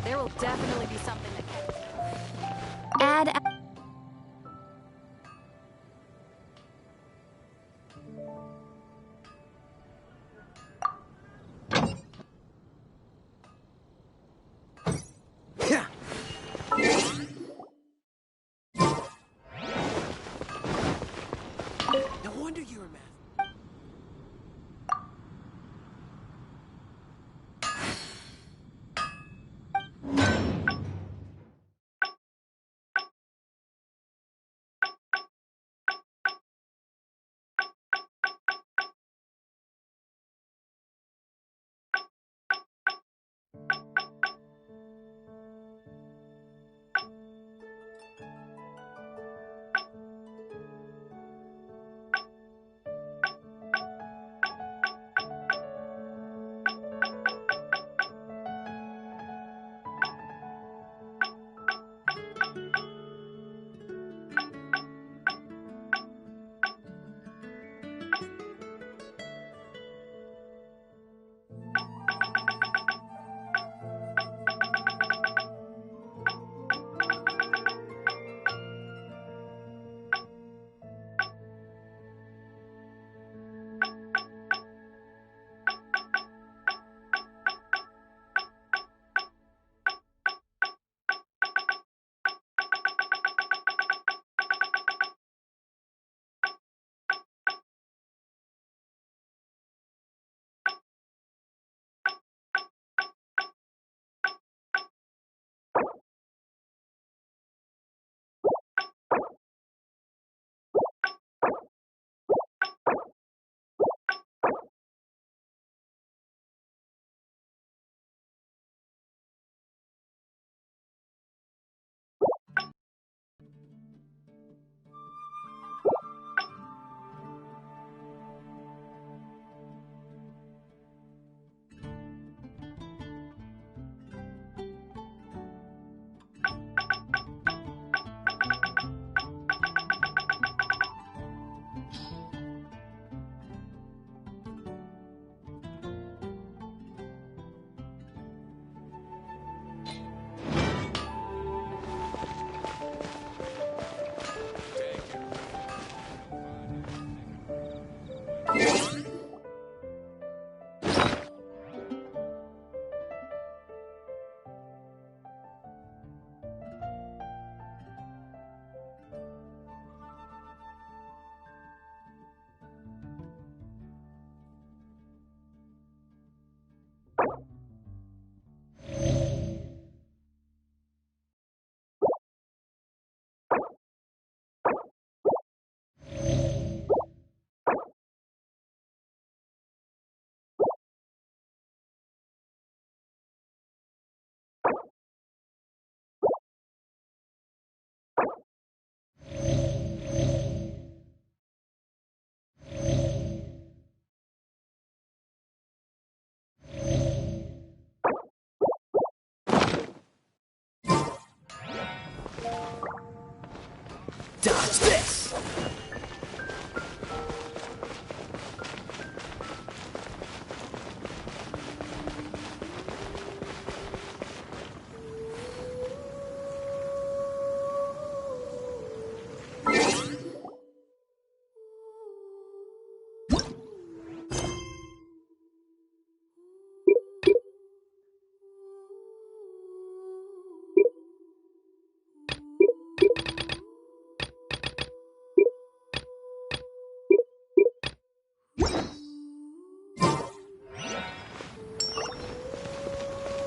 There will definitely be something that can Add. No wonder you're a man.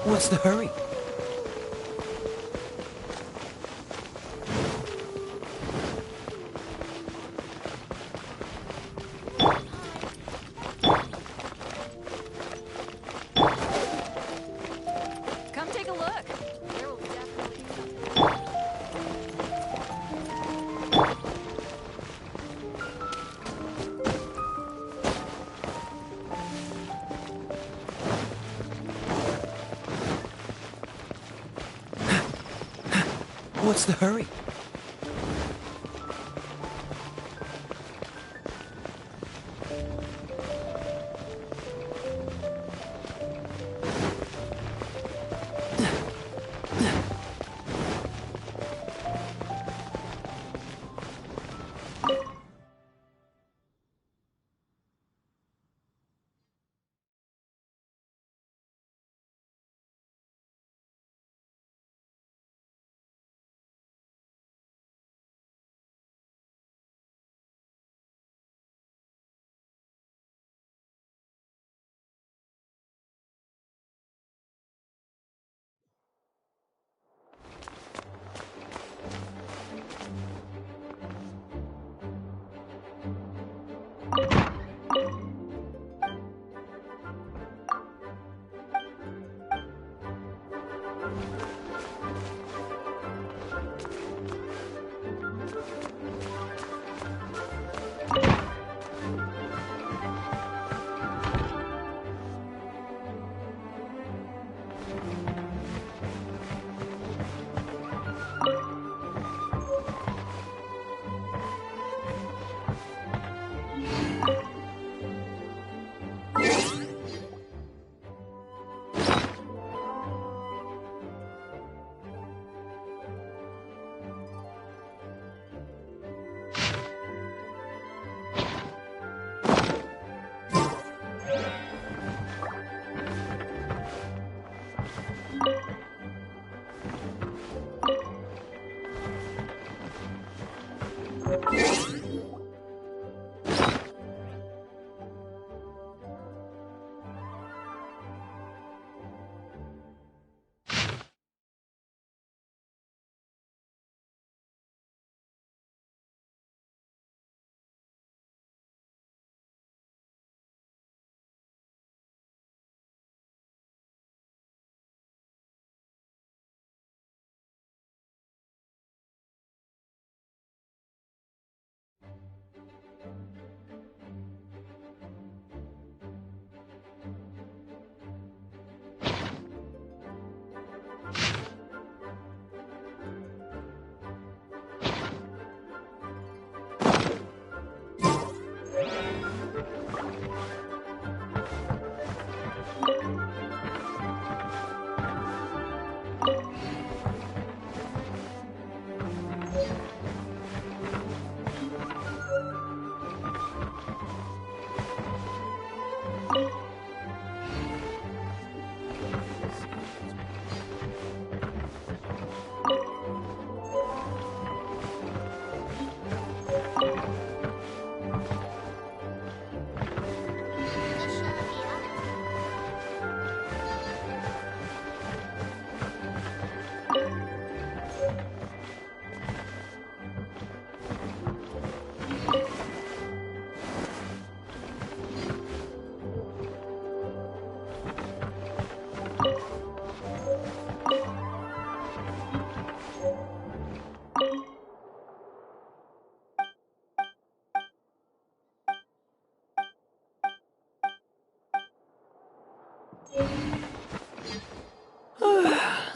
What's the hurry? Come take a look. There will definitely be something. What's the hurry?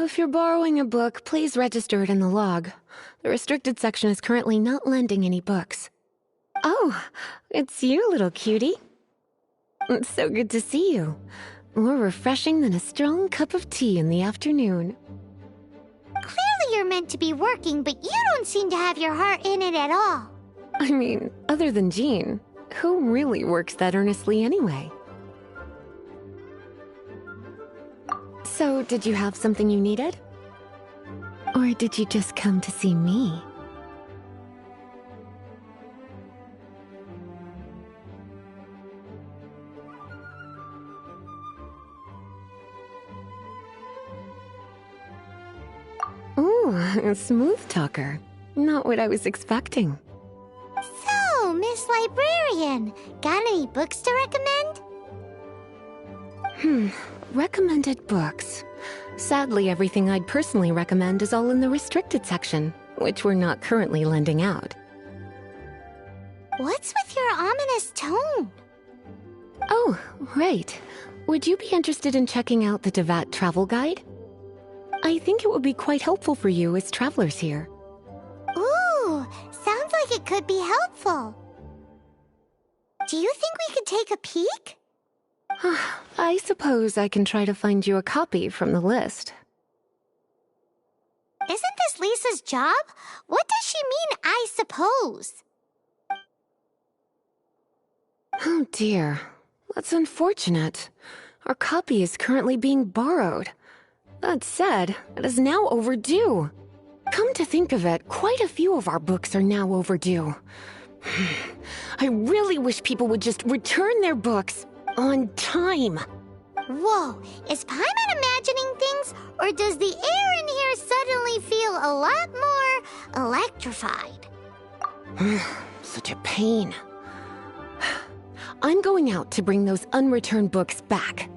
If you're borrowing a book, please register it in the log. The restricted section is currently not lending any books. Oh, it's you, little cutie. It's so good to see you. More refreshing than a strong cup of tea in the afternoon. Clearly you're meant to be working, but you don't seem to have your heart in it at all. I mean, other than Jean, who really works that earnestly anyway? So, did you have something you needed? Or did you just come to see me? Oh, a smooth talker. Not what I was expecting. So, Miss Librarian, got any books to recommend? Recommended books. Sadly, everything I'd personally recommend is all in the restricted section, which we're not currently lending out. What's with your ominous tone? Oh, right. Would you be interested in checking out the Devat travel guide? I think it would be quite helpful for you as travelers here. Ooh, sounds like it could be helpful. Do you think we could take a peek? I suppose I can try to find you a copy from the list. Isn't this Lisa's job? What does she mean, I suppose? Oh dear, that's unfortunate. Our copy is currently being borrowed. That said, it is now overdue. Come to think of it, quite a few of our books are now overdue. I really wish people would just return their books on time. Whoa, is Paimon imagining things, or does the air in here suddenly feel a lot more electrified? Such a pain. I'm going out to bring those unreturned books back.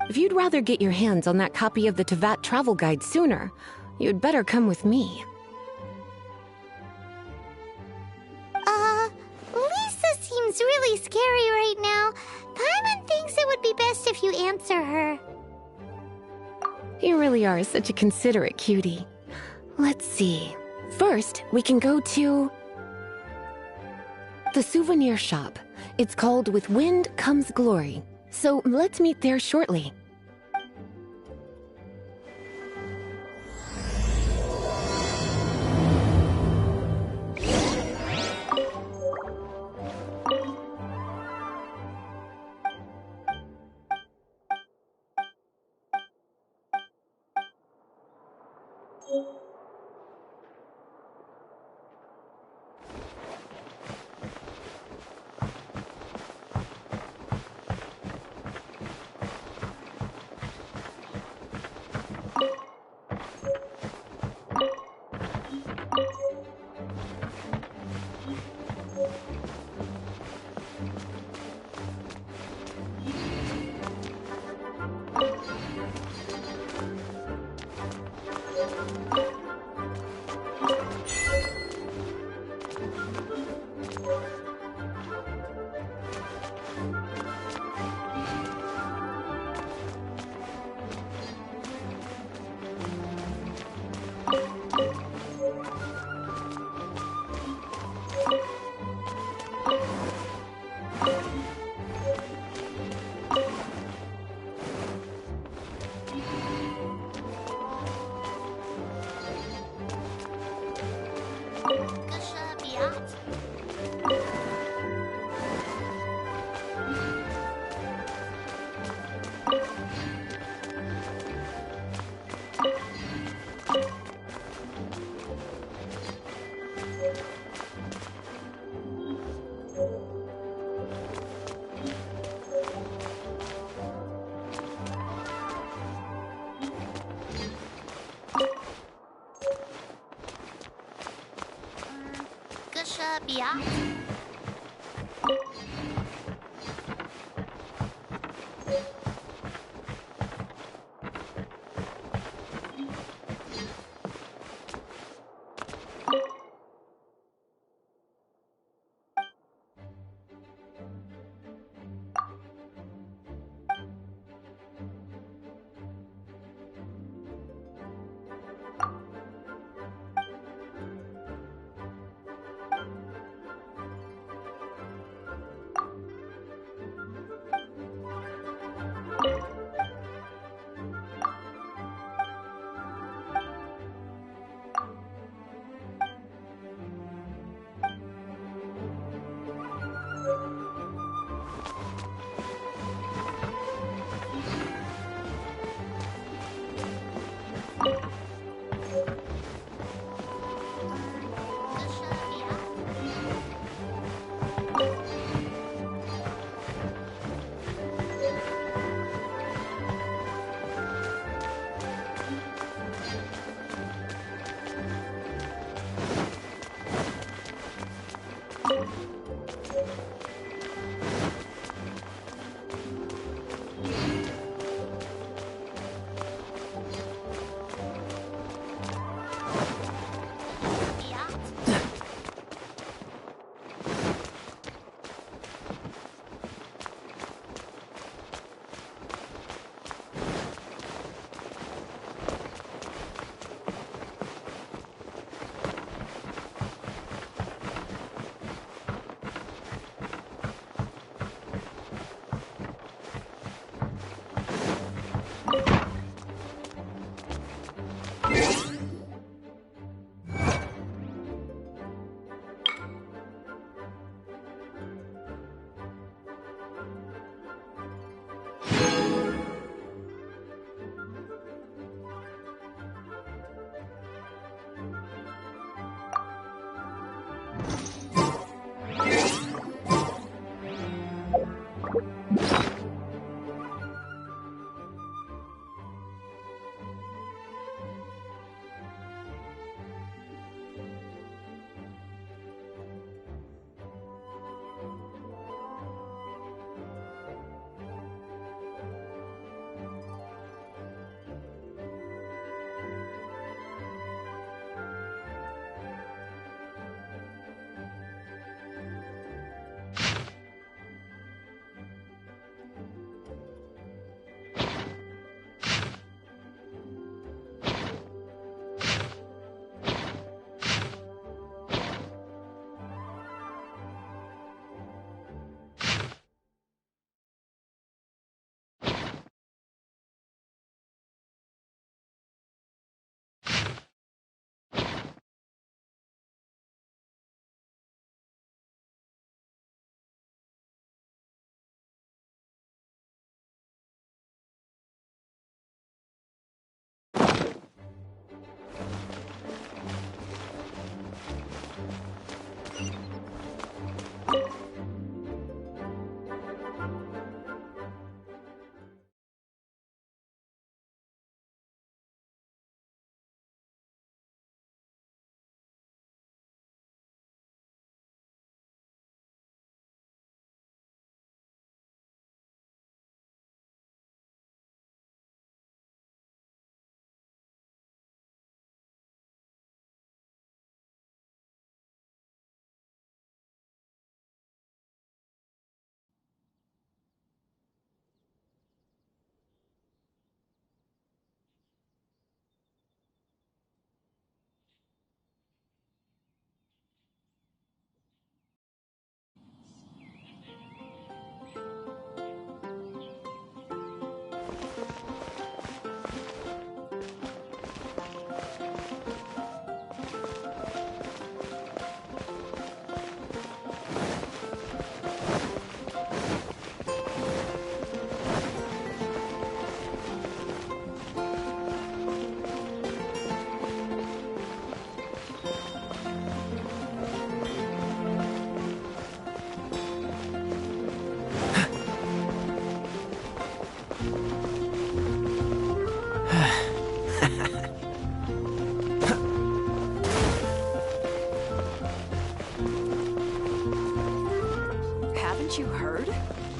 If you'd rather get your hands on that copy of the Tevat travel guide sooner, you'd better come with me. Lisa seems really scary right now. Paimon thinks it would be best if you answer her. You really are such a considerate cutie. Let's see. First, we can go to the souvenir shop. It's called With Wind Comes Glory. So let's meet there shortly.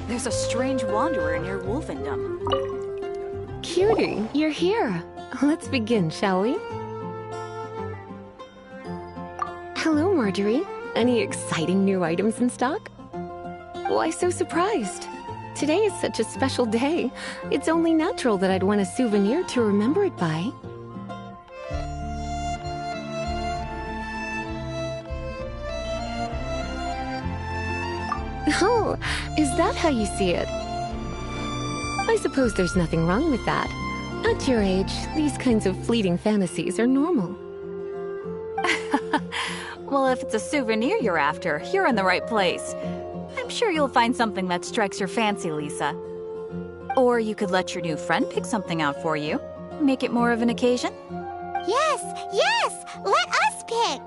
There's a strange wanderer near Wolfendom. Cutie, you're here. Let's begin, shall we? Hello, Marjorie. Any exciting new items in stock? Why so surprised? Today is such a special day. It's only natural that I'd want a souvenir to remember it by. Oh, is that how you see it? I suppose there's nothing wrong with that. At your age, these kinds of fleeting fantasies are normal. Well, if it's a souvenir you're after, you're in the right place. I'm sure you'll find something that strikes your fancy, Lisa. Or you could let your new friend pick something out for you. Make it more of an occasion. Yes, yes! Let us pick!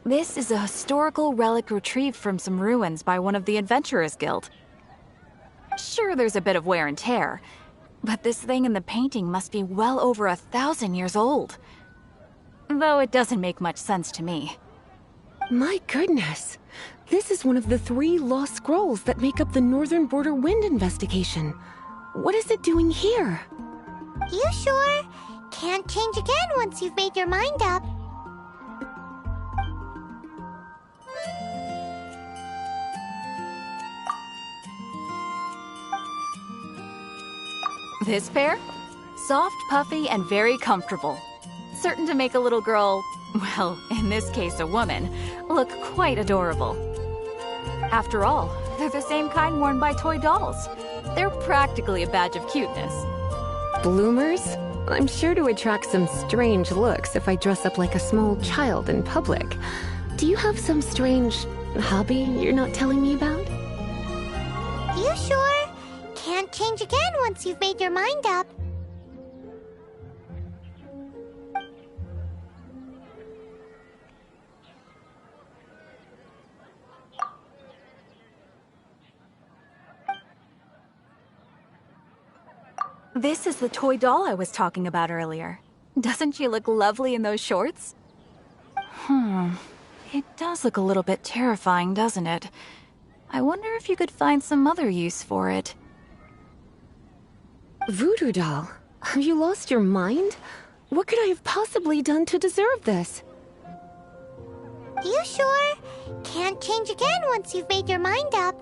This is a historical relic retrieved from some ruins by one of the Adventurers Guild. Sure, there's a bit of wear and tear, but this thing in the painting must be well over 1,000 years old. Though it doesn't make much sense to me. My goodness! This is one of the 3 lost scrolls that make up the Northern Border Wind investigation. What is it doing here? You sure? Can't change again once you've made your mind up. This pair? Soft, puffy, and very comfortable. Certain to make a little girl, well, in this case a woman, look quite adorable. After all, they're the same kind worn by toy dolls. They're practically a badge of cuteness. Bloomers? I'm sure to attract some strange looks if I dress up like a small child in public. Do you have some strange hobby you're not telling me about? You sure? Can't change again once you've made your mind up. This is the toy doll I was talking about earlier. Doesn't she look lovely in those shorts? It does look a little bit terrifying, doesn't it? I wonder if you could find some other use for it. Voodoo doll? Have you lost your mind? What could I have possibly done to deserve this? You sure? Can't change again once you've made your mind up.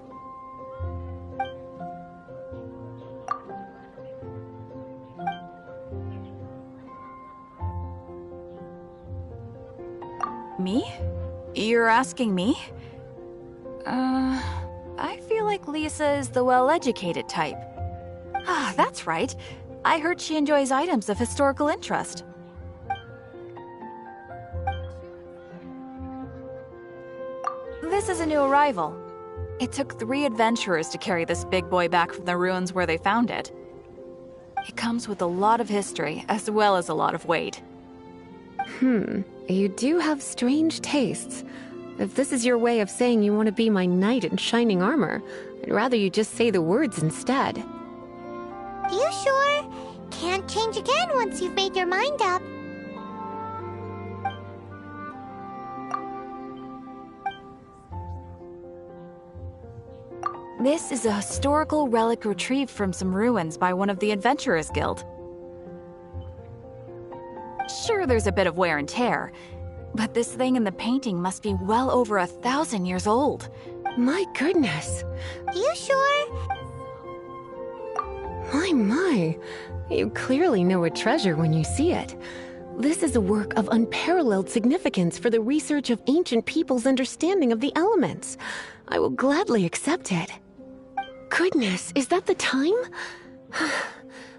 Me? You're asking me? I feel like Lisa is the well-educated type. Ah, that's right. I heard she enjoys items of historical interest. This is a new arrival. It took 3 adventurers to carry this big boy back from the ruins where they found it. It comes with a lot of history, as well as a lot of weight. You do have strange tastes. If this is your way of saying you want to be my knight in shining armor, I'd rather you just say the words instead. You sure? Can't change again once you've made your mind up. This is a historical relic retrieved from some ruins by one of the Adventurers Guild. Sure, there's a bit of wear and tear, but this thing in the painting must be well over 1,000 years old. My goodness. You sure? My. You clearly know a treasure when you see it. This is a work of unparalleled significance for the research of ancient people's understanding of the elements. I will gladly accept it. Goodness, is that the time?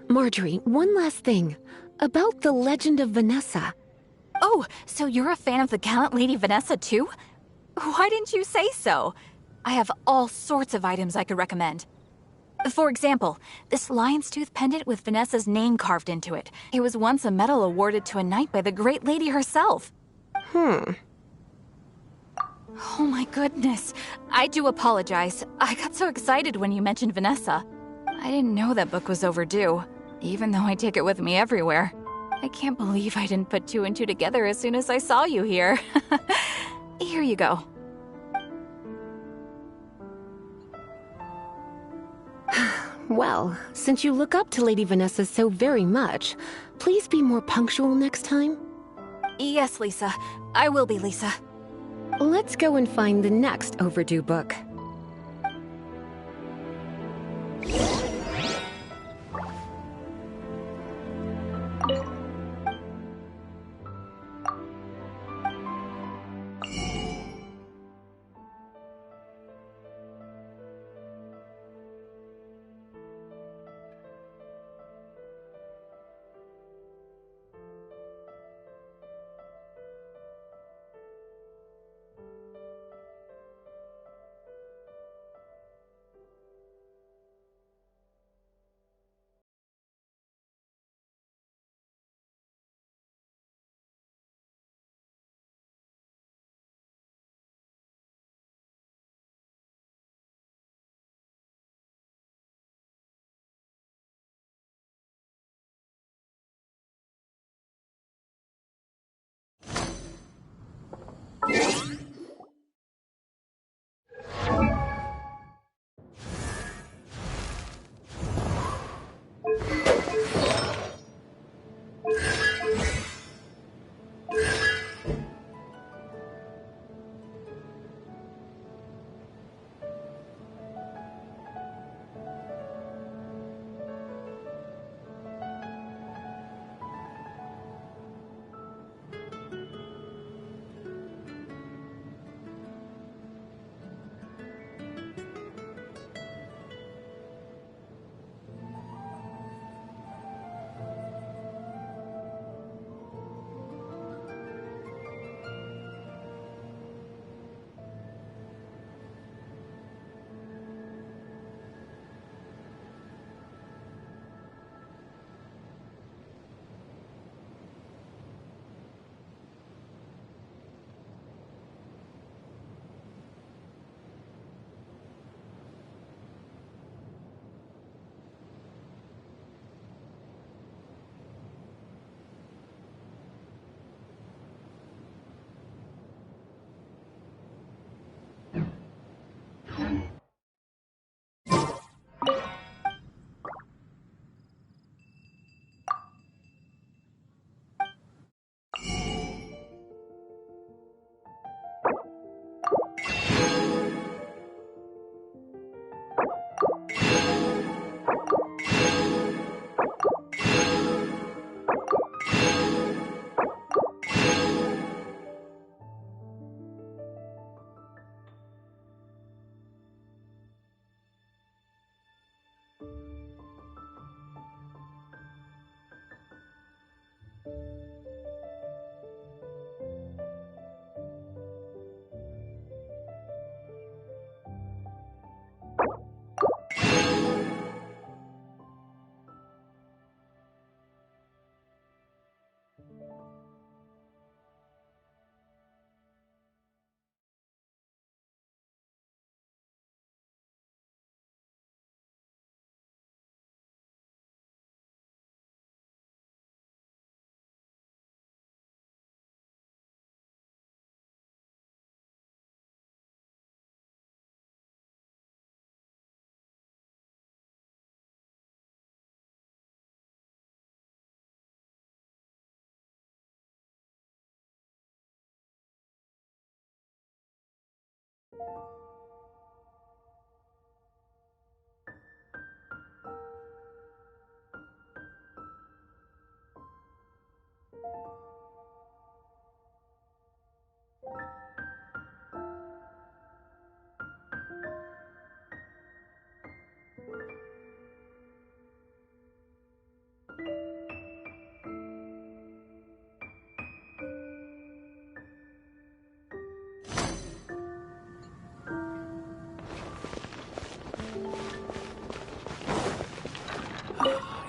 Marjorie, one last thing. About the legend of Vanessa. Oh, so you're a fan of the gallant Lady Vanessa too? Why didn't you say so? I have all sorts of items I could recommend. For example, this lion's tooth pendant with Vanessa's name carved into it. It was once a medal awarded to a knight by the great lady herself. Oh my goodness. I do apologize. I got so excited when you mentioned Vanessa. I didn't know that book was overdue, even though I take it with me everywhere. I can't believe I didn't put two and two together as soon as I saw you here. Here you go. Well, since you look up to Lady Vanessa so very much, please be more punctual next time. Yes, Lisa. I will be, Lisa. Let's go and find the next overdue book.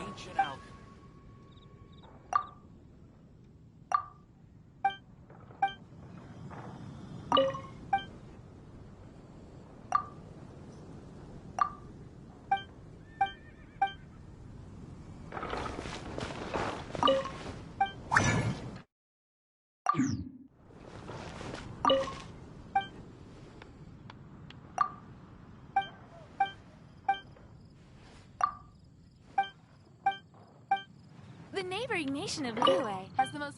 Ancient alchemy. neighboring nation of Liyue has the most...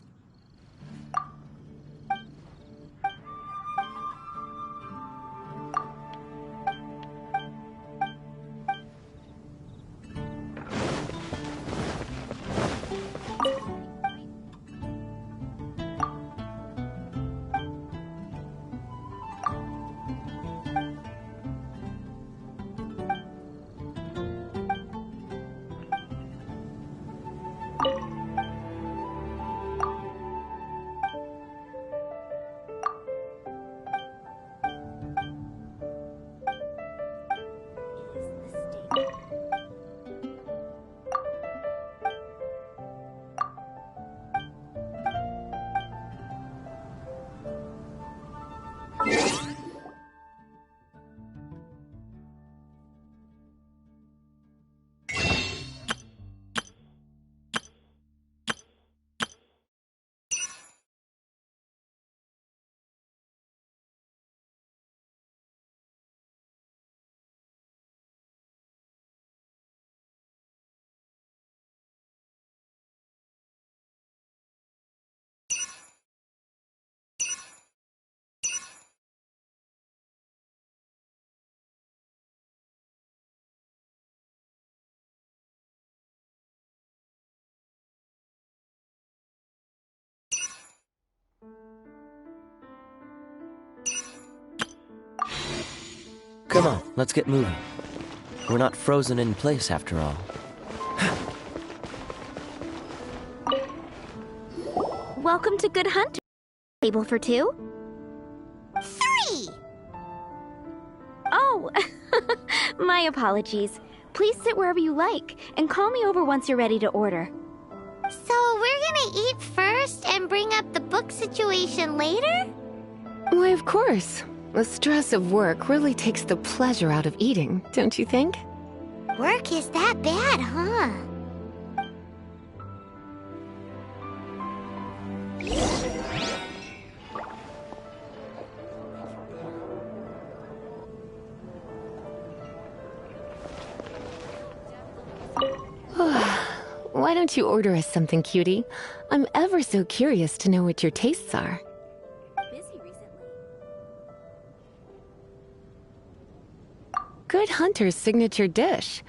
Come on, let's get moving. We're not frozen in place after all. Welcome to Good Hunter. Table for two? 3! Oh, my apologies. Please sit wherever you like, and call me over once you're ready to order. So we're gonna eat first and bring up the book situation later? Why, of course. The stress of work really takes the pleasure out of eating, don't you think? Work is that bad, huh? Why don't you order us something, cutie? I'm ever so curious to know what your tastes are. Busy recently. Good Hunter's signature dish.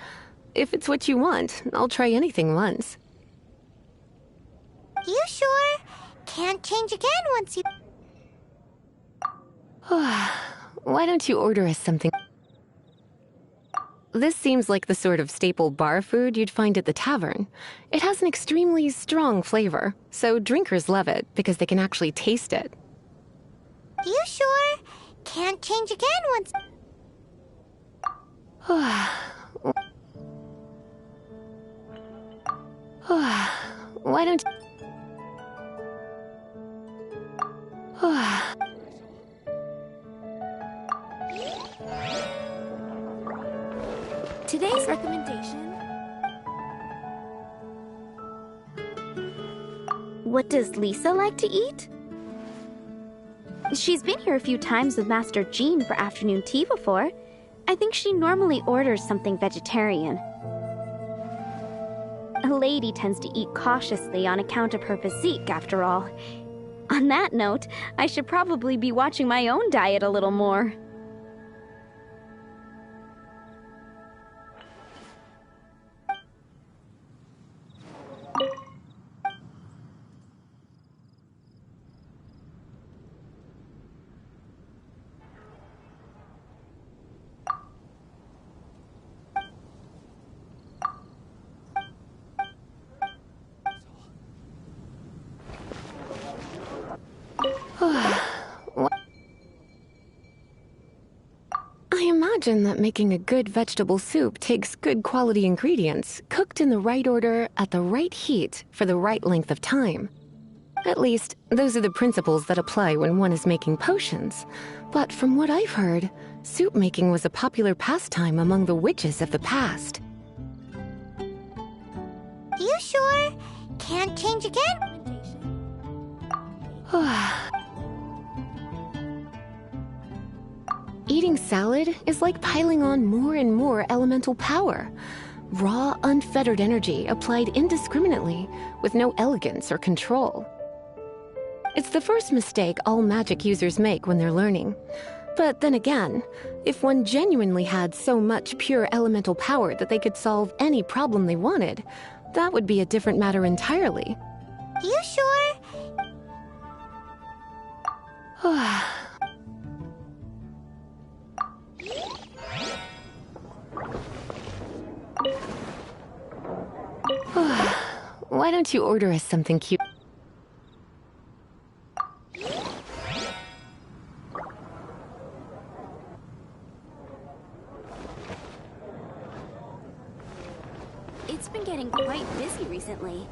If it's what you want, I'll try anything once. You sure? Can't change again once you... Why don't you order us something? This seems like the sort of staple bar food you'd find at the tavern. It has an extremely strong flavor, so drinkers love it because they can actually taste it. You sure? Can't change again once... Why don't... Today's recommendation... What does Lisa like to eat? She's been here a few times with Master Jean for afternoon tea before. I think she normally orders something vegetarian. A lady tends to eat cautiously on account of her physique, after all. On that note, I should probably be watching my own diet a little more. I imagine that making a good vegetable soup takes good quality ingredients, cooked in the right order, at the right heat, for the right length of time. At least, those are the principles that apply when one is making potions. But from what I've heard, soup making was a popular pastime among the witches of the past. You sure? Can't change again? Eating salad is like piling on more and more elemental power. Raw, unfettered energy applied indiscriminately, with no elegance or control. It's the first mistake all magic users make when they're learning. But then again, if one genuinely had so much pure elemental power that they could solve any problem they wanted, that would be a different matter entirely. You sure? Why don't you order us something cute? It's been getting quite busy recently.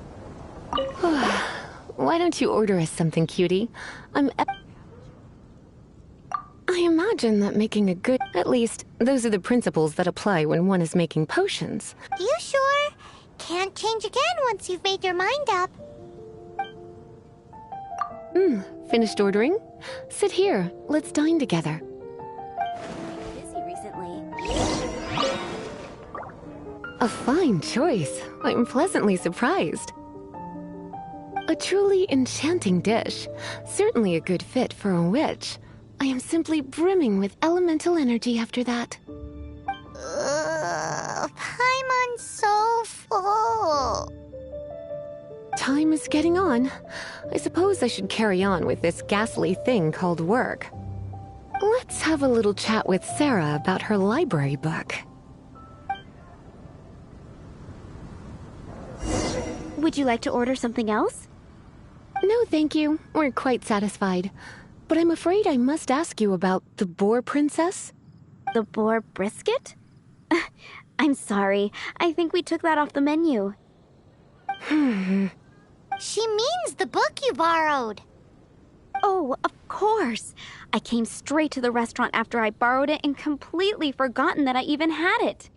Why don't you order us something, cutie? I imagine that making a good... At least, those are the principles that apply when one is making potions. You sure? Can't change again once you've made your mind up. Finished ordering? Sit here. Let's dine together. Busy recently. A fine choice. I'm pleasantly surprised. A truly enchanting dish. Certainly a good fit for a witch. I am simply brimming with elemental energy after that. Paimon's so full. Time is getting on. I suppose I should carry on with this ghastly thing called work. Let's have a little chat with Sarah about her library book. Would you like to order something else? No, thank you. We're quite satisfied. But I'm afraid I must ask you about the Boar Princess. The boar brisket? I'm sorry. I think we took that off the menu. She means the book you borrowed. Oh, of course. I came straight to the restaurant after I borrowed it and completely forgotten that I even had it.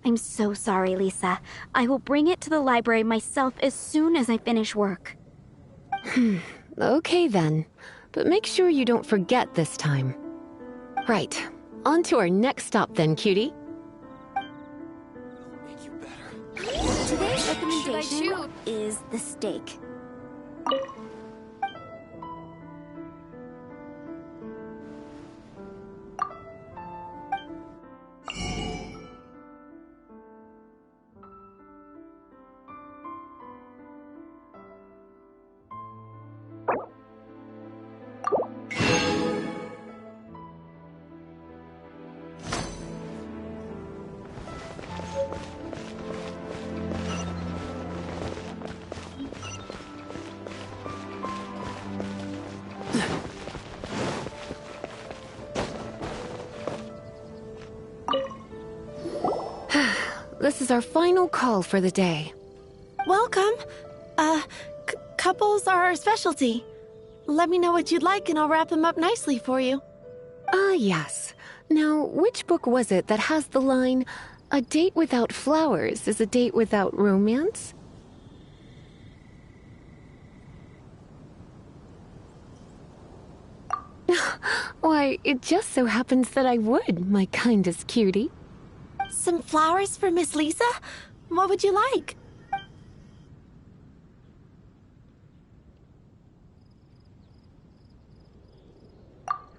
I'm so sorry, Lisa. I will bring it to the library myself as soon as I finish work. Okay then. But make sure you don't forget this time. Right. On to our next stop then, cutie. Today's recommendation is the steak. This is our final call for the day. Welcome. Couples are our specialty. Let me know what you'd like and I'll wrap them up nicely for you. Yes. Now, which book was it that has the line, "A date without flowers is a date without romance"? Why, it just so happens that I would, my kindest cutie. Some flowers for Miss Lisa? What would you like?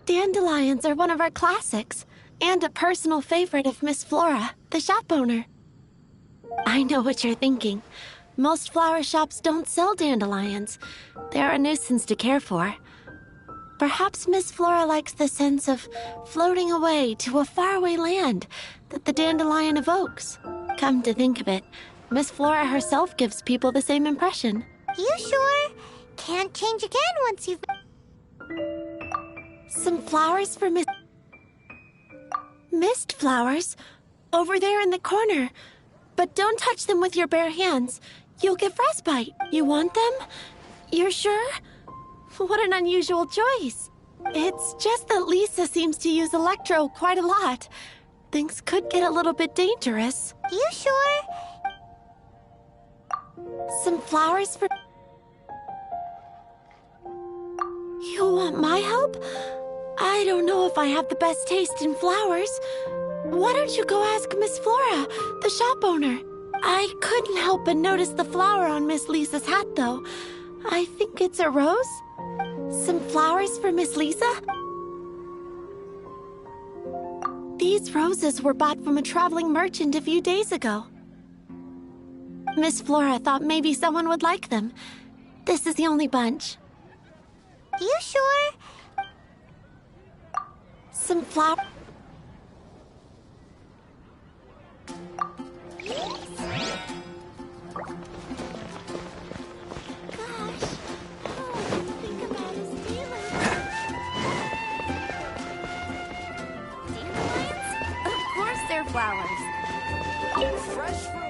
Dandelions are one of our classics, and a personal favorite of Miss Flora, the shop owner. I know what you're thinking. Most flower shops don't sell dandelions. They're a nuisance to care for. Perhaps Miss Flora likes the sense of floating away to a faraway land that the dandelion evokes. Come to think of it, Miss Flora herself gives people the same impression. You sure? Can't change again once you've... Some flowers for mist flowers? Over there in the corner. But don't touch them with your bare hands. You'll get frostbite. You want them? You're sure? What an unusual choice. It's just that Lisa seems to use Electro quite a lot. Things could get a little bit dangerous. You sure? Some flowers for... You want my help? I don't know if I have the best taste in flowers. Why don't you go ask Miss Flora, the shop owner? I couldn't help but notice the flower on Miss Lisa's hat, though. I think it's a rose? Some flowers for Miss Lisa? These roses were bought from a traveling merchant a few days ago. Miss Flora thought maybe someone would like them. This is the only bunch. You sure? Some flower... Flowers. Fresh fruit.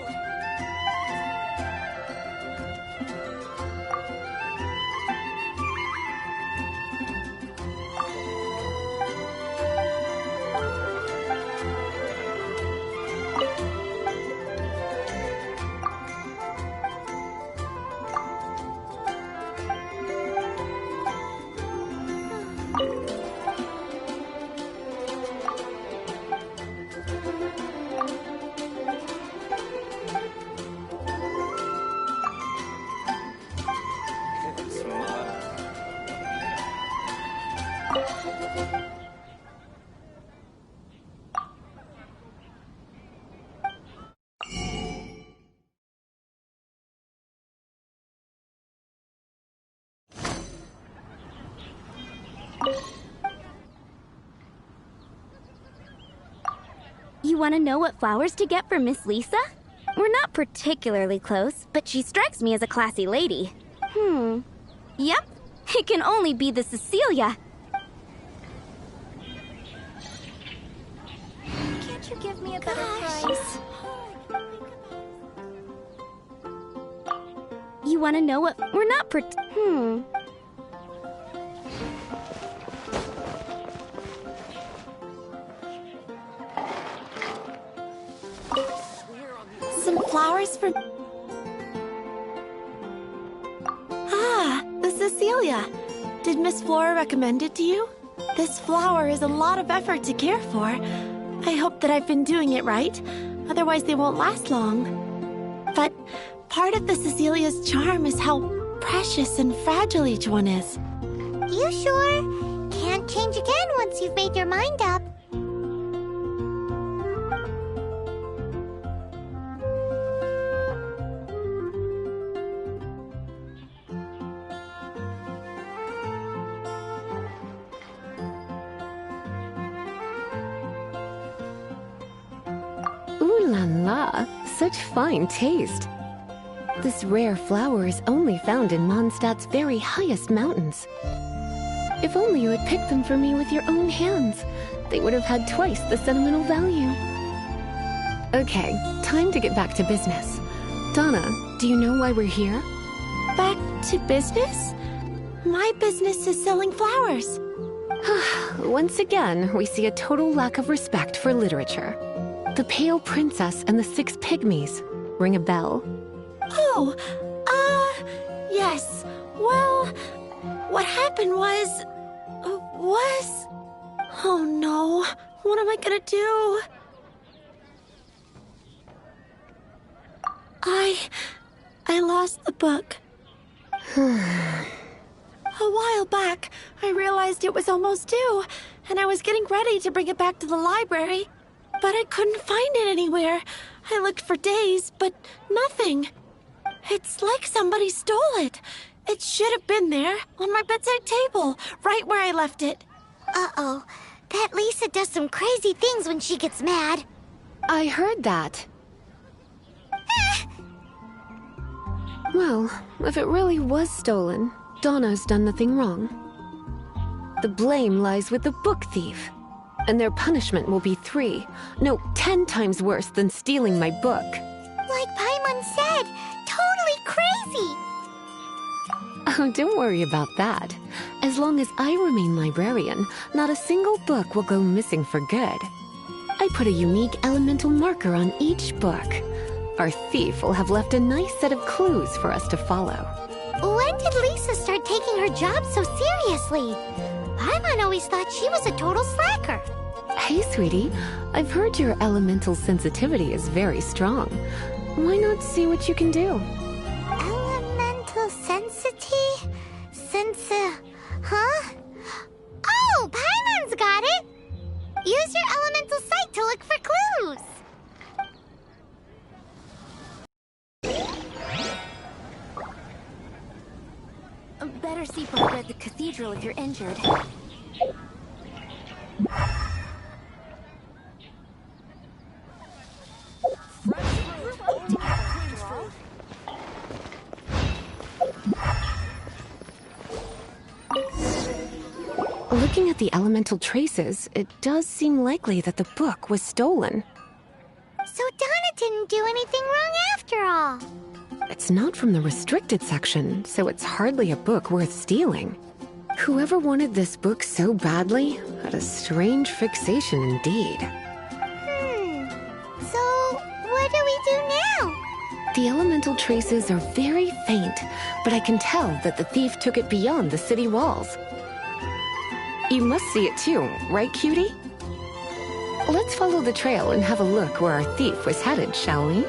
You want to know what flowers to get for Miss Lisa? We're not particularly close, but she strikes me as a classy lady. Yep, it can only be the Cecilia. Can't you give me a better price? You want to know what... We're not Some flowers for... Ah, the Cecilia. Did Miss Flora recommend it to you? This flower is a lot of effort to care for. I hope that I've been doing it right. Otherwise, they won't last long. But part of the Cecilia's charm is how precious and fragile each one is. You sure? Can't change again once you've made your mind up. Ooh la la, such fine taste. This rare flower is only found in Mondstadt's very highest mountains. If only you had picked them for me with your own hands, they would have had twice the sentimental value. Okay, time to get back to business. Donna, do you know why we're here? Back to business? My business is selling flowers. Once again, we see a total lack of respect for literature. The Pale Princess and the Six Pygmies. Ring a bell? Oh, yes. Well, what happened was... Oh no, what am I gonna do? I lost the book. A while back, I realized it was almost due, and I was getting ready to bring it back to the library. But I couldn't find it anywhere. I looked for days, but nothing. It's like somebody stole it. It should have been there, on my bedside table, right where I left it. Uh-oh. That Lisa does some crazy things when she gets mad. I heard that. Well, if it really was stolen, Donna's done nothing wrong. The blame lies with the book thief. And their punishment will be 10 times worse than stealing my book. Like Paimon said, totally crazy. Oh, don't worry about that. As long as I remain librarian, not a single book will go missing for good. I put a unique elemental marker on each book. Our thief will have left a nice set of clues for us to follow. When did Lisa start taking her job so seriously? Paimon always thought she was a total slacker. Hey, sweetie. I've heard your elemental sensitivity is very strong. Why not see what you can do? Elemental sensity? Huh? Oh, Paimon's got it! Use your elemental sight to look for clues! Better see Barbara at the cathedral if you're injured. Looking at the elemental traces, it does seem likely that the book was stolen. So Donna didn't do anything wrong after all. It's not from the restricted section, so it's hardly a book worth stealing. Whoever wanted this book so badly had a strange fixation indeed. So what do we do now? The elemental traces are very faint, but I can tell that the thief took it beyond the city walls. You must see it too, right, cutie? Let's follow the trail and have a look where our thief was headed, shall we?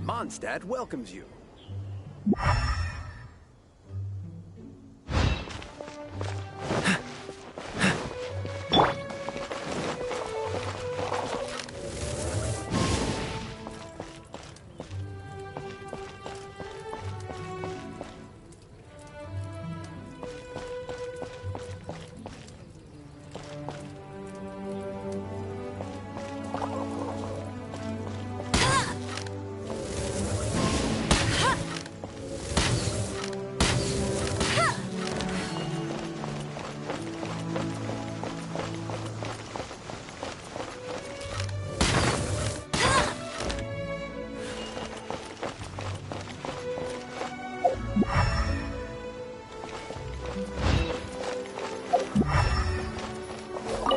Mondstadt welcomes you.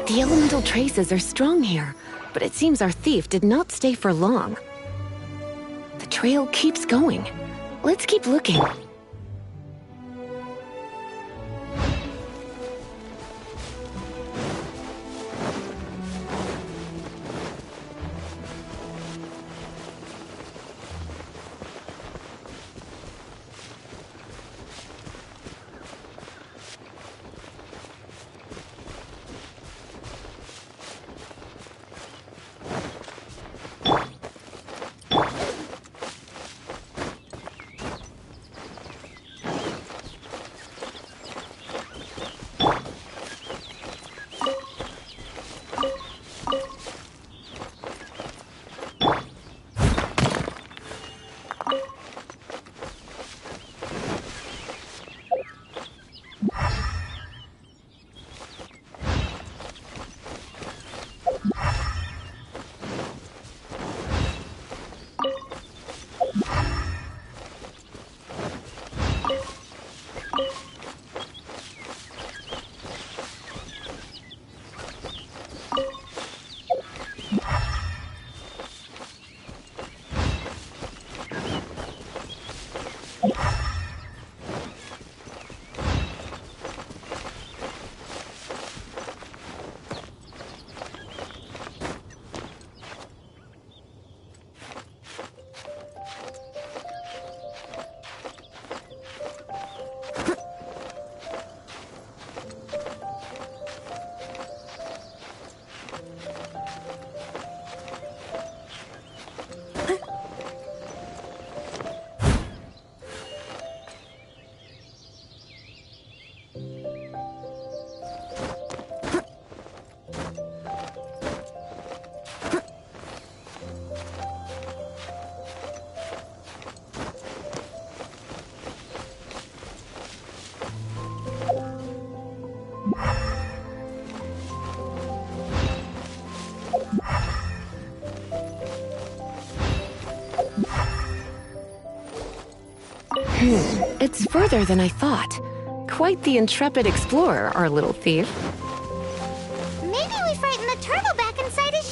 The elemental traces are strong here, but it seems our thief did not stay for long. The trail keeps going. Let's keep looking. It's further than I thought. Quite the intrepid explorer, our little thief. Maybe we frightened the turtle back inside his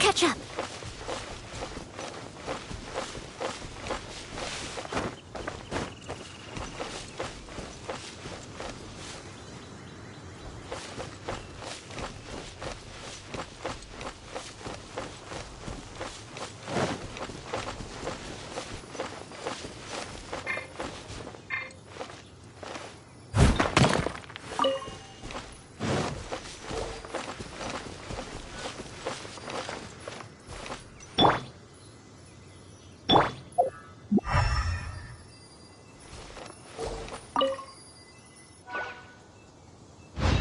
catch up.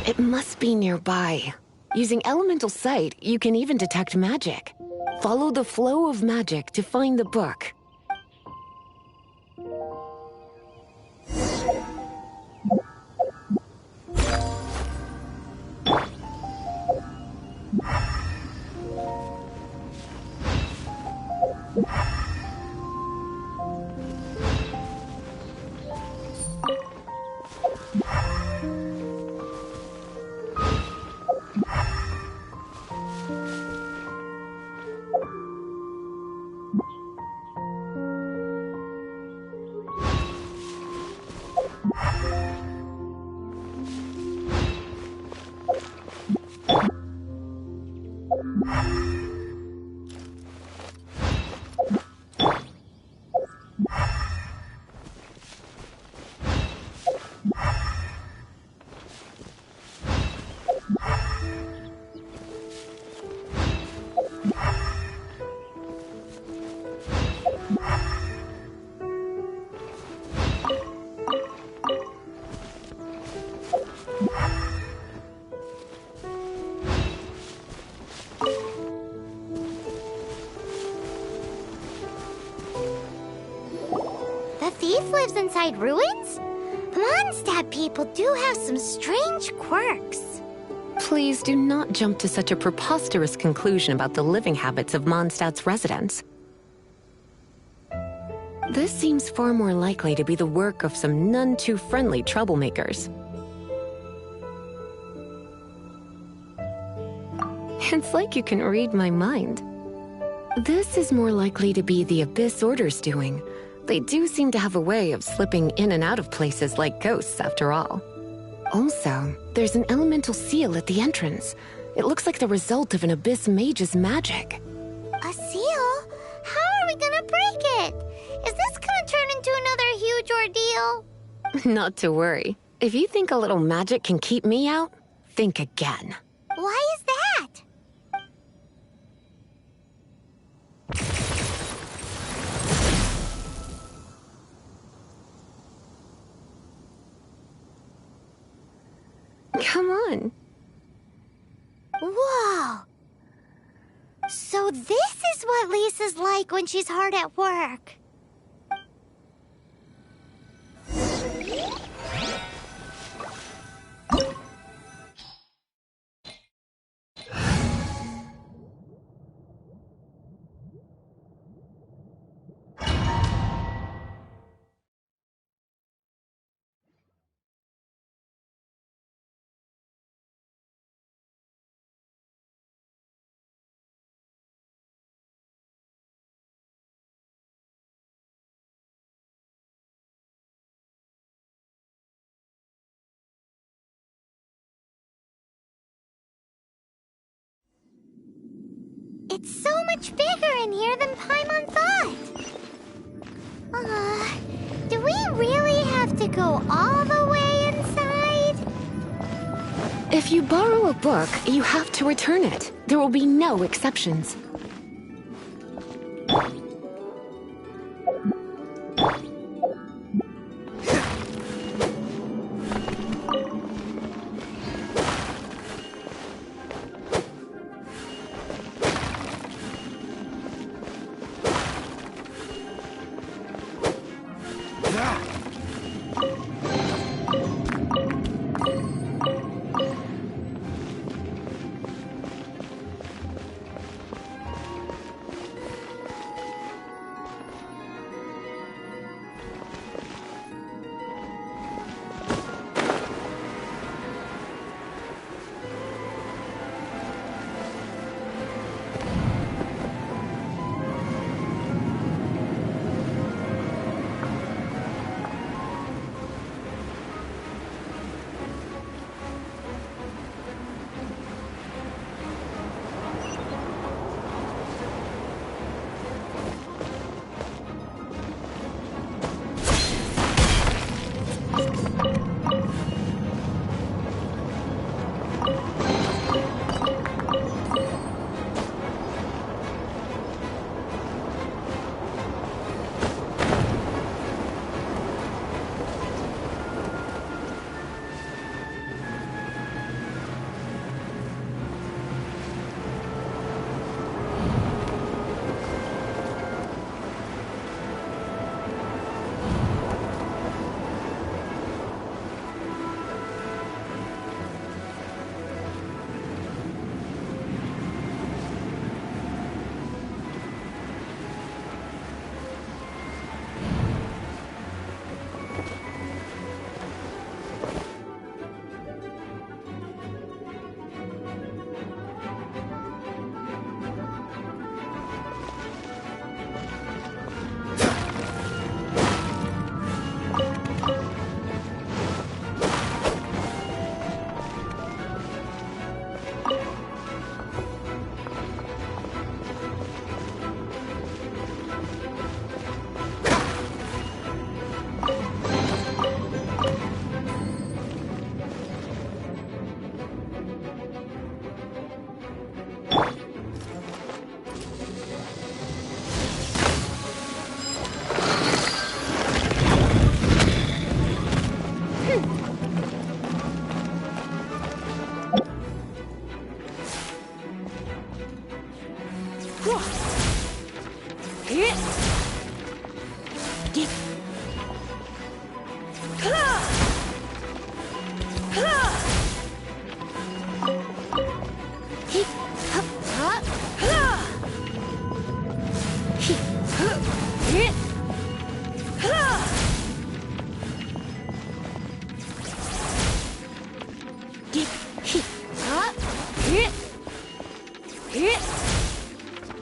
It must be nearby. Using elemental sight, you can even detect magic. Follow the flow of magic to find the book. The thief lives inside ruins? The Mondstadt people do have some strange quirks. Please do not jump to such a preposterous conclusion about the living habits of Mondstadt's residents. This seems far more likely to be the work of some none-too-friendly troublemakers. It's like you can read my mind. This is more likely to be the Abyss Order's doing. They do seem to have a way of slipping in and out of places like ghosts, after all. Also, there's an elemental seal at the entrance. It looks like the result of an Abyss mage's magic. A seal? How are we gonna break it? Is this gonna turn into another huge ordeal? Not to worry. If you think a little magic can keep me out, think again. Why is that? Come on. Whoa! So this is what Lisa's like when she's hard at work. It's so much bigger in here than Paimon thought. Do we really have to go all the way inside? If you borrow a book, you have to return it. There will be no exceptions.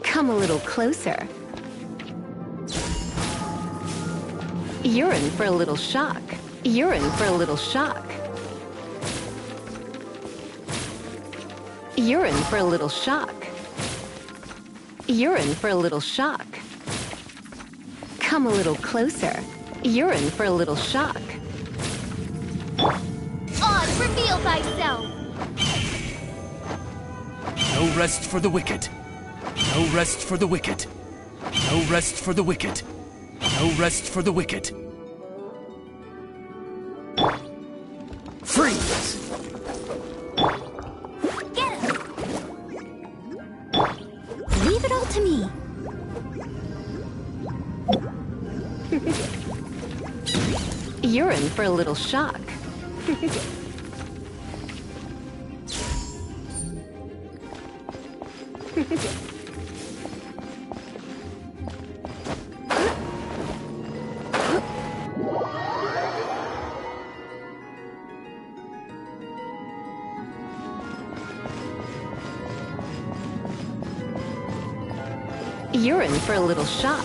Come a little closer. You're in for a little shock. You're in for a little shock. You're in for a little shock. You're in for a little shock. Come a little closer. You're in for a little shock. Odd, reveal thyself! No rest for the wicked. No rest for the wicked. No rest for the wicked. No rest for the wicked. Freeze! Get him! Leave it all to me. You're in for a little shock. You're in for a little shock.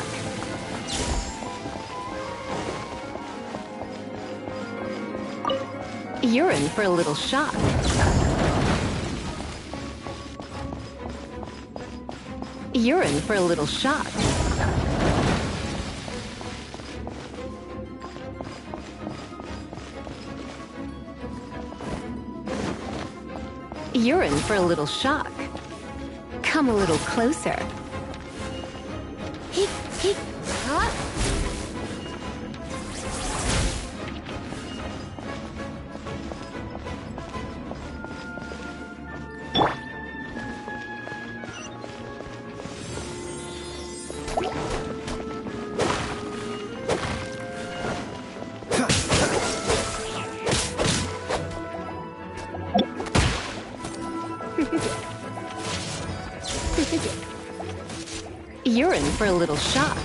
You're in for a little shock. You're in for a little shock. You're in for a little shock. Come a little closer. You're in for a little shock.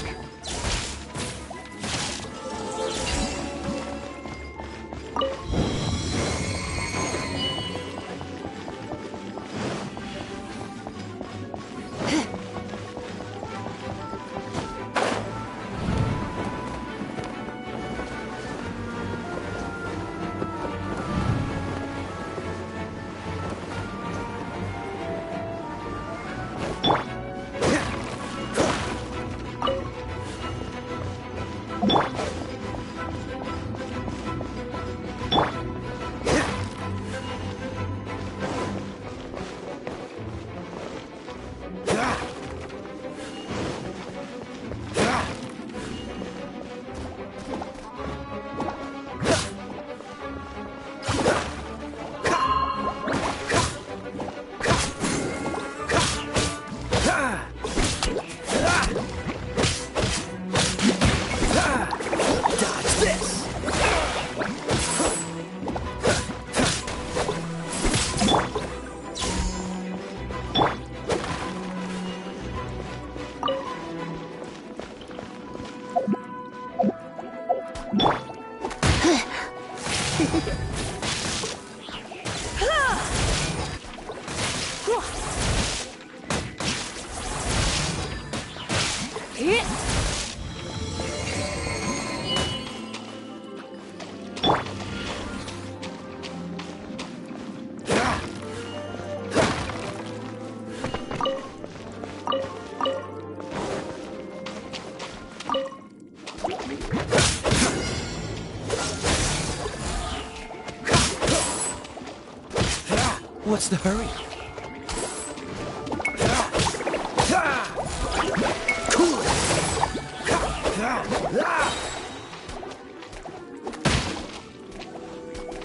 What's the hurry?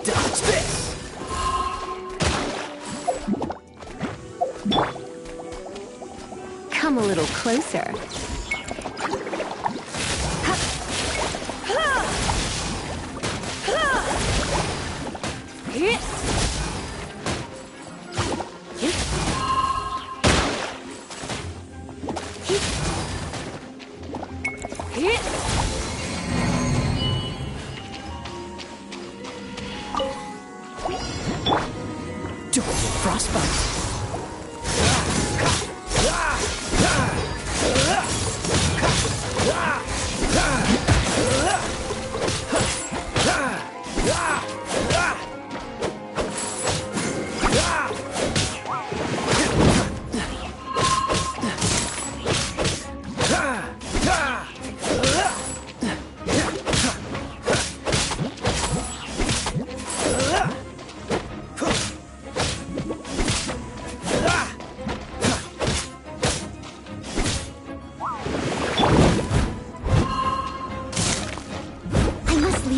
Dodge this! Come a little closer. Don't get frostbite.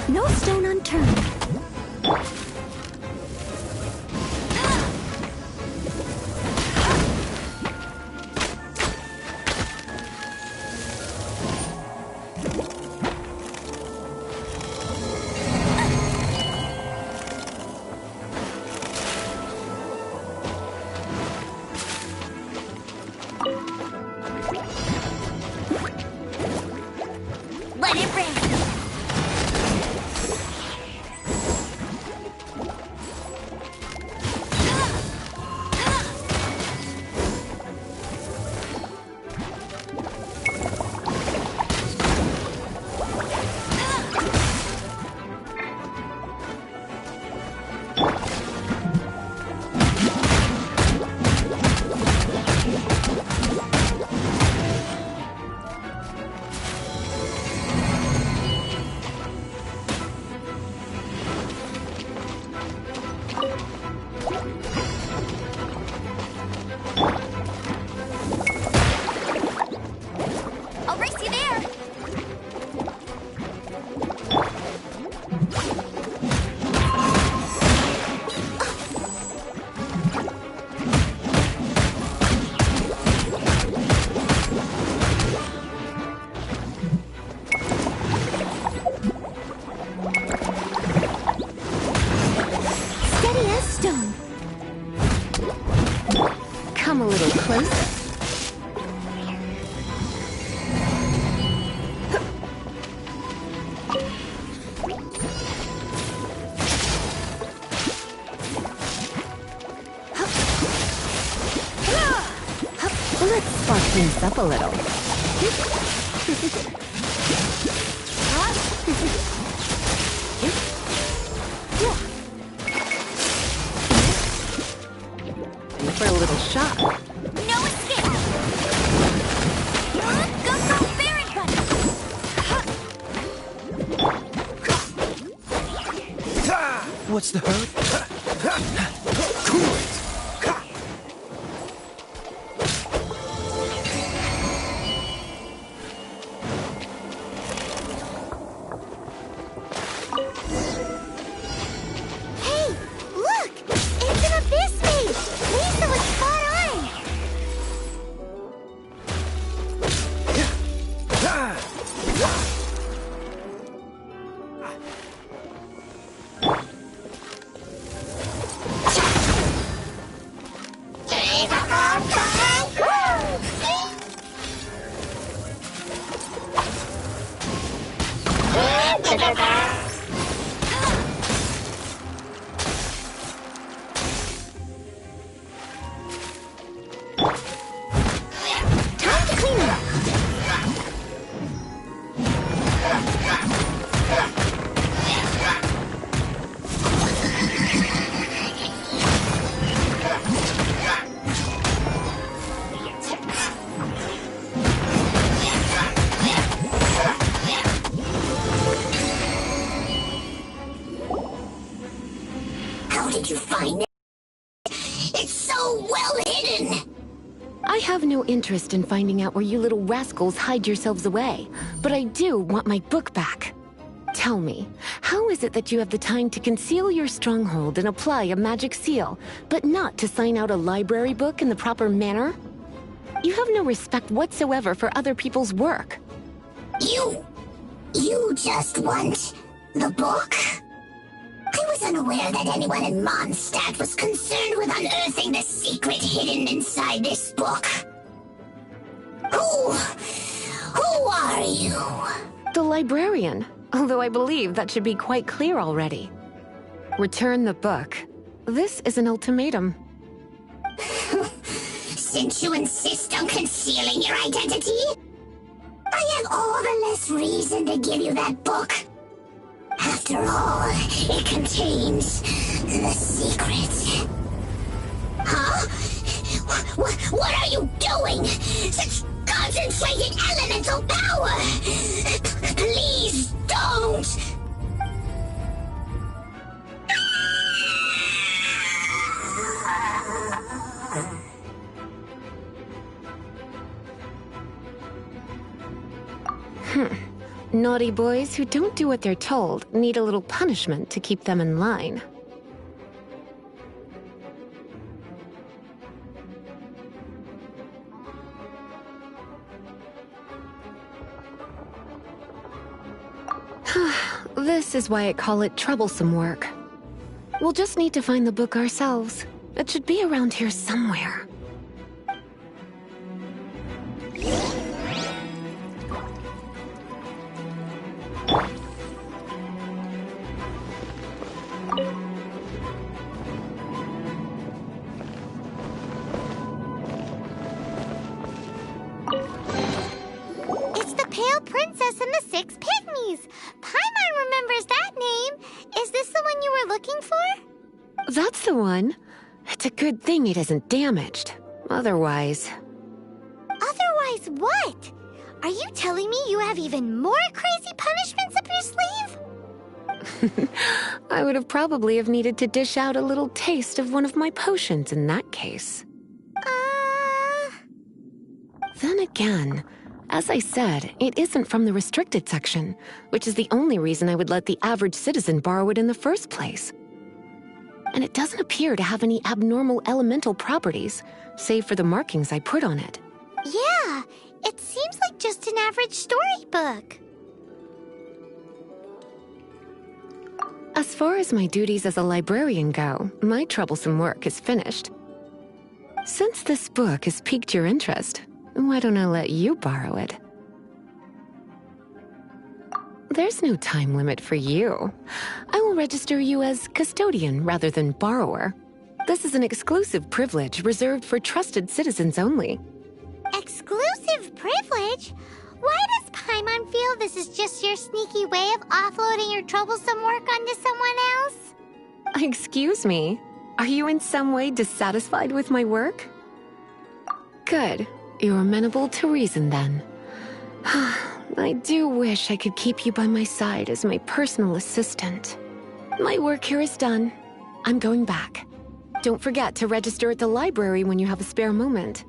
No stone unturned. Let it rain. I'll race you there. Steady as stone. Come a little closer. Let's spark things up a little. For a little shot. No escape. Go, go, Baron Bunny. What's the hurry? Cool it. Hey, look! It's an abyss mage! Lisa was spot on! Time to clean up. How did you find it? It's so well hidden! I have no interest in finding out where you little rascals hide yourselves away, but I do want my book back. Tell me, how is it that you have the time to conceal your stronghold and apply a magic seal, but not to sign out a library book in the proper manner? You have no respect whatsoever for other people's work. You just want the book? I was was unaware that anyone in Mondstadt was concerned with unearthing the secret hidden inside this book. Who are you? The librarian, although I believe that should be quite clear already. Return the book. This is an ultimatum. Since you insist on concealing your identity, I have all the less reason to give you that book. After all, it contains the secret. Huh? What are you doing? Such concentrated elemental power! Please don't! Naughty boys who don't do what they're told need a little punishment to keep them in line. This is why I call it troublesome work. We'll just need to find the book ourselves. It should be around here somewhere. It's the Pale Princess and the Six Pygmies. Paimon remembers that name. Is this the one you were looking for? That's the one. It's a good thing it isn't damaged. Otherwise... Otherwise what? Are you telling me you have even more crazy punishments up your sleeve? I would have probably have needed to dish out a little taste of one of my potions in that case. Then again, as I said, it isn't from the restricted section, which is the only reason I would let the average citizen borrow it in the first place. And it doesn't appear to have any abnormal elemental properties, save for the markings I put on it. Yeah, it seems like just an average storybook. As far as my duties as a librarian go, my troublesome work is finished. Since this book has piqued your interest, why don't I let you borrow it? There's no time limit for you. I will register you as custodian rather than borrower. This is an exclusive privilege reserved for trusted citizens only. Exclusive privilege? Why does Paimon feel this is just your sneaky way of offloading your troublesome work onto someone else? Excuse me, are you in some way dissatisfied with my work? Good. You're amenable to reason, then. I do wish I could keep you by my side as my personal assistant. My work here is done. I'm going back. Don't forget to register at the library when you have a spare moment.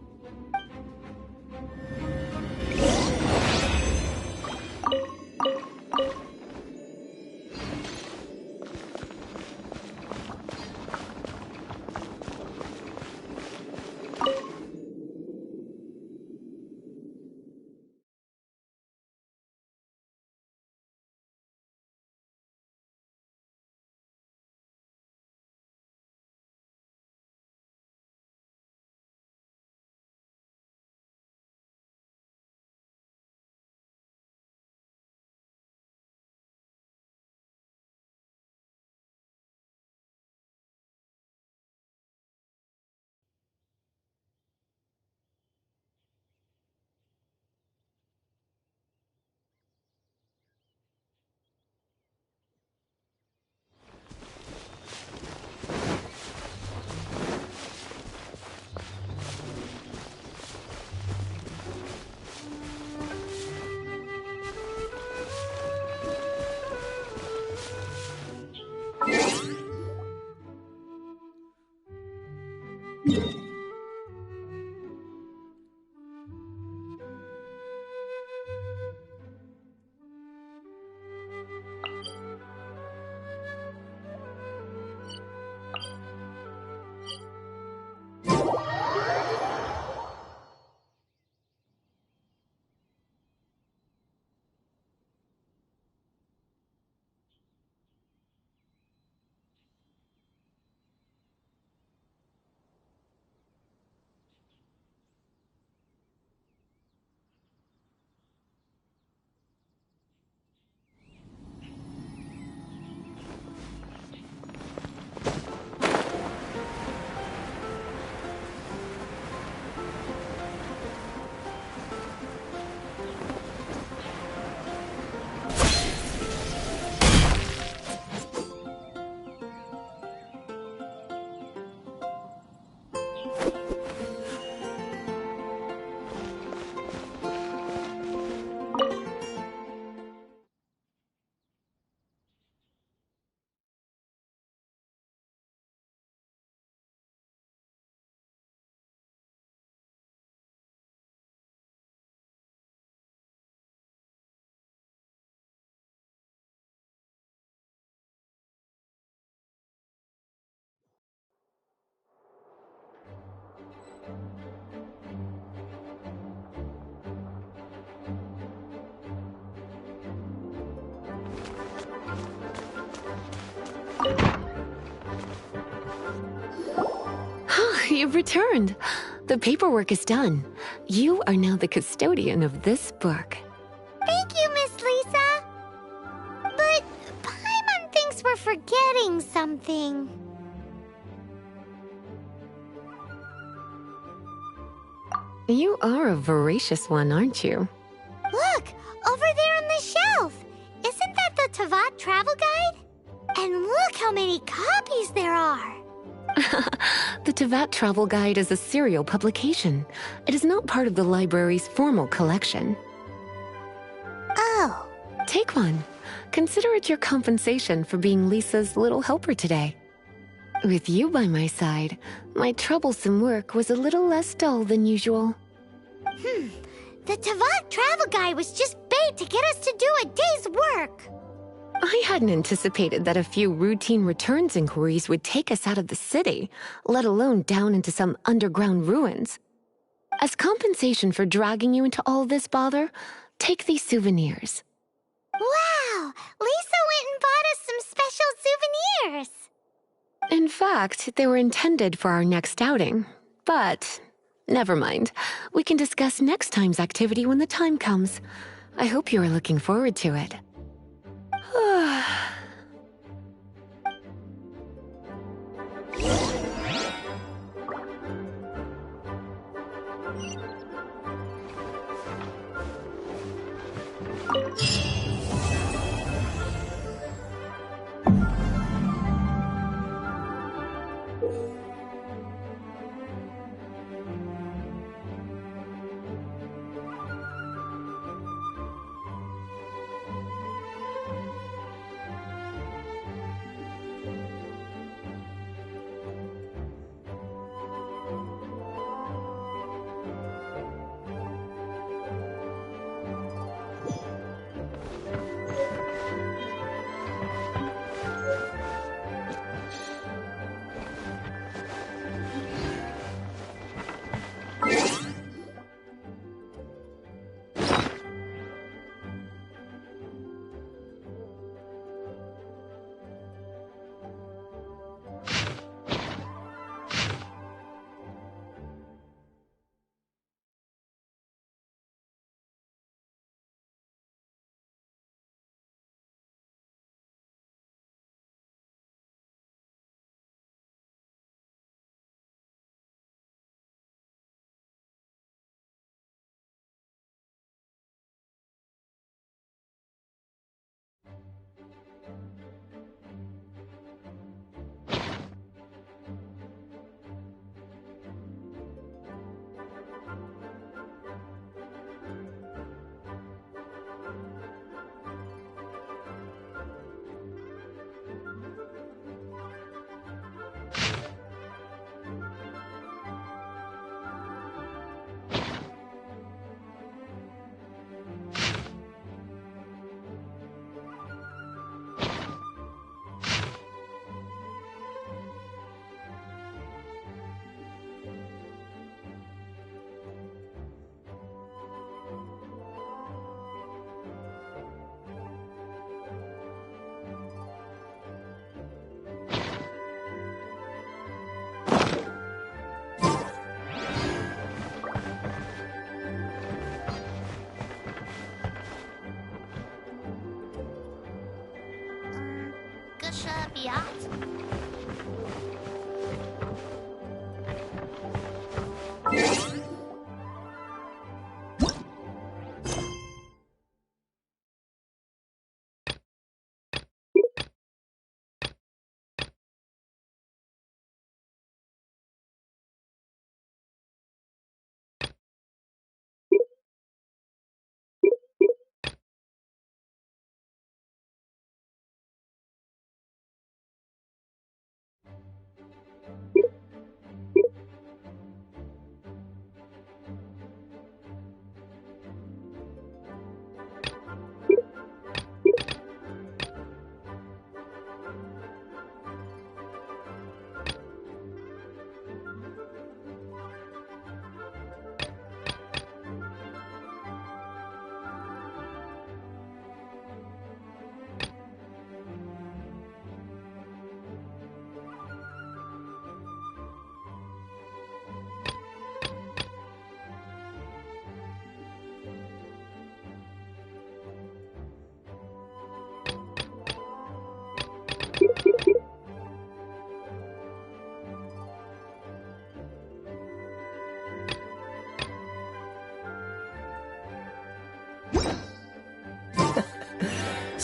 you've returned. The paperwork is done. You are now the custodian of this book. Thank you, Miss Lisa. But Paimon thinks we're forgetting something. You are a voracious one, aren't you? Look, over there on the shelf. Isn't that the Tavat travel guide? And look how many copies there are. The Tavat Travel Guide is a serial publication. It is not part of the library's formal collection. Oh. Take one. Consider it your compensation for being Lisa's little helper today. With you by my side, my troublesome work was a little less dull than usual. The Tavat travel guide was just bait to get us to do a day's work. I hadn't anticipated that a few routine returns inquiries would take us out of the city, let alone down into some underground ruins. As compensation for dragging you into all this bother, take these souvenirs. Wow! Lisa went and bought us some special souvenirs. In fact, they were intended for our next outing. But, never mind. We can discuss next time's activity when the time comes. I hope you are looking forward to it.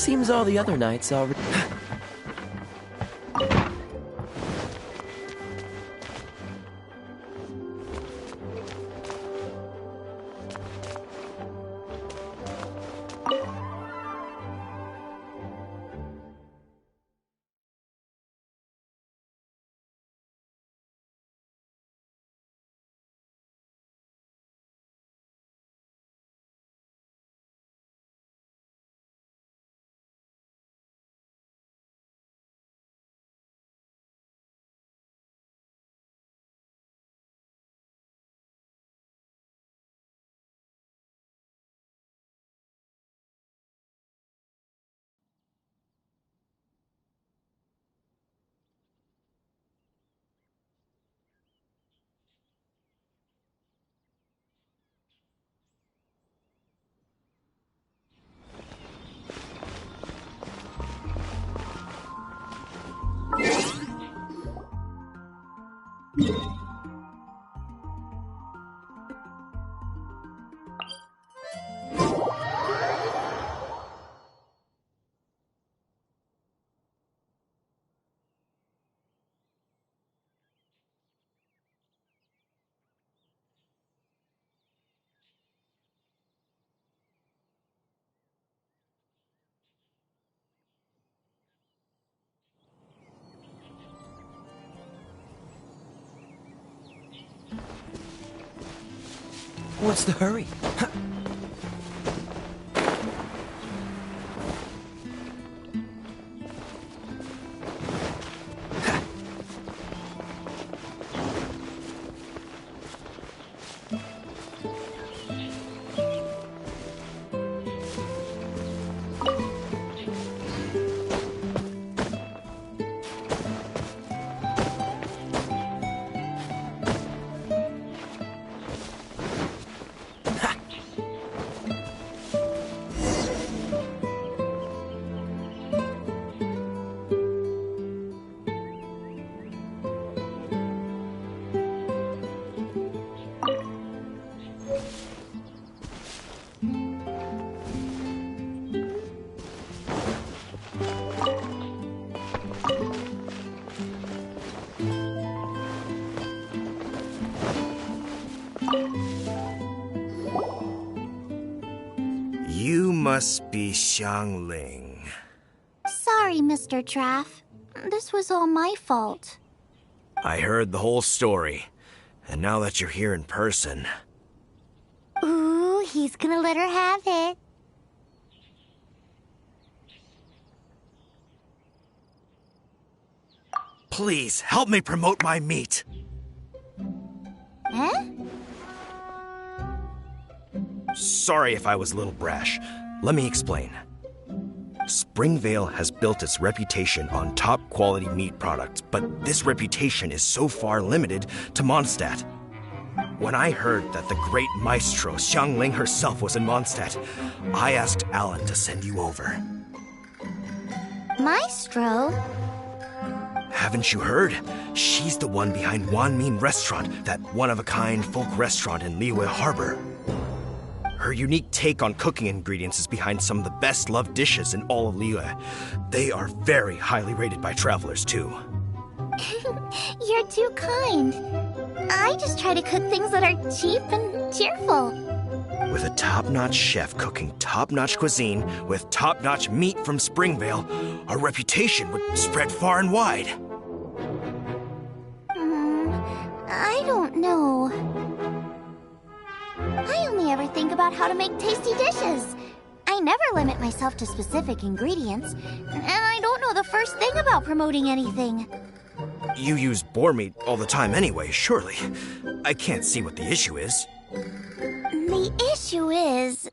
Seems all the other nights already... What's the hurry? You must be Xiangling. Sorry, Mr. Traff. This was all my fault. I heard the whole story, and now that you're here in person... Ooh, he's gonna let her have it. Please, help me promote my meat! Huh? Sorry if I was a little brash. Let me explain. Springvale has built its reputation on top-quality meat products, but this reputation is so far limited to Mondstadt. When I heard that the great maestro Xiangling herself was in Mondstadt, I asked Alan to send you over. Maestro? Haven't you heard? She's the one behind Wanmin Restaurant, that one-of-a-kind folk restaurant in Liyue Harbor. Her unique take on cooking ingredients is behind some of the best-loved dishes in all of Liyue. They are very highly rated by travelers, too. You're too kind. I just try to cook things that are cheap and cheerful. With a top-notch chef cooking top-notch cuisine with top-notch meat from Springvale, our reputation would spread far and wide. I don't know. I only ever think about how to make tasty dishes. I never limit myself to specific ingredients, and I don't know the first thing about promoting anything. You use boar meat all the time anyway, surely. I can't see what the issue is. The issue is...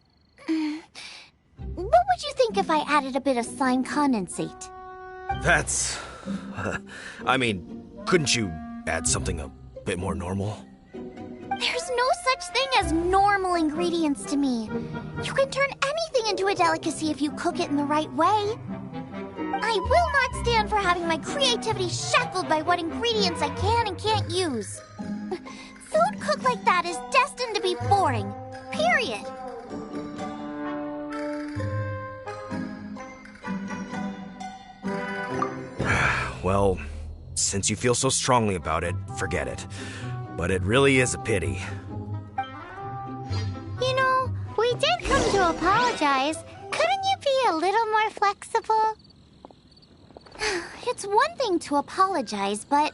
what would you think if I added a bit of slime condensate? That's... I mean, couldn't you add something a bit more normal? There's no such thing as normal ingredients to me. You can turn anything into a delicacy if you cook it in the right way. I will not stand for having my creativity shackled by what ingredients I can and can't use. Food cooked like that is destined to be boring. Period. well, since you feel so strongly about it, forget it. But it really is a pity. You know, we did come to apologize. Couldn't you be a little more flexible? It's one thing to apologize, but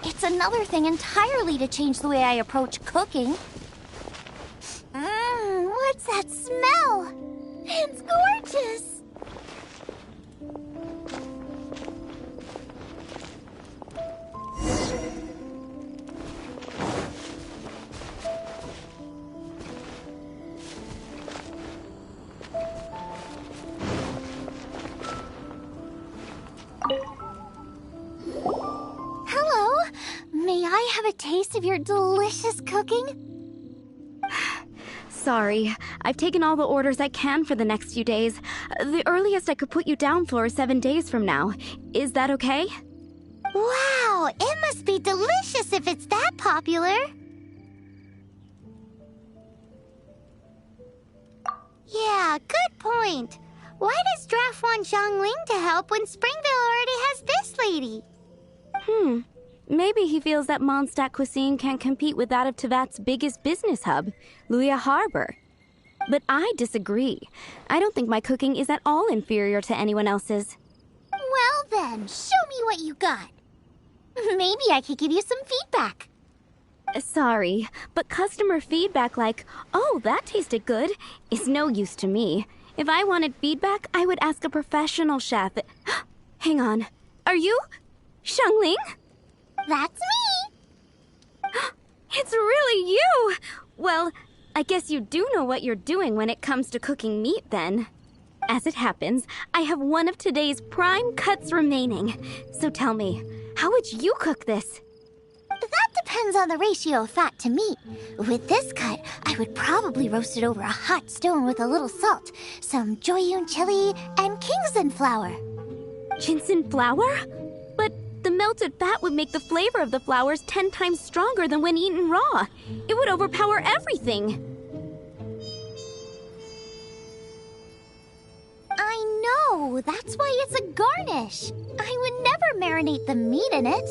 it's another thing entirely to change the way I approach cooking. What's that smell? It's gorgeous! Hello, may I have a taste of your delicious cooking? Sorry, I've taken all the orders I can for the next few days. The earliest I could put you down for is 7 days from now. Is that okay? Wow, it must be delicious if it's that popular. Yeah, good point. Why does Draft want Zhongling to help when Springvale already has this lady? Maybe he feels that Mondstadt cuisine can't compete with that of Tevat's biggest business hub, Luya Harbor. But I disagree. I don't think my cooking is at all inferior to anyone else's. Well then, show me what you got. Maybe I could give you some feedback. Sorry, but customer feedback like, "Oh, that tasted good," is no use to me. If I wanted feedback, I would ask a professional chef. Hang on. Are you Zhongling? That's me! It's really you! Well, I guess you do know what you're doing when it comes to cooking meat, then. As it happens, I have one of today's prime cuts remaining. So tell me, how would you cook this? That depends on the ratio of fat to meat. With this cut, I would probably roast it over a hot stone with a little salt, some Joyun chili, and Kingston flour. Ginseng flour? But the melted fat would make the flavor of the flowers 10 times stronger than when eaten raw. It would overpower everything. I know, that's why it's a garnish. I would never marinate the meat in it.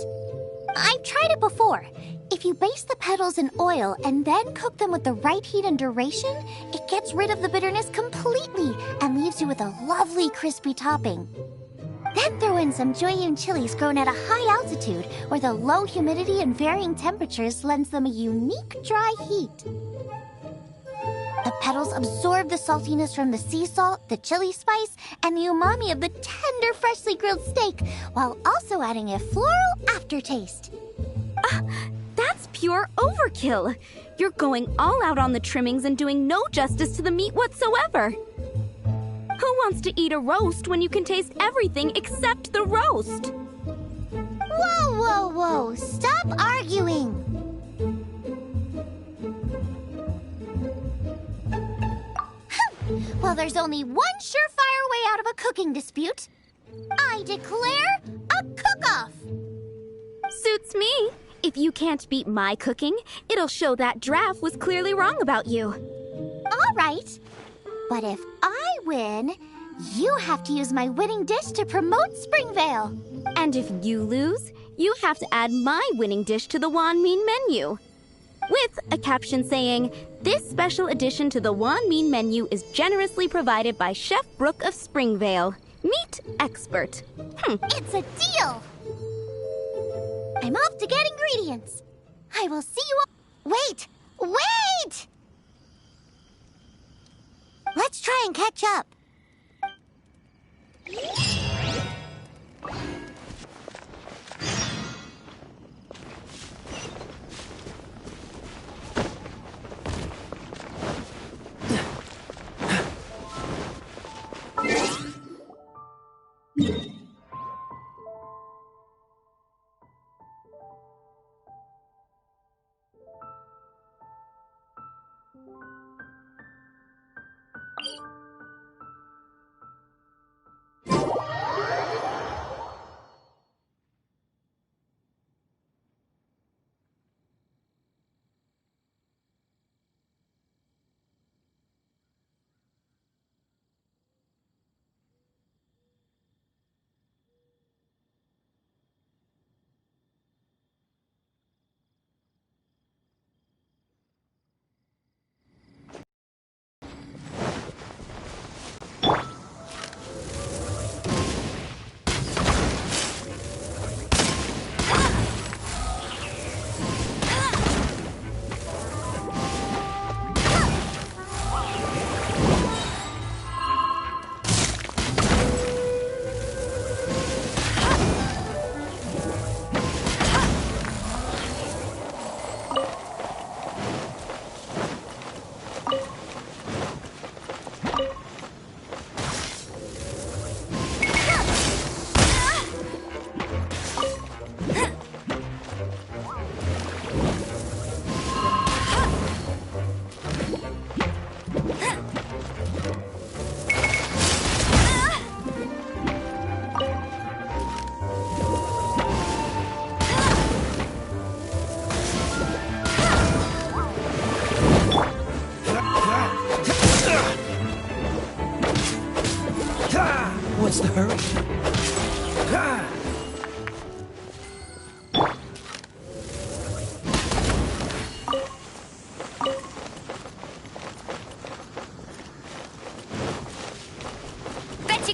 I've tried it before. If you baste the petals in oil and then cook them with the right heat and duration, it gets rid of the bitterness completely and leaves you with a lovely crispy topping. Then throw in some Joyun chilies grown at a high altitude where the low humidity and varying temperatures lends them a unique dry heat. The petals absorb the saltiness from the sea salt, the chili spice, and the umami of the tender, freshly grilled steak, while also adding a floral aftertaste. That's pure overkill. You're going all out on the trimmings and doing no justice to the meat whatsoever. Who wants to eat a roast when you can taste everything except the roast? Whoa, whoa, whoa! Stop arguing! Well, there's only one surefire way out of a cooking dispute. I declare a cook-off! Suits me. If you can't beat my cooking, it'll show that Draft was clearly wrong about you. All right. But if I win, you have to use my winning dish to promote Springvale. And if you lose, you have to add my winning dish to the Wanmin menu. With a caption saying, "This special addition to the Wanmin menu is generously provided by Chef Brooke of Springvale, meat expert." It's a deal! I'm off to get ingredients. I will see you all. Wait! Wait! Let's try and catch up.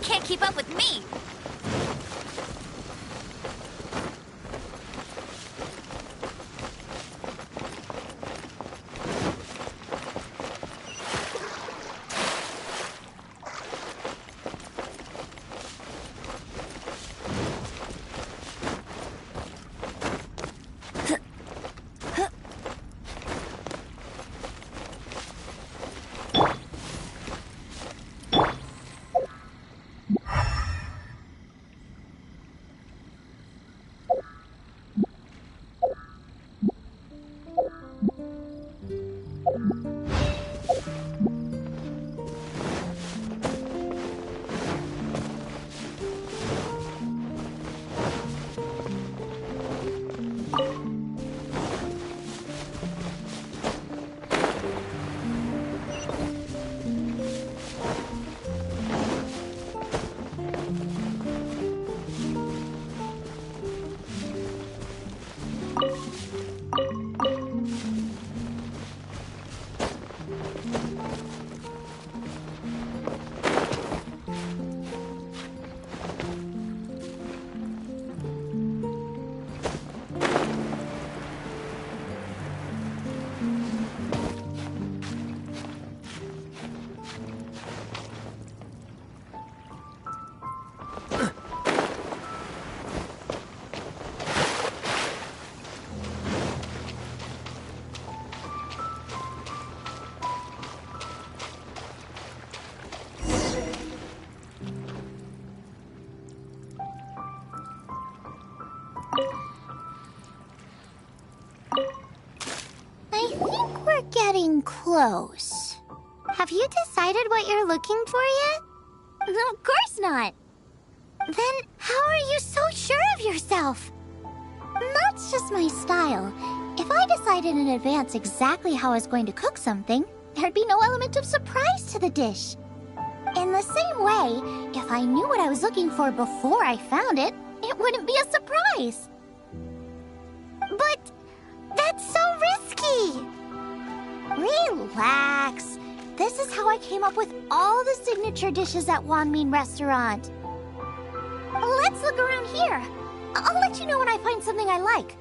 can't keep up with me. I think we're getting close. Have you decided what you're looking for yet? No, of course not. Then how are you so sure of yourself? That's just my style. If I decided in advance exactly how I was going to cook something, there'd be no element of surprise to the dish. In the same way, if I knew what I was looking for before I found it, it wouldn't be a surprise. But that's so risky. Relax. This is how I came up with all the signature dishes at Wanmin Restaurant. Let's look around here. I'll let you know when I find something I like.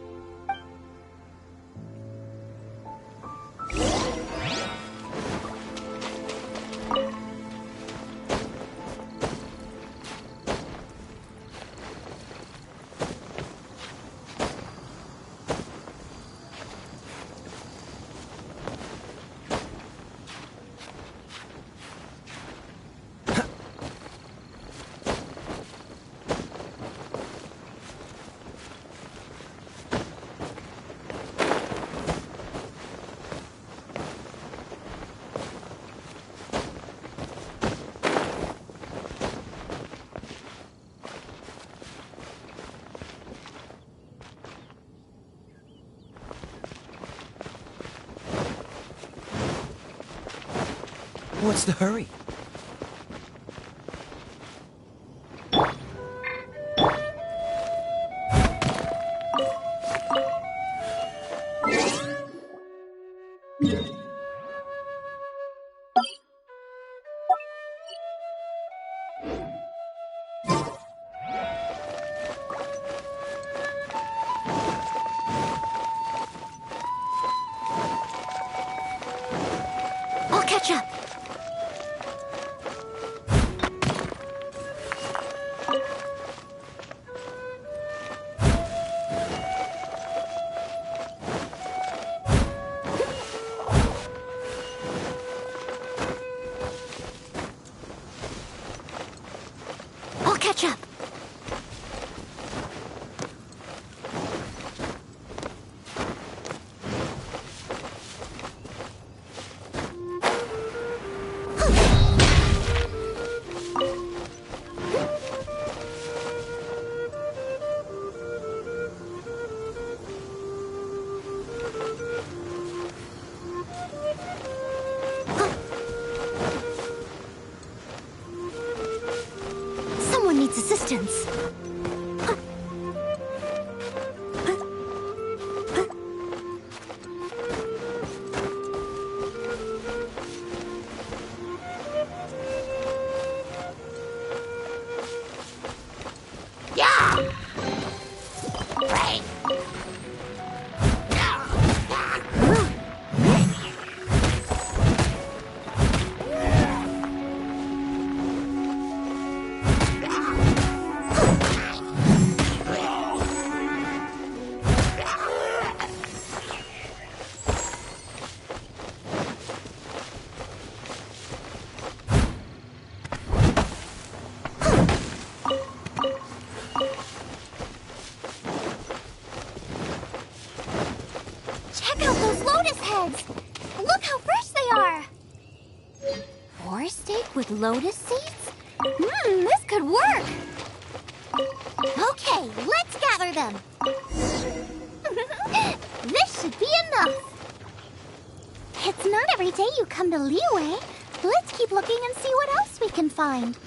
What's the hurry? I'll catch up. I'll catch up. Check out those lotus heads! Look how fresh they are! Boar steak with lotus seeds? This could work! Okay, let's gather them! This should be enough! It's not every day you come to Liyue. Let's keep looking and see what else we can find.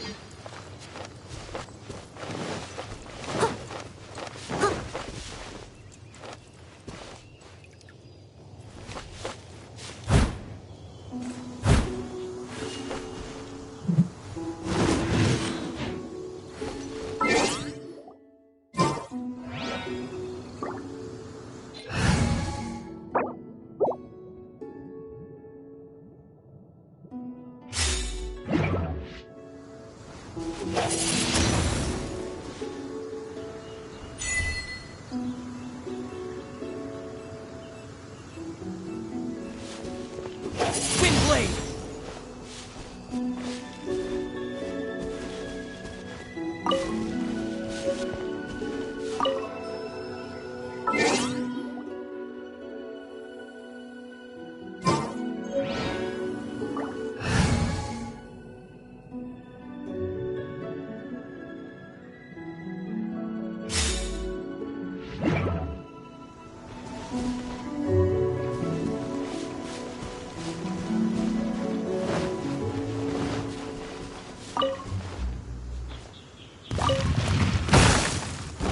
Windblade!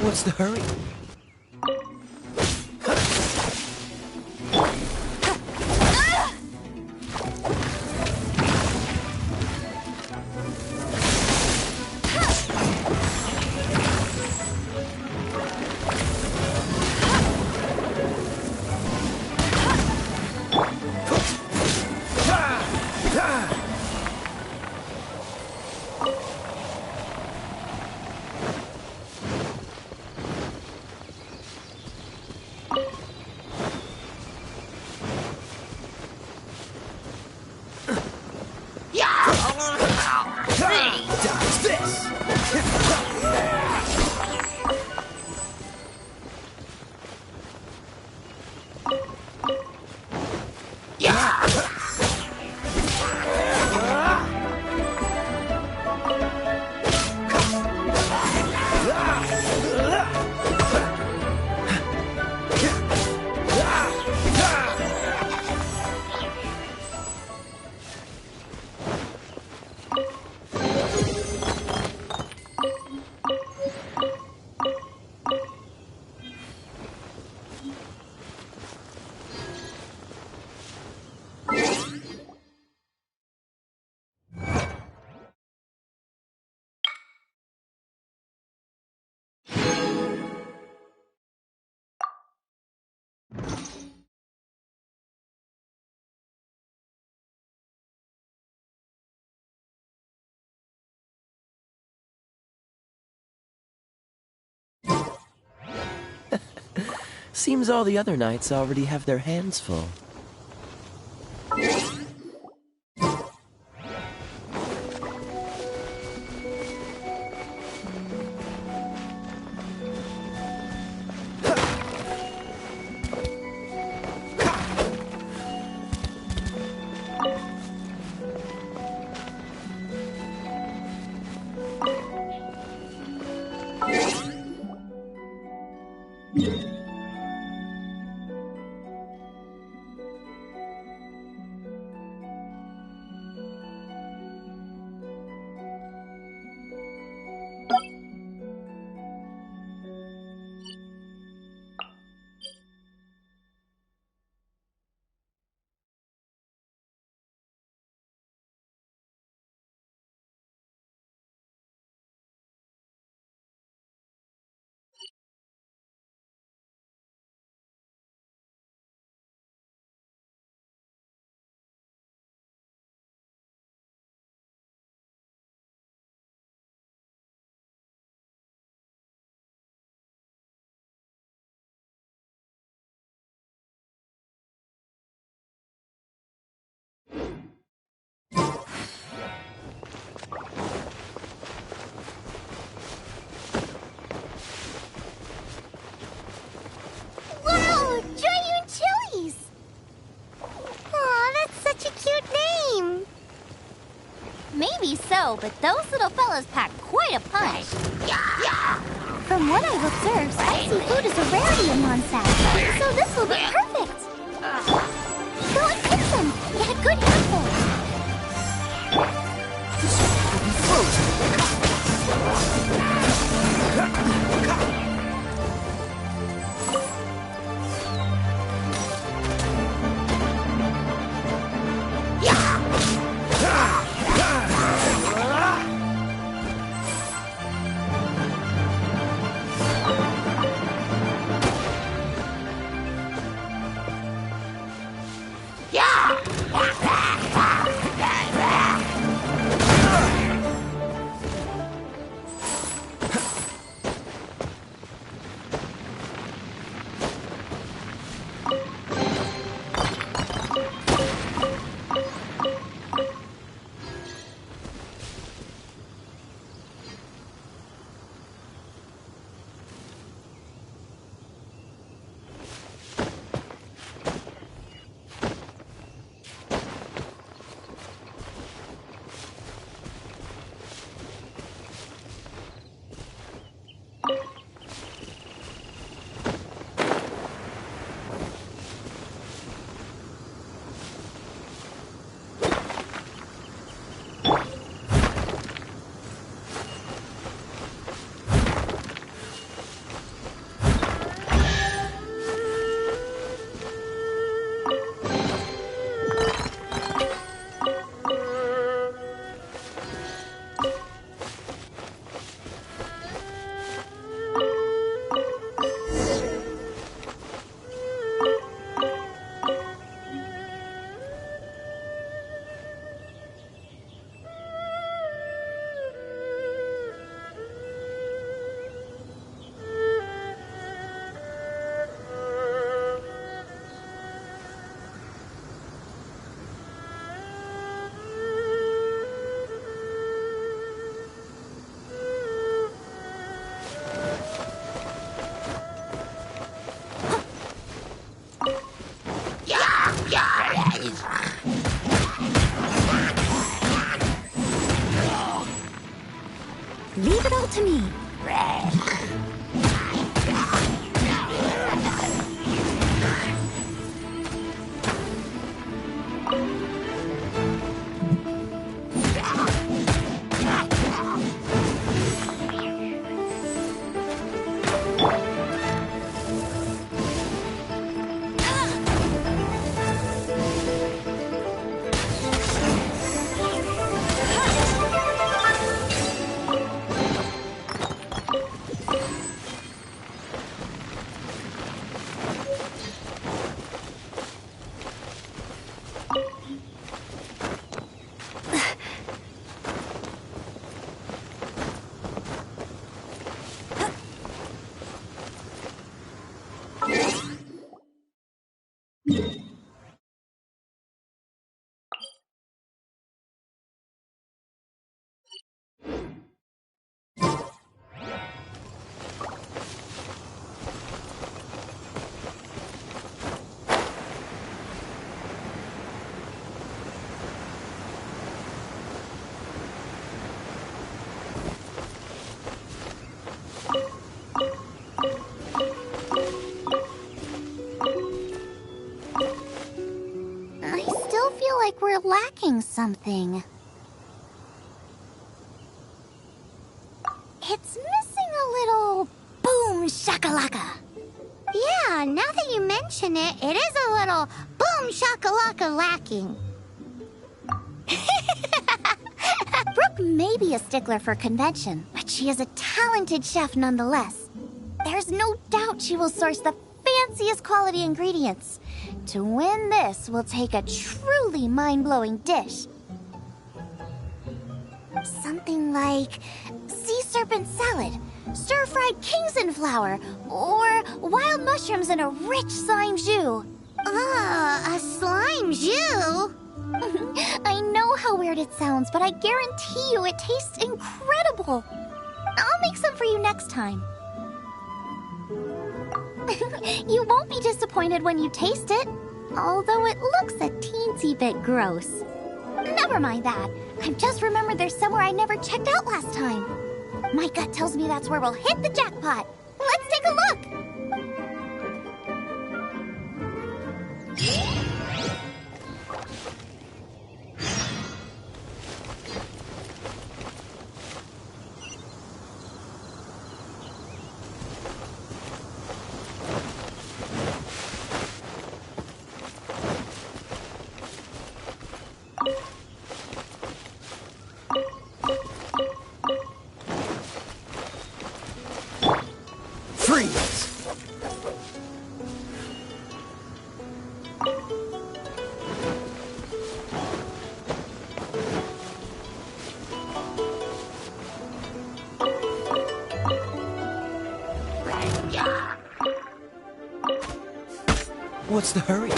What's the hurry? Dodge this! Seems all the other knights already have their hands full. know, but those little fellas pack quite a punch. From what I've observed, spicy food is a rarity in Mondstadt, so this will be perfect. Go and pick them. Get a good handful. This will be frozen. Leave it all to me. Like we're lacking something. It's missing a little boom shakalaka. Yeah, now that you mention it, it is a little boom shakalaka lacking. Brooke may be a stickler for convention, but she is a talented chef nonetheless. There's no doubt she will source the fanciest quality ingredients. To win this, we'll take a truly mind-blowing dish. Something like sea serpent salad, stir-fried Kingston flour, or wild mushrooms in a rich slime jus. A slime jus? I know how weird it sounds, but I guarantee you it tastes incredible. I'll make some for you next time. You won't be disappointed when you taste it, although it looks a teensy bit gross. Never mind that. I've just remembered there's somewhere I never checked out last time. My gut tells me that's where we'll hit the jackpot. Let's take a look! What's the hurry?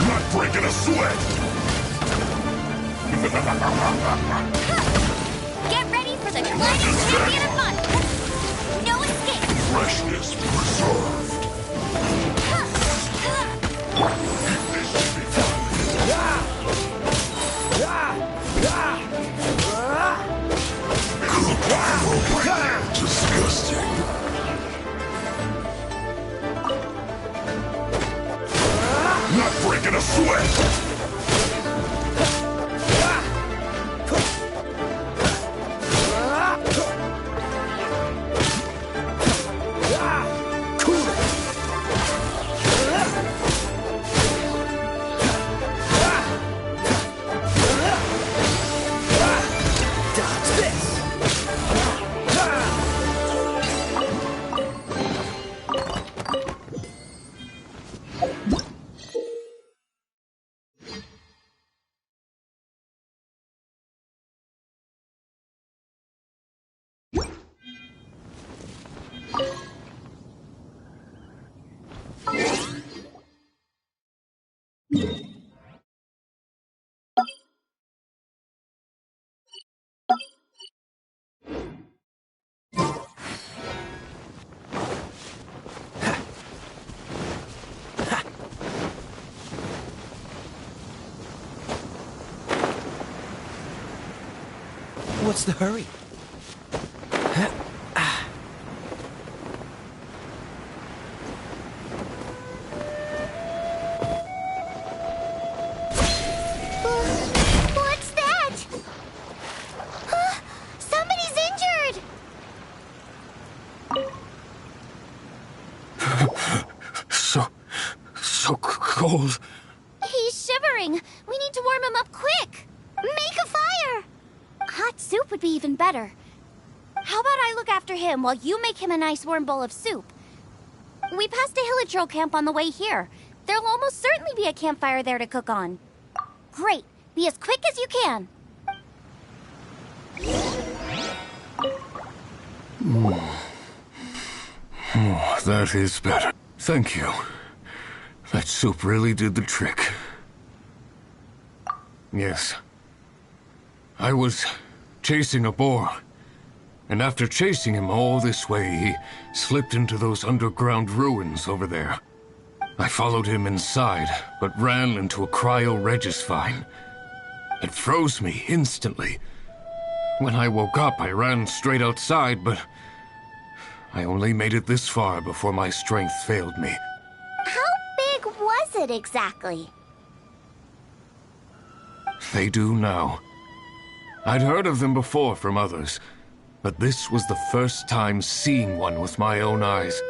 Not breaking a sweat! Get ready for the gliding champion of fun! No escape! Freshness preserved! Disgusting. Not breaking a sweat! What's the hurry? What's that? Somebody's injured! So cold. He's shivering. We need to warm him up quick. Make a fire. Hot soup would be even better. How about I look after him while you make him a nice warm bowl of soup? We passed a Hilichurl camp on the way here. There'll almost certainly be a campfire there to cook on. Great. Be as quick as you can. Oh, that is better. Thank you. That soup really did the trick. Yes. I was chasing a boar, and after chasing him all this way, he slipped into those underground ruins over there. I followed him inside, but ran into a cryo-regis vine. It froze me instantly. When I woke up, I ran straight outside, but I only made it this far before my strength failed me. How big was it exactly? They do now. I'd heard of them before from others, but this was the first time seeing one with my own eyes.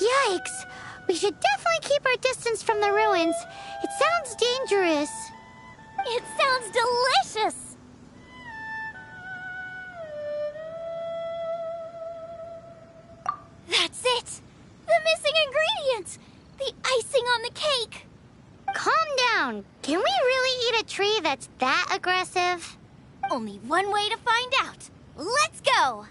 Yikes! We should definitely keep our distance from the ruins. It sounds dangerous. It sounds delicious! That's it! The missing ingredient! The icing on the cake! Calm down. Can we really eat a tree that's that aggressive? Only one way to find out. Let's go!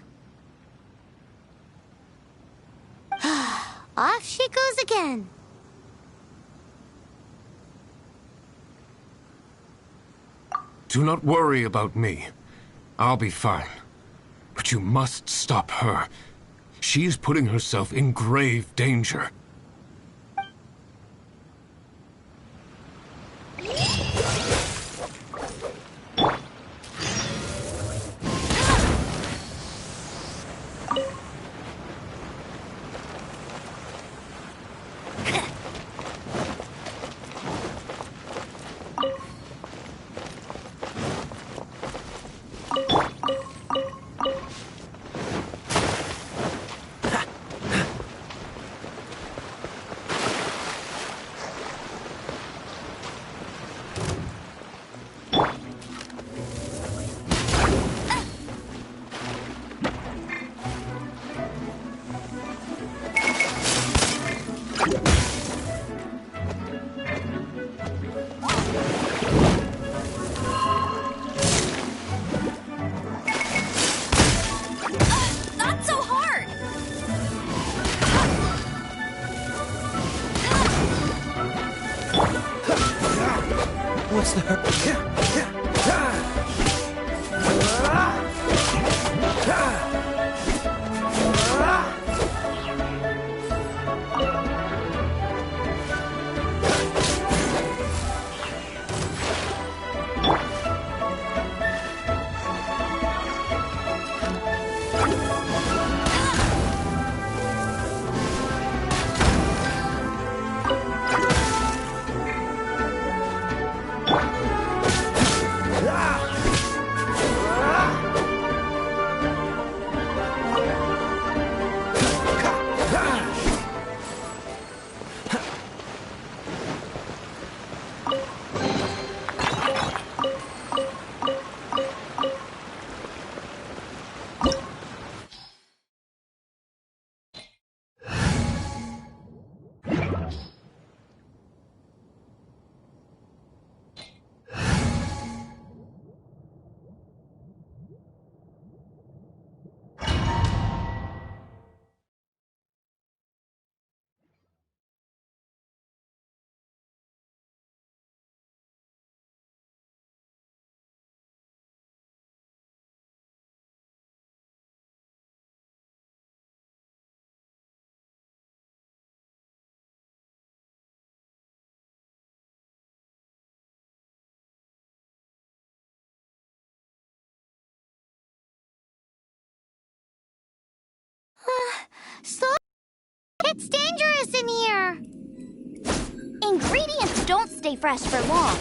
Off she goes again. Do not worry about me. I'll be fine. But you must stop her. She is putting herself in grave danger. What's the hurt? So it's dangerous in here. Ingredients don't stay fresh for long.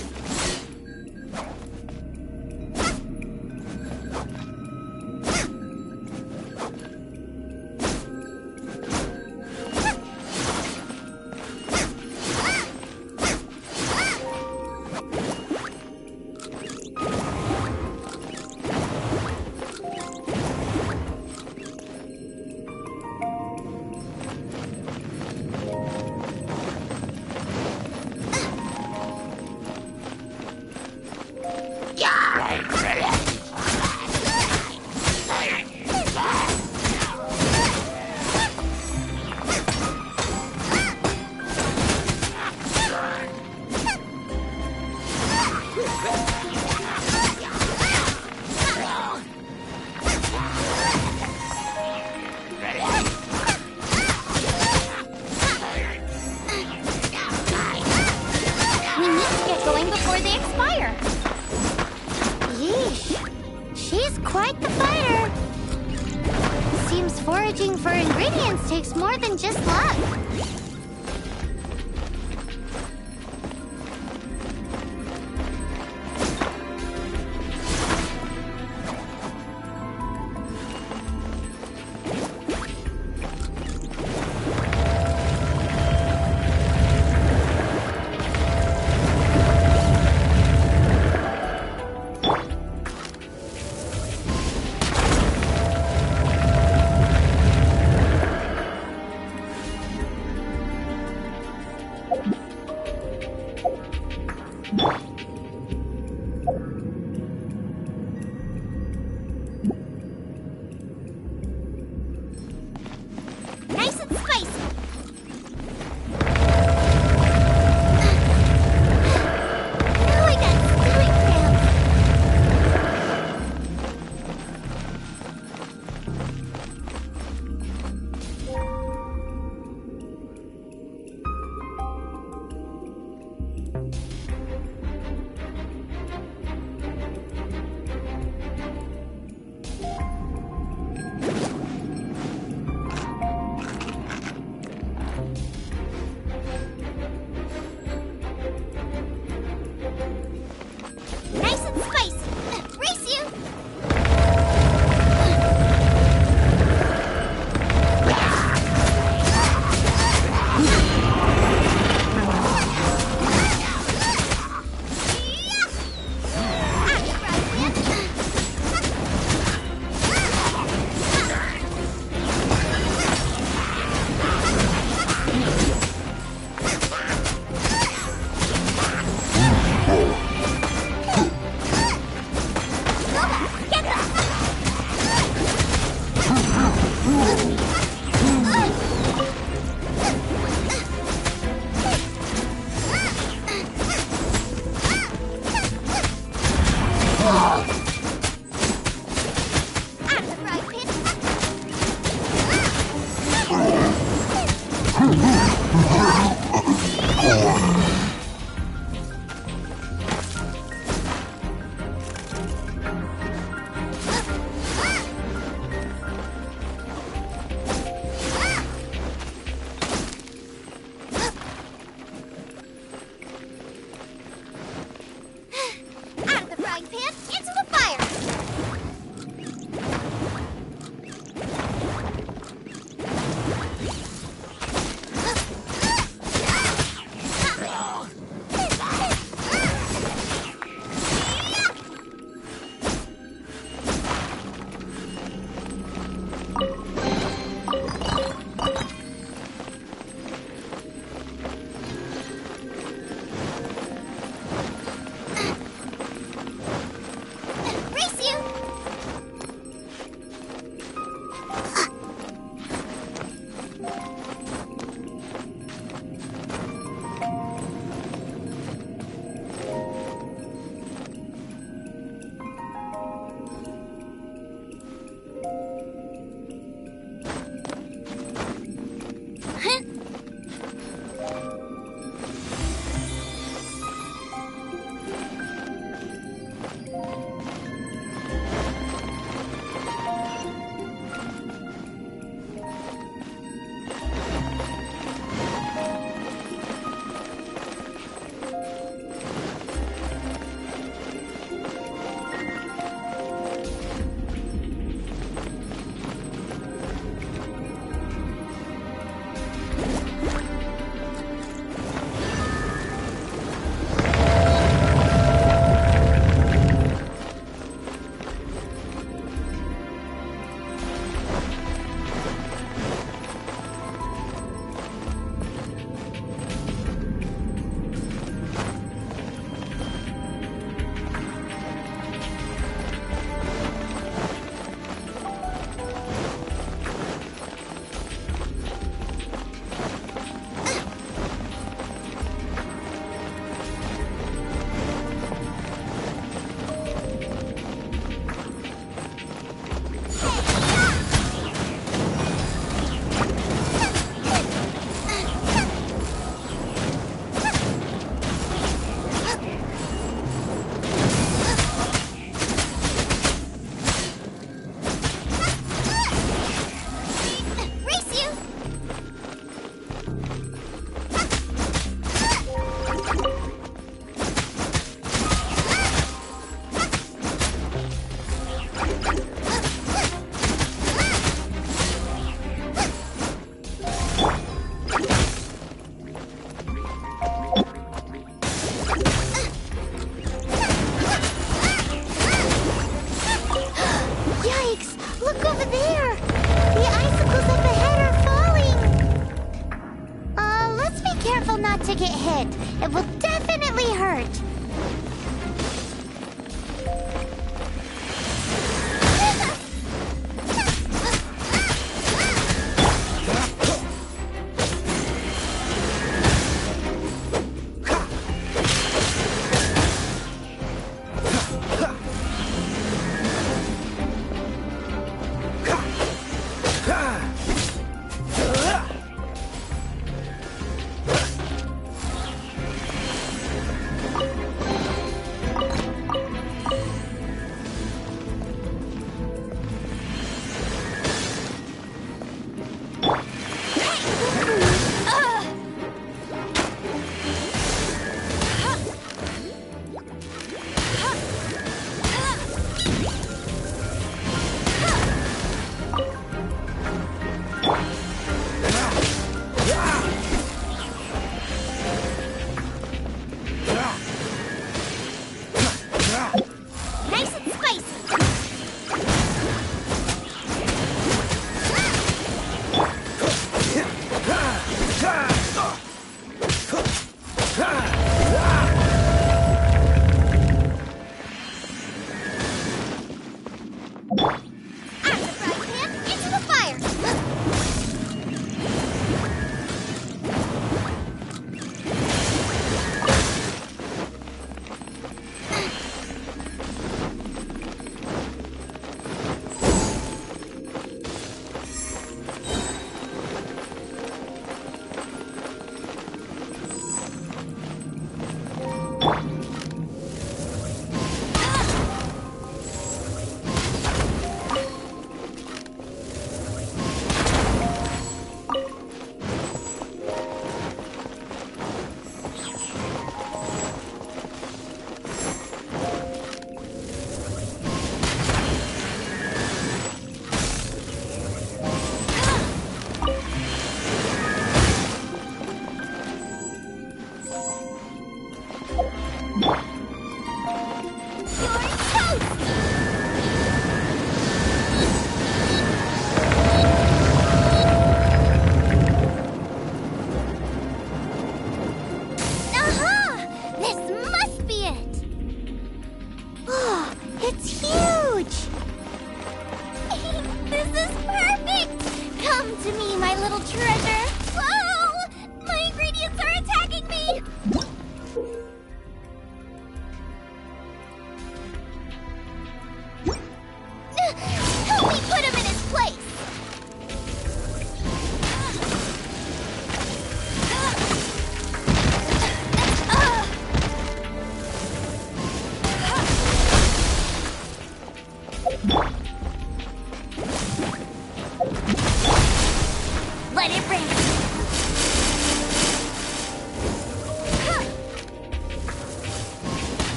Yeesh. She She's quite the fighter. Seems foraging for ingredients takes more than just luck. Nice and spicy. Now I got stomach cramps. Nice and spicy. Race you. Out of the frying pan, into the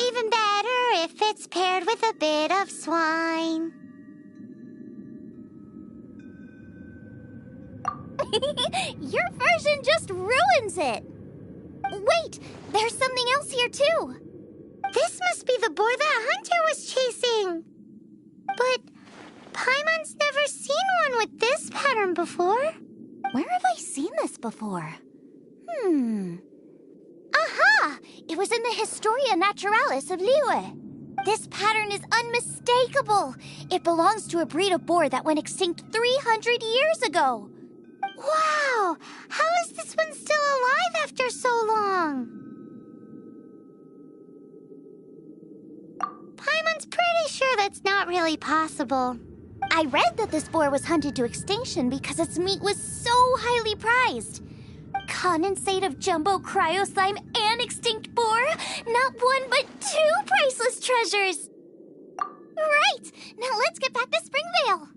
Even better if it's paired with a bit of swine. Your version just ruins it. Wait, there's something else here too. This must be the boar that Hunter was chasing. But Paimon's never seen one with this pattern before. Where have I seen this before? Aha! It was in the Historia Naturalis of Liyue. This pattern is unmistakable. It belongs to a breed of boar that went extinct 300 years ago. Wow! How is this one still alive after so long? Paimon's pretty sure that's not really possible. I read that this boar was hunted to extinction because its meat was so highly prized. Condensate of jumbo cryo slime and extinct boar? Not one but two priceless treasures! Right! Now let's get back to Springvale!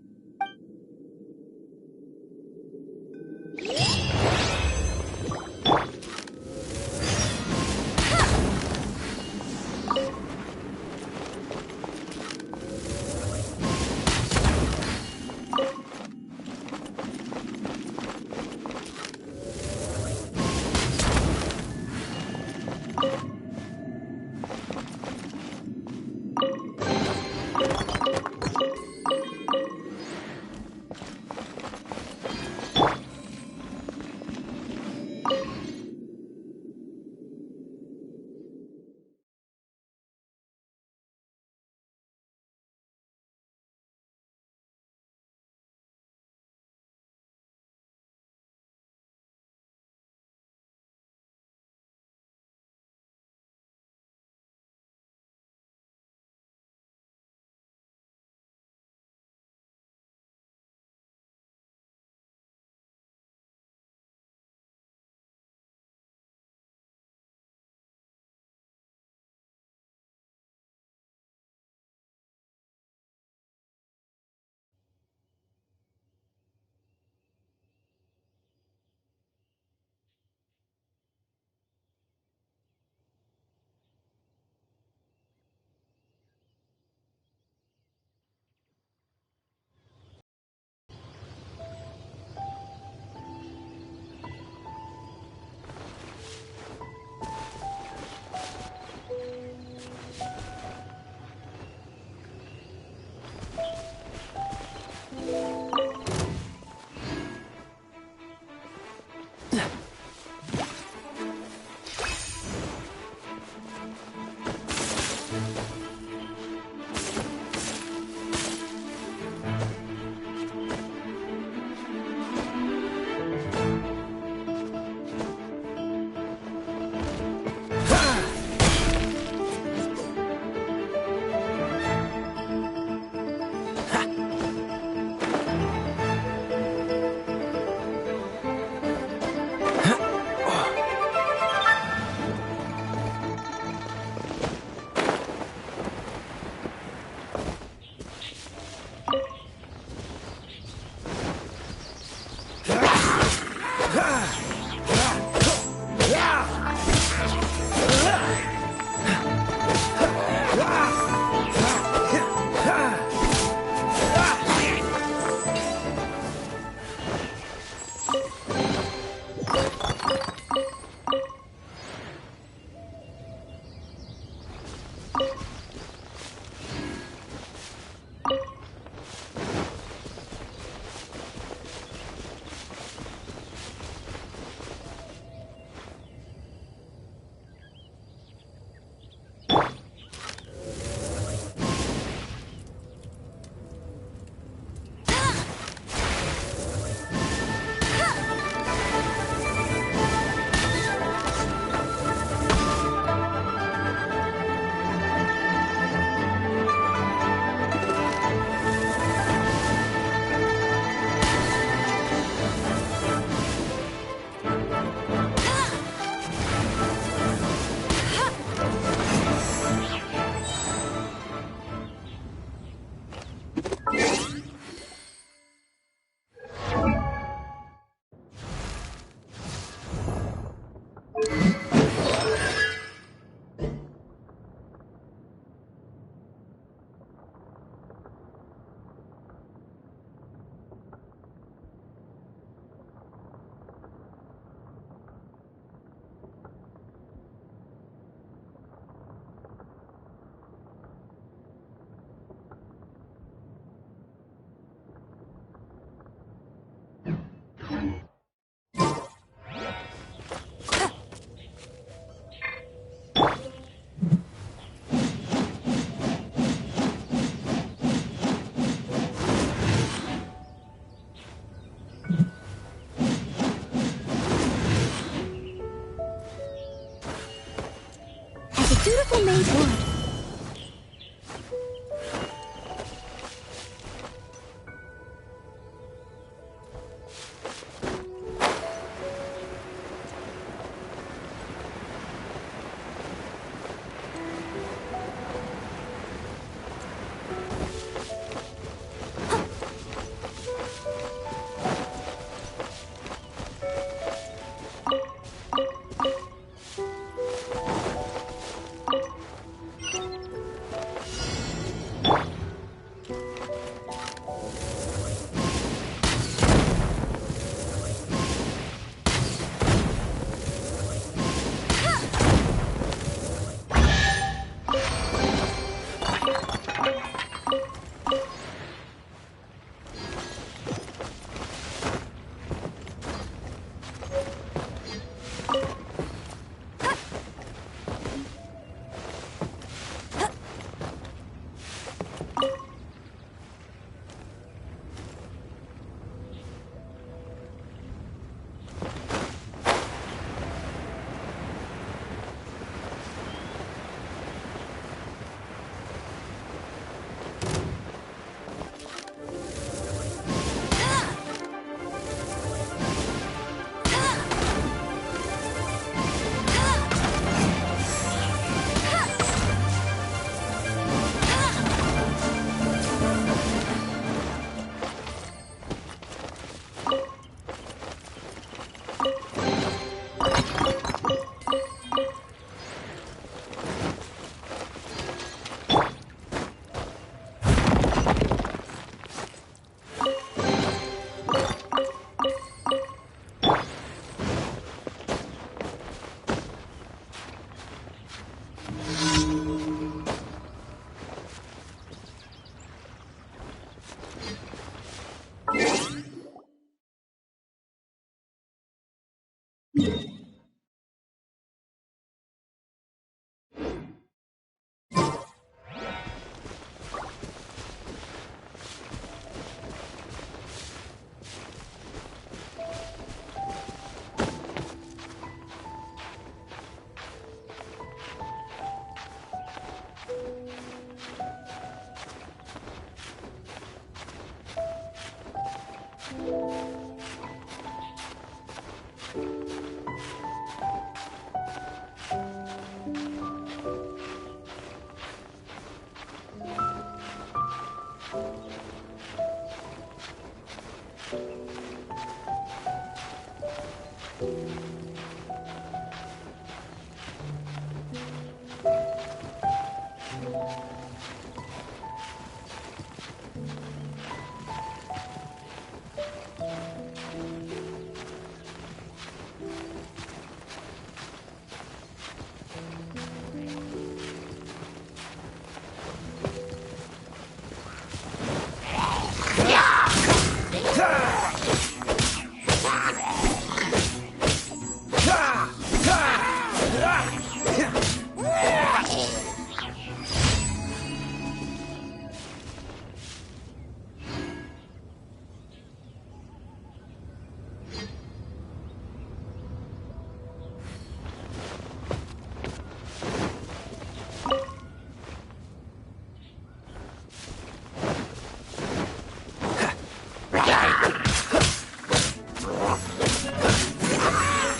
Custom-made wood.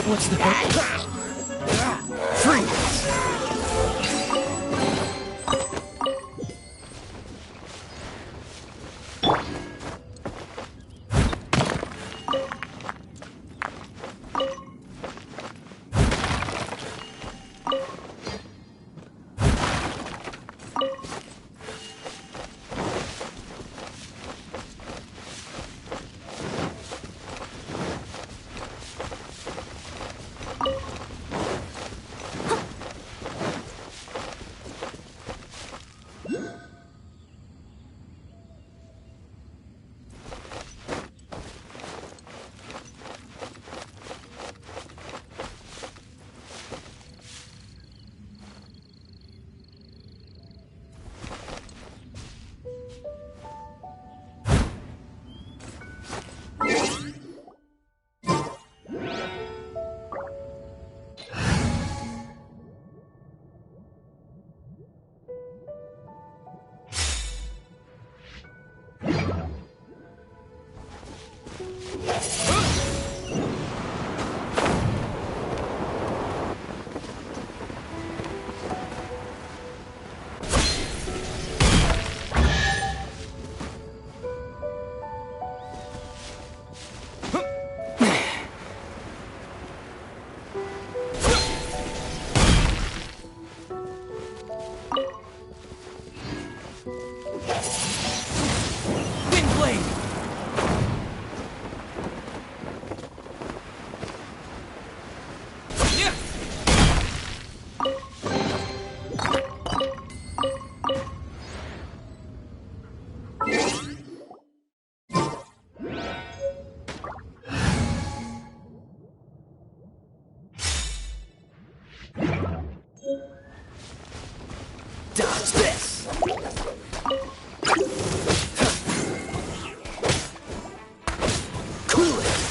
What's the point? Freeze! Dodge this! Cool it!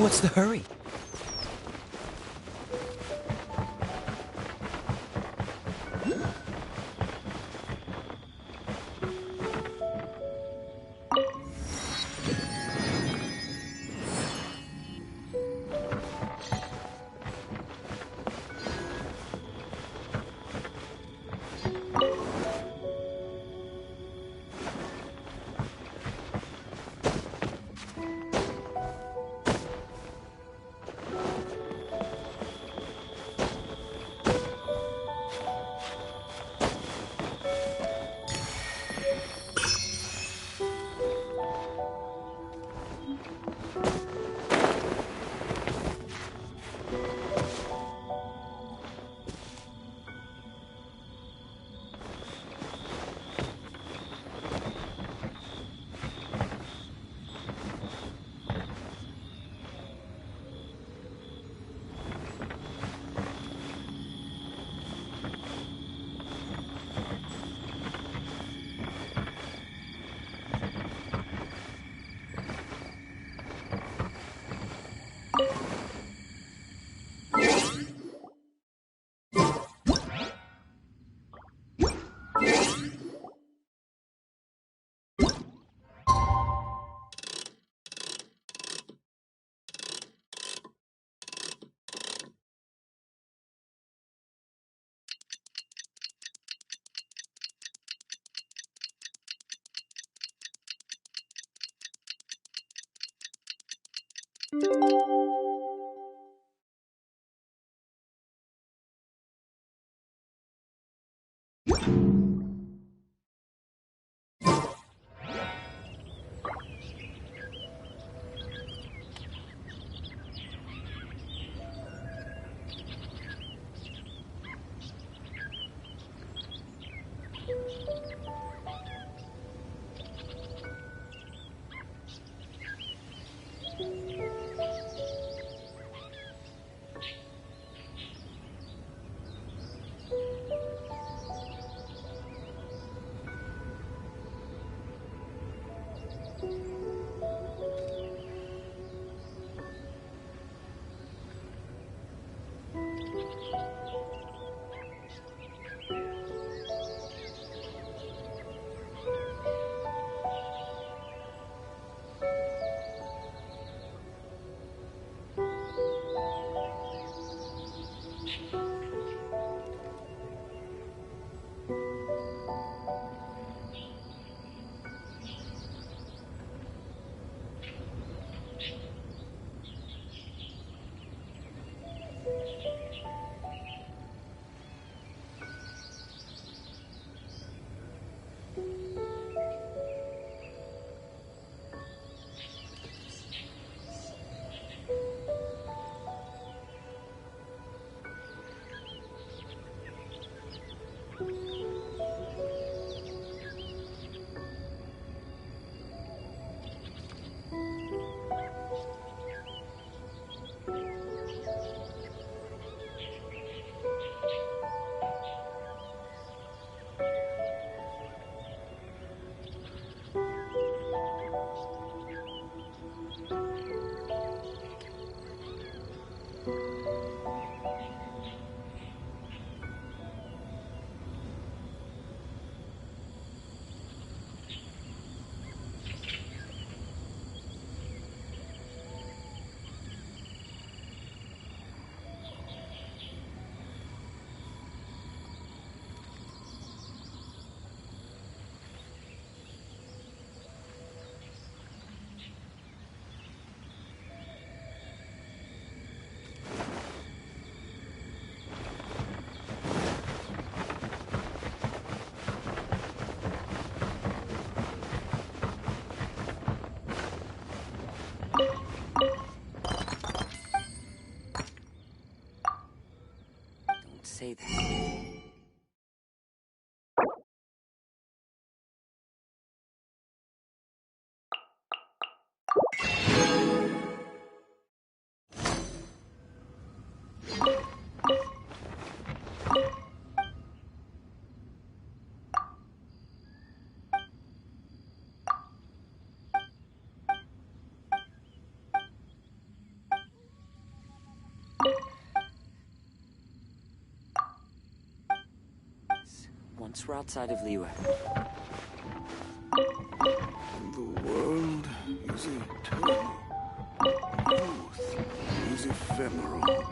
What's the hurry? Say that. Once we're outside of Liyue. The world is eternal. Youth is ephemeral.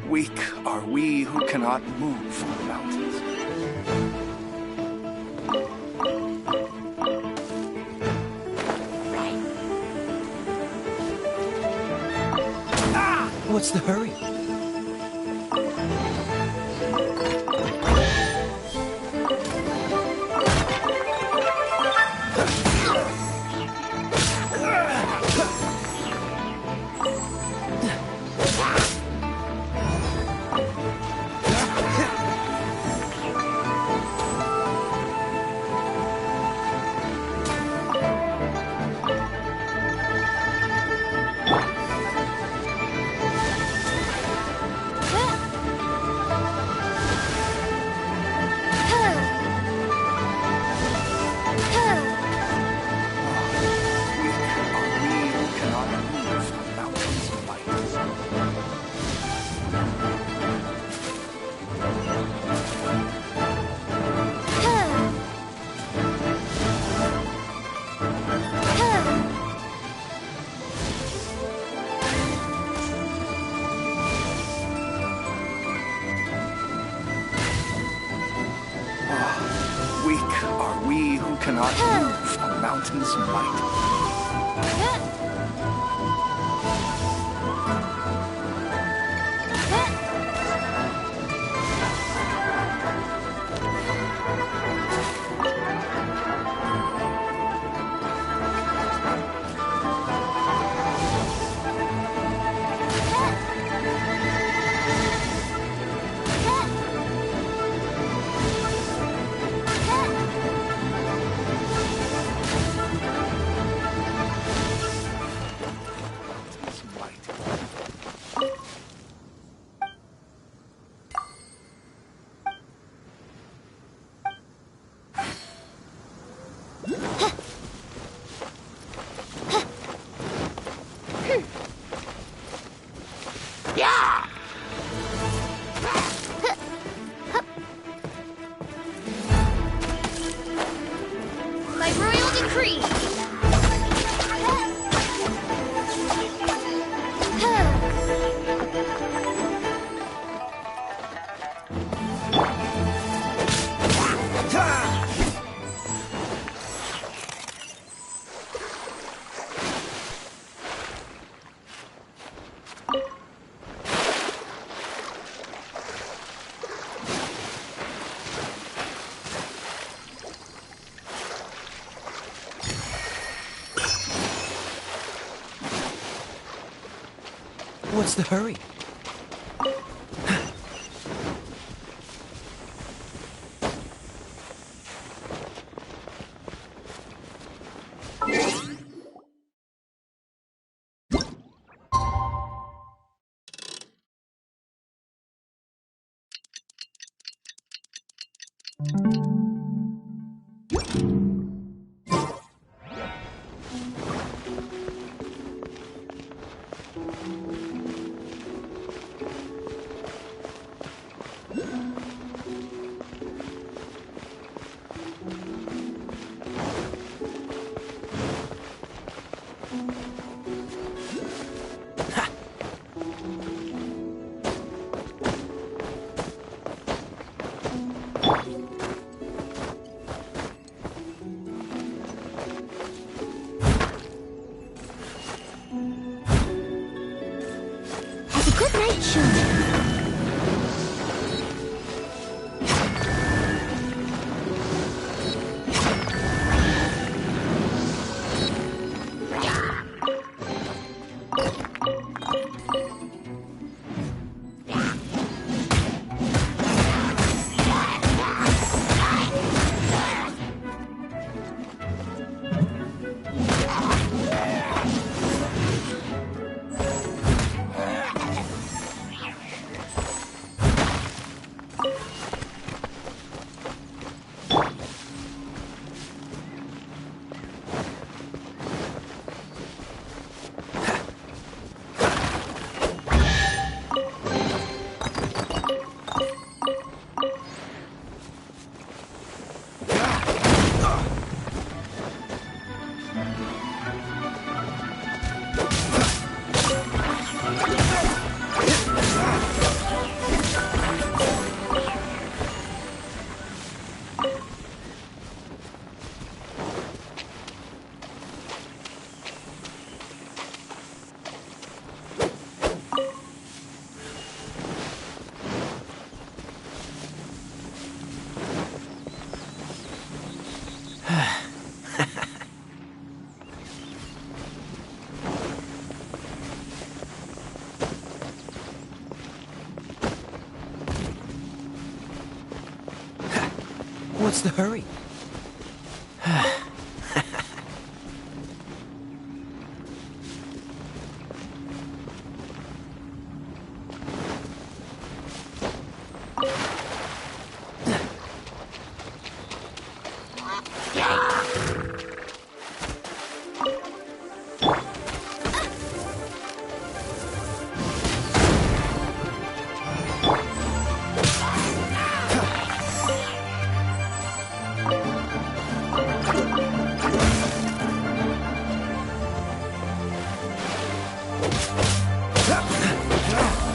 Weak are we who cannot move on the mountains. What's the hurry? Weak are we who cannot move on the mountain's might. By royal decree! What's the hurry? What's the hurry?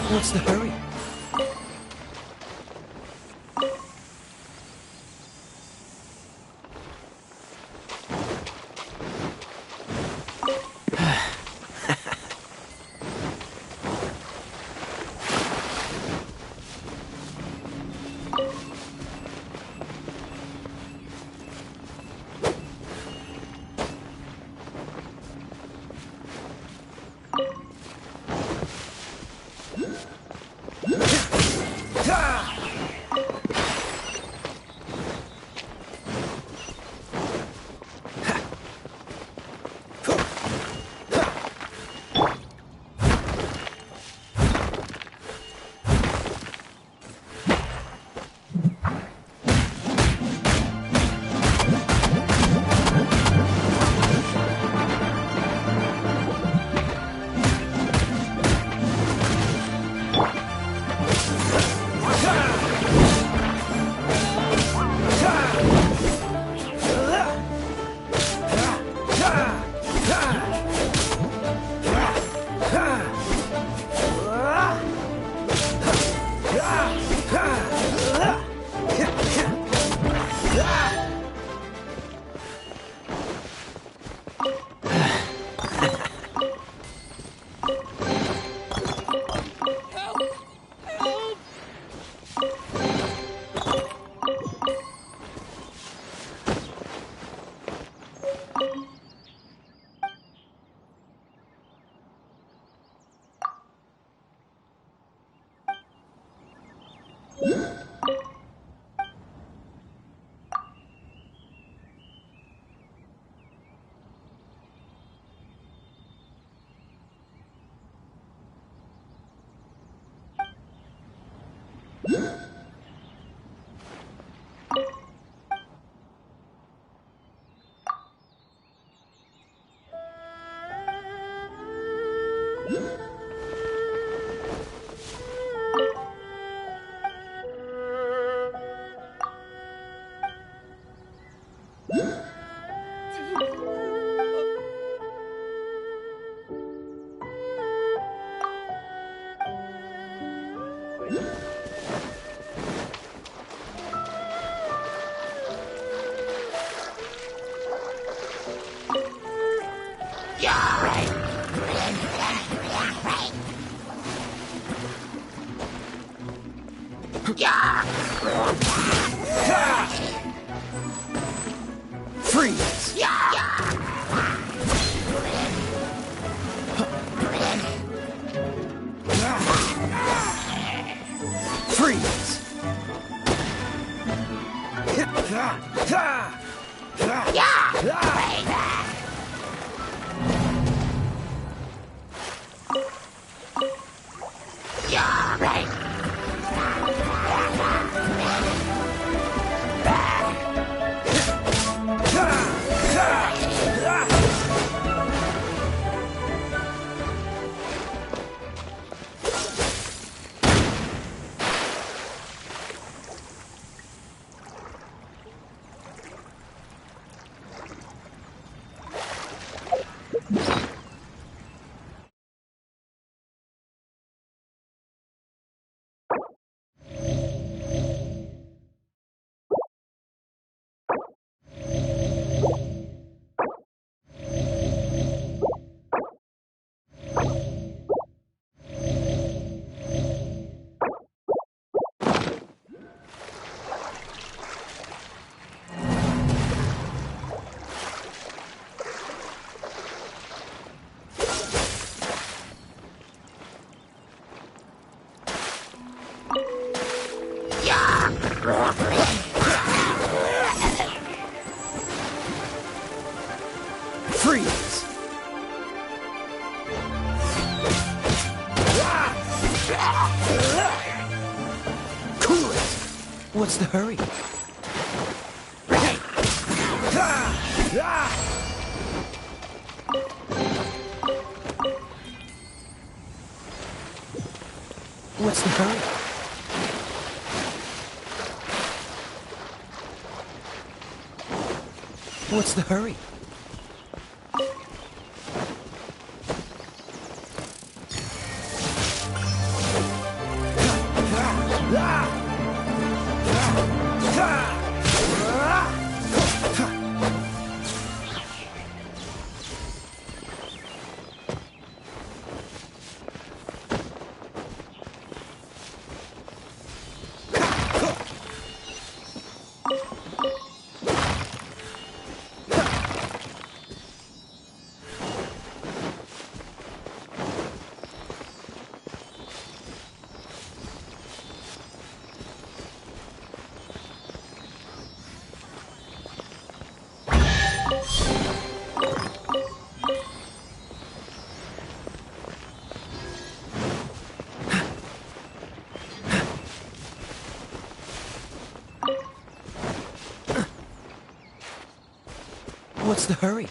What's the hurry? Freeze! Freeze! Freeze! Cool it! What's the hurry? What's the hurry? What's the hurry? What's the hurry?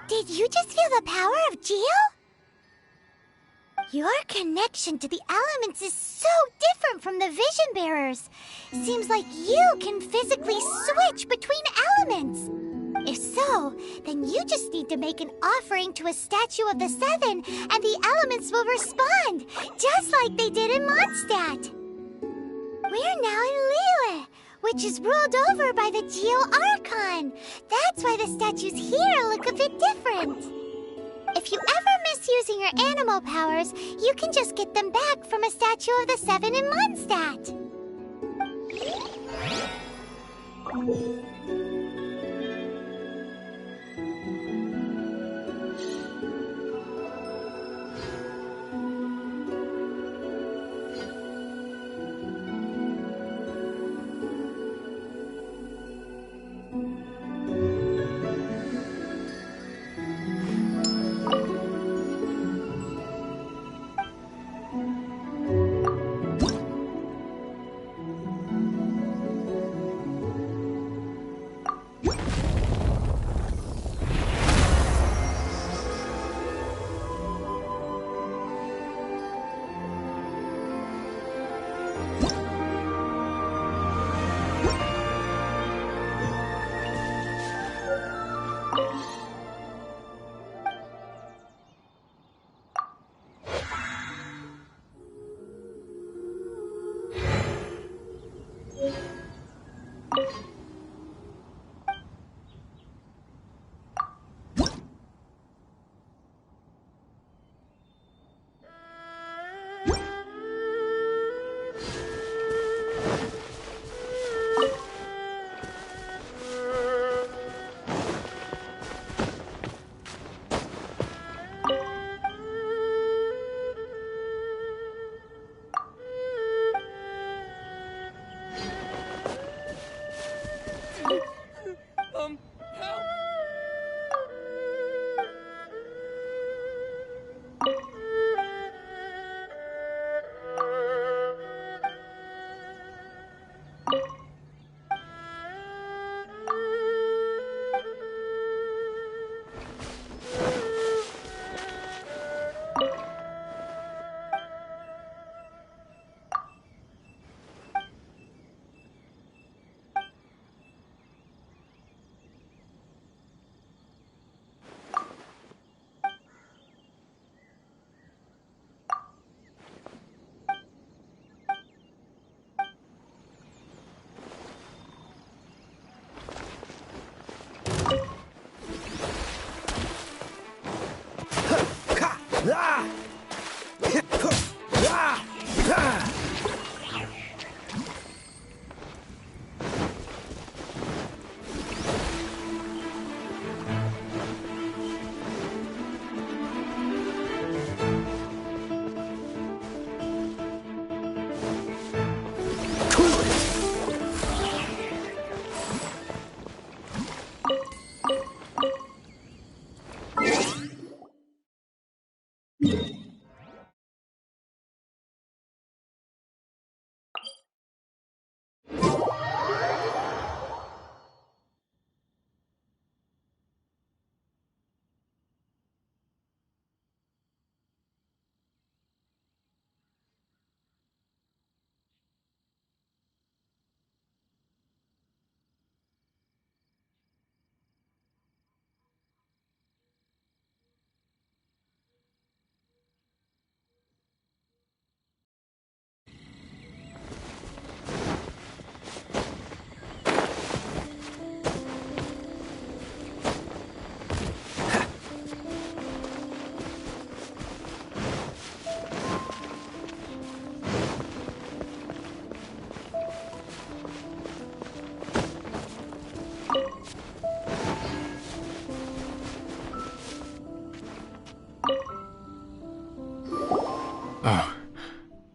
Did you just feel the power of Geo? Your connection to the elements is so different from the Vision Bearers. Seems like you can physically switch between elements. If so, then you just need to make an offering to a statue of the Seven, and the elements will respond, just like they did in Mondstadt. We're now in Liyue, which is ruled over by the Geo Archon. That's why the statues here look a bit different. If you ever miss using your animal powers, you can just get them back from a statue of the Seven in Mondstadt.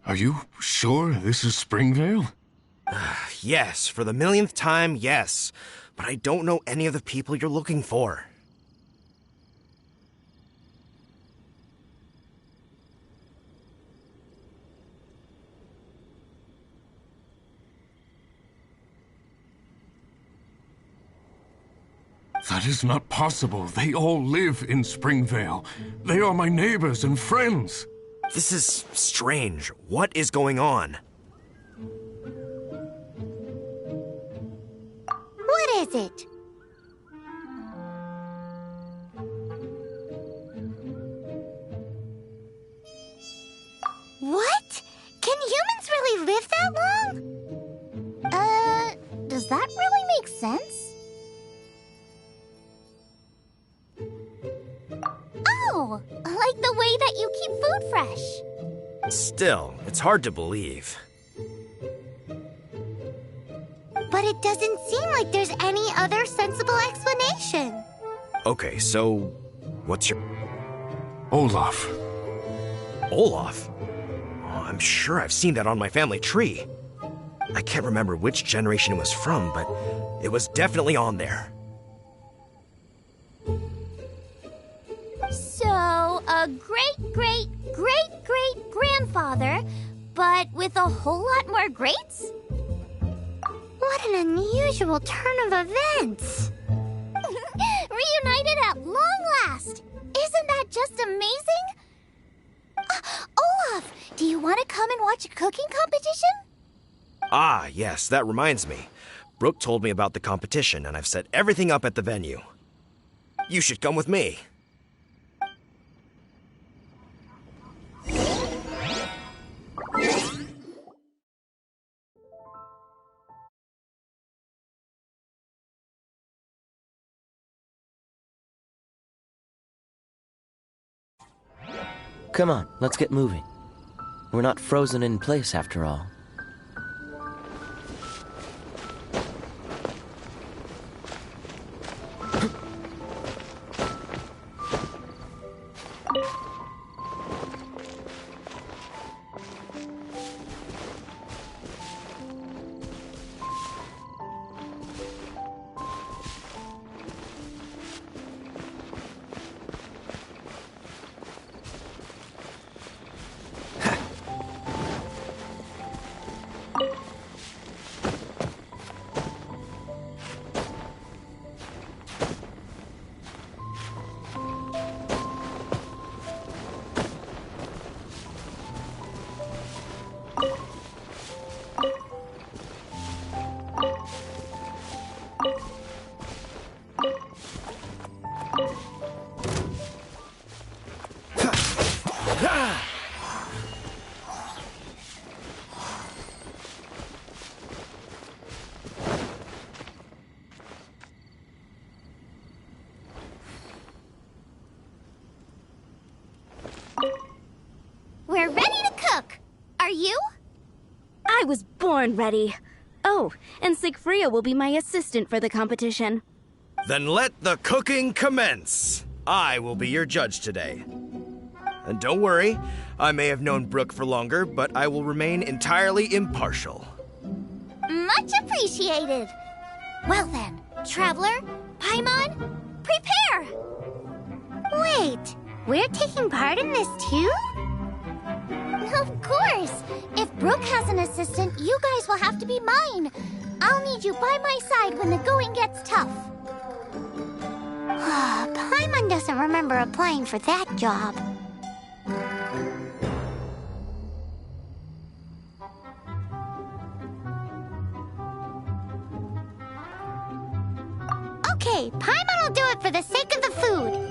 Are you sure this is Springvale? Yes, for the millionth time, yes. But I don't know any of the people you're looking for. That is not possible. They all live in Springvale. They are my neighbors and friends. This is strange. What is going on? What is it? What? Can humans really live that long? Does that really make sense? Oh, like the way that you keep food fresh. Still, it's hard to believe. But it doesn't seem like there's any other sensible explanation. Okay, so what's your... Olaf. Olaf? Oh, I'm sure I've seen that on my family tree. I can't remember which generation it was from, but it was definitely on there. So, a great-great-great-great-grandfather, but with a whole lot more greats? What an unusual turn of events. watch a cooking competition? Ah, yes, that reminds me. Brooke told me about the competition, and I've set everything up at the venue. You should come with me. Come on, let's get moving. We're not frozen in place after all. We're ready to cook. Are you? I was born ready. Oh, and Sigfria will be my assistant for the competition. Then let the cooking commence. I will be your judge today. And don't worry, I may have known Brooke for longer, but I will remain entirely impartial. Much appreciated. Well then, Traveler, Paimon, prepare! Wait, we're taking part in this too? Of course! If Brooke has an assistant, you guys will have to be mine. I'll need you by my side when the going gets tough. Paimon doesn't remember applying for that job. Okay, Paimon will do it for the sake of the food.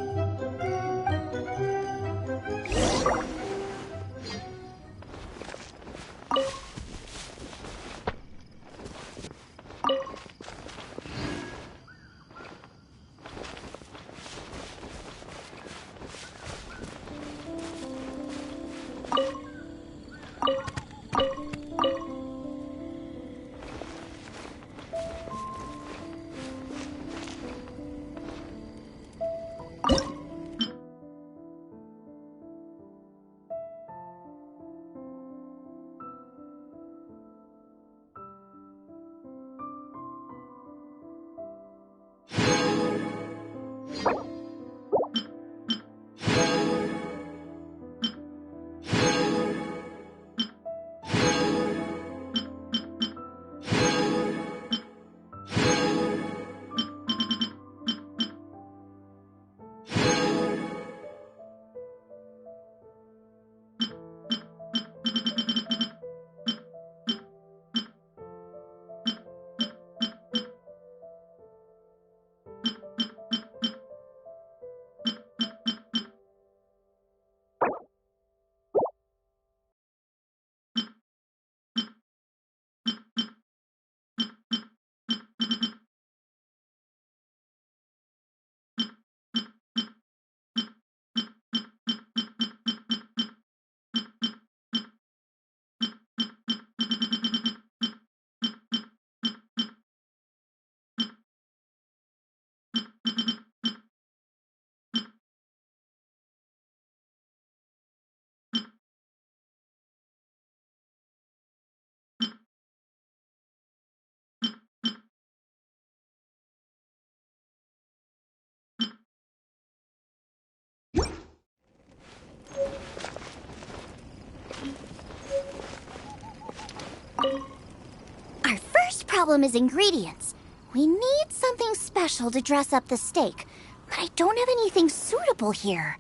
Our first problem is ingredients. We need something special to dress up the steak, but I don't have anything suitable here.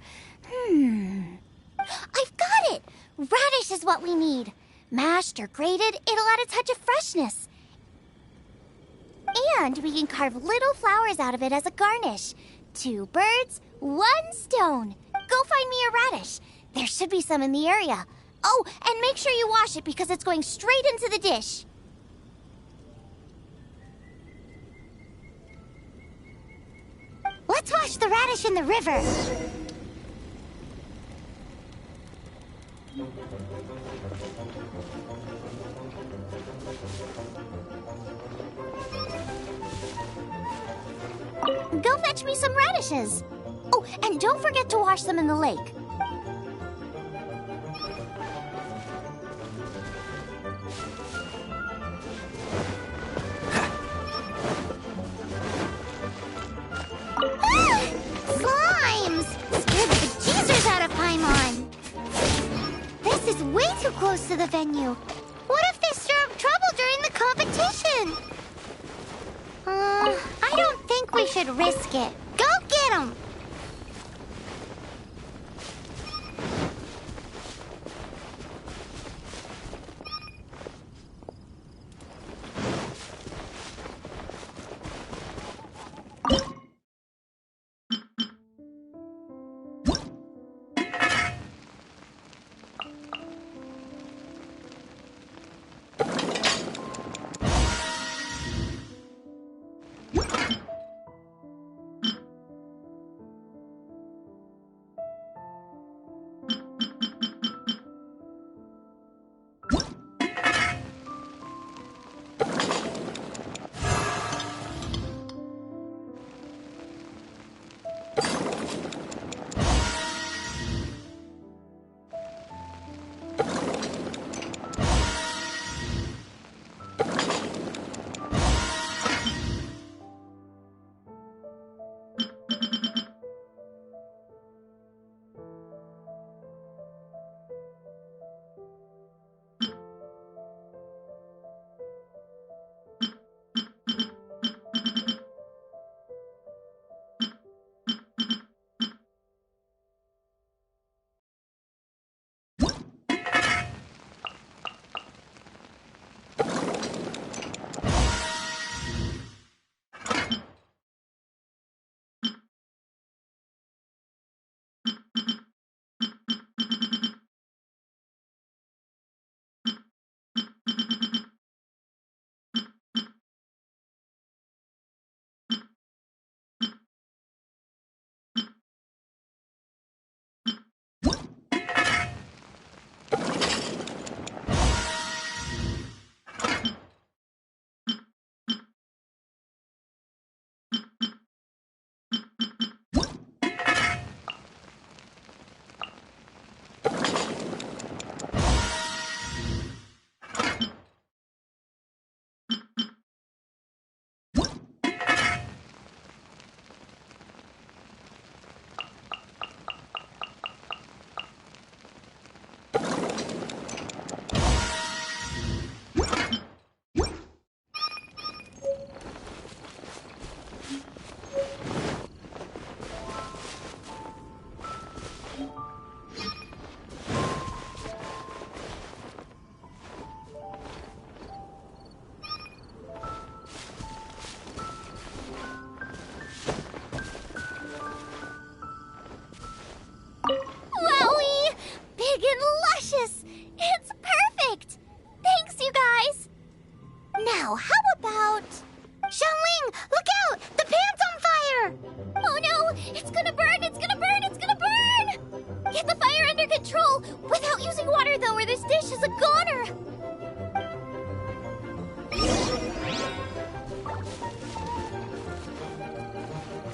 I've got it! Radish is what we need. Mashed or grated, it'll add a touch of freshness. And we can carve little flowers out of it as a garnish. 2 birds, 1 stone. Go find me a radish. There should be some in the area. Oh, and make sure you wash it because it's going straight into the dish. Let's wash the radish in the river. Go fetch me some radishes. Oh, and don't forget to wash them in the lake. Slimes! Scared the bejesus out of Paimon. This is way too close to the venue. What if they stir up trouble during the competition? I don't think we should risk it. Go get them!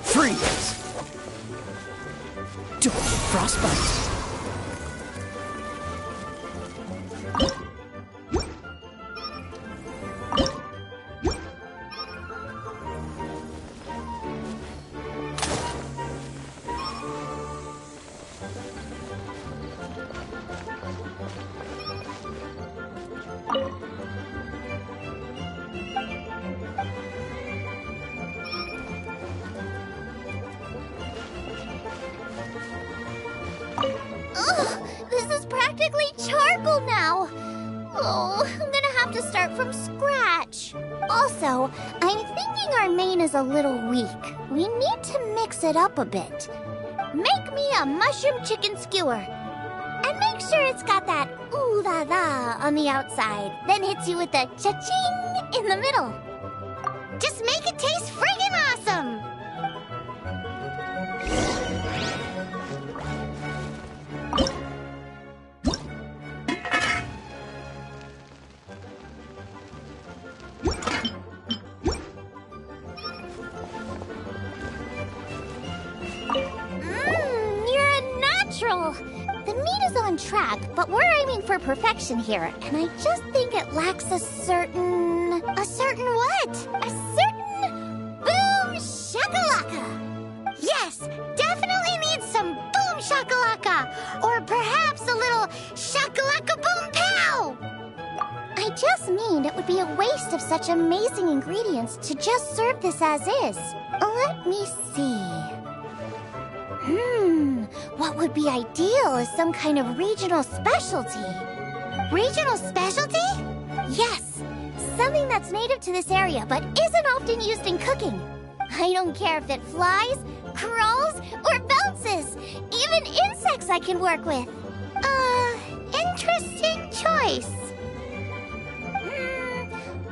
Freeze! Don't frostbite. Oh, I'm gonna have to start from scratch. Also, I'm thinking our main is a little weak. We need to mix it up a bit. Make me a mushroom chicken skewer. And make sure it's got that ooh la la on the outside. Then hits you with the cha-ching in the middle. Just make it taste friggin' awesome! You're a natural! The meat is on track, but we're aiming for perfection here, and I just think it lacks a certain... A certain what? A certain... boom shakalaka! Yes, definitely needs some boom shakalaka! Or perhaps a little shakalaka boom pow! I just mean it would be a waste of such amazing ingredients to just serve this as is. Let me see... what would be ideal is some kind of regional specialty. Regional specialty? Yes, something that's native to this area but isn't often used in cooking. I don't care if it flies, crawls, or bounces. Even insects I can work with. Interesting choice.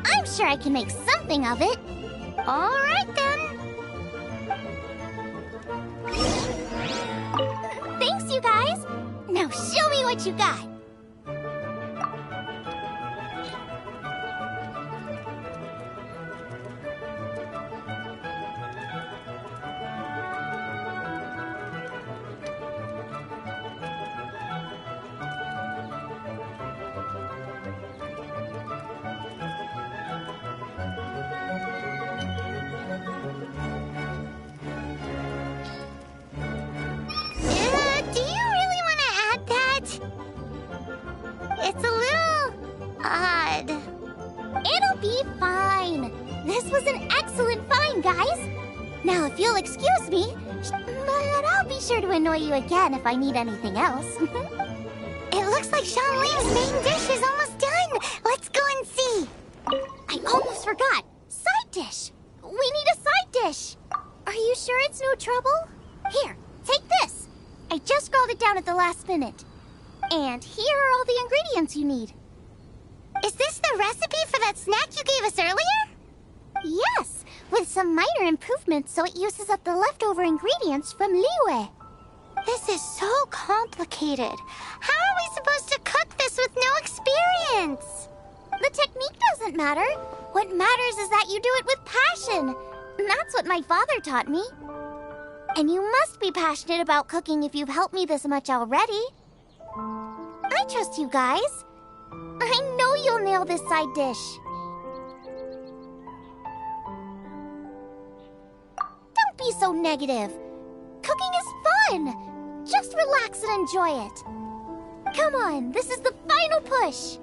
I'm sure I can make something of it. All right then. Thanks, you guys. Now show me what you got. Do you really want to add that? It's a little... odd. It'll be fine. This was an excellent find, guys. Now, if you'll excuse me, but I'll be sure to annoy you again if I need anything else. It looks like Shanli's main dish is almost done. Let's go and see. I almost forgot. Side dish. We need a side dish. Are you sure it's no trouble? Here, take this. I just scrolled it down at the last minute. And here are all the ingredients you need. Is this the recipe for that snack you gave us earlier? Yes, with some minor improvements so it uses up the leftover ingredients from Liyue. This is so complicated. How are we supposed to cook this with no experience? The technique doesn't matter. What matters is that you do it with passion. That's what my father taught me. And you must be passionate about cooking if you've helped me this much already. I trust you guys. I know you'll nail this side dish. Don't be so negative. Cooking is fun. Just relax and enjoy it. Come on, this is the final push.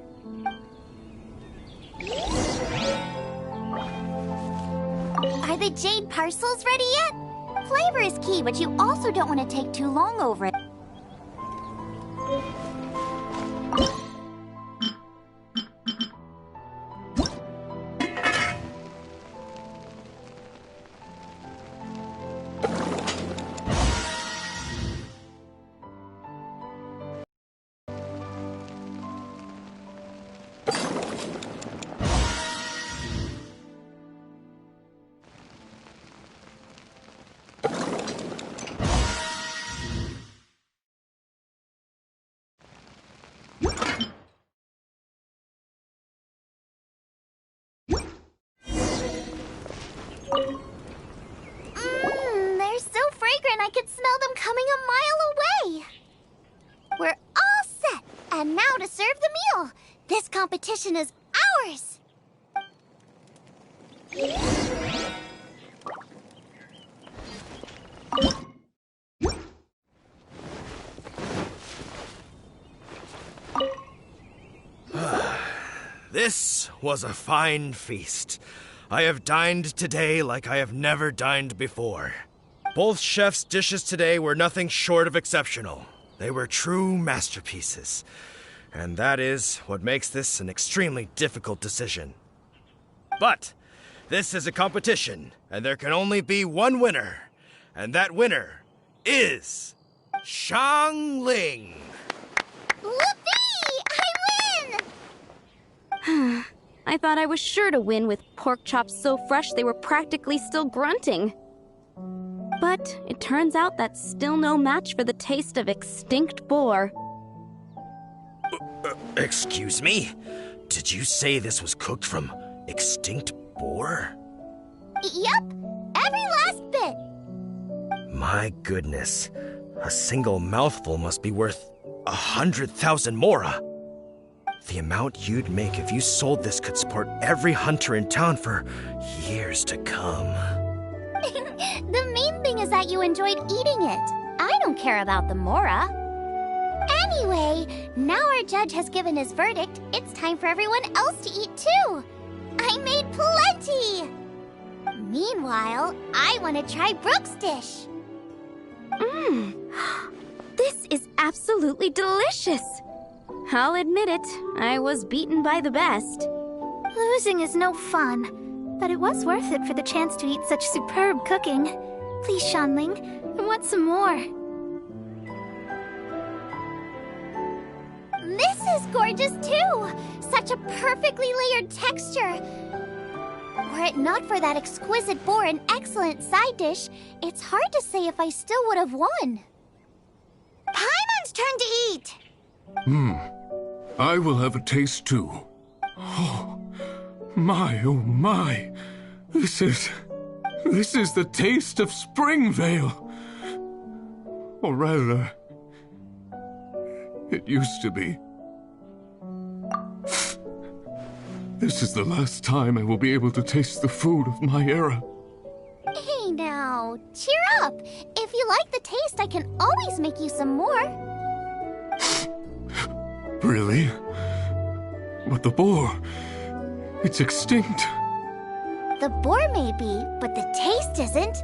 Are the jade parcels ready yet? Flavor is key, but you also don't want to take too long over it. They're so fragrant I could smell them coming a mile away. We're all set, and now to serve the meal. This competition is ours. This was a fine feast. I have dined today like I have never dined before. Both chefs' dishes today were nothing short of exceptional. They were true masterpieces. And that is what makes this an extremely difficult decision. But this is a competition, and there can only be one winner. And that winner is Xiangling. Whoopee! I win! I thought I was sure to win with pork chops so fresh they were practically still grunting. But it turns out that's still no match for the taste of extinct boar. Excuse me? Did you say this was cooked from extinct boar? Yep, every last bit. My goodness. A single mouthful must be worth 100,000 mora. The amount you'd make if you sold this could support every hunter in town for years to come. The main thing is that you enjoyed eating it. I don't care about the mora. Anyway, now our judge has given his verdict, it's time for everyone else to eat too. I made plenty! Meanwhile, I want to try Brooke's dish. This is absolutely delicious. I'll admit it, I was beaten by the best. Losing is no fun, but it was worth it for the chance to eat such superb cooking. Please, Xiangling, I want some more. This is gorgeous too! Such a perfectly layered texture. Were it not for that exquisite boar and excellent side dish, it's hard to say if I still would have won. Paimon's turn to eat! I will have a taste too. Oh my. This is the taste of Springvale. Or rather, it used to be. This is the last time I will be able to taste the food of my era. Hey now, cheer up. If you like the taste, I can always make you some more. Really? But the boar, it's extinct. The boar may be, but the taste isn't.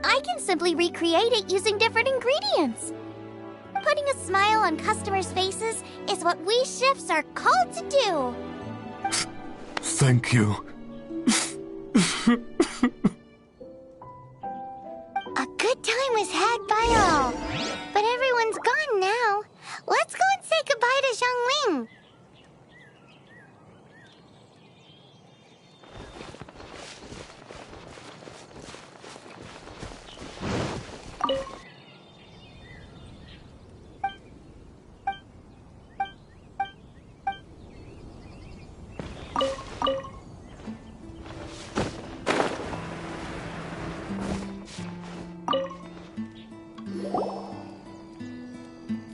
I can simply recreate it using different ingredients. Putting a smile on customers' faces is what we chefs are called to do. Thank you. A good time was had by all, but everyone's gone now. Let's go and say goodbye to Xiangling.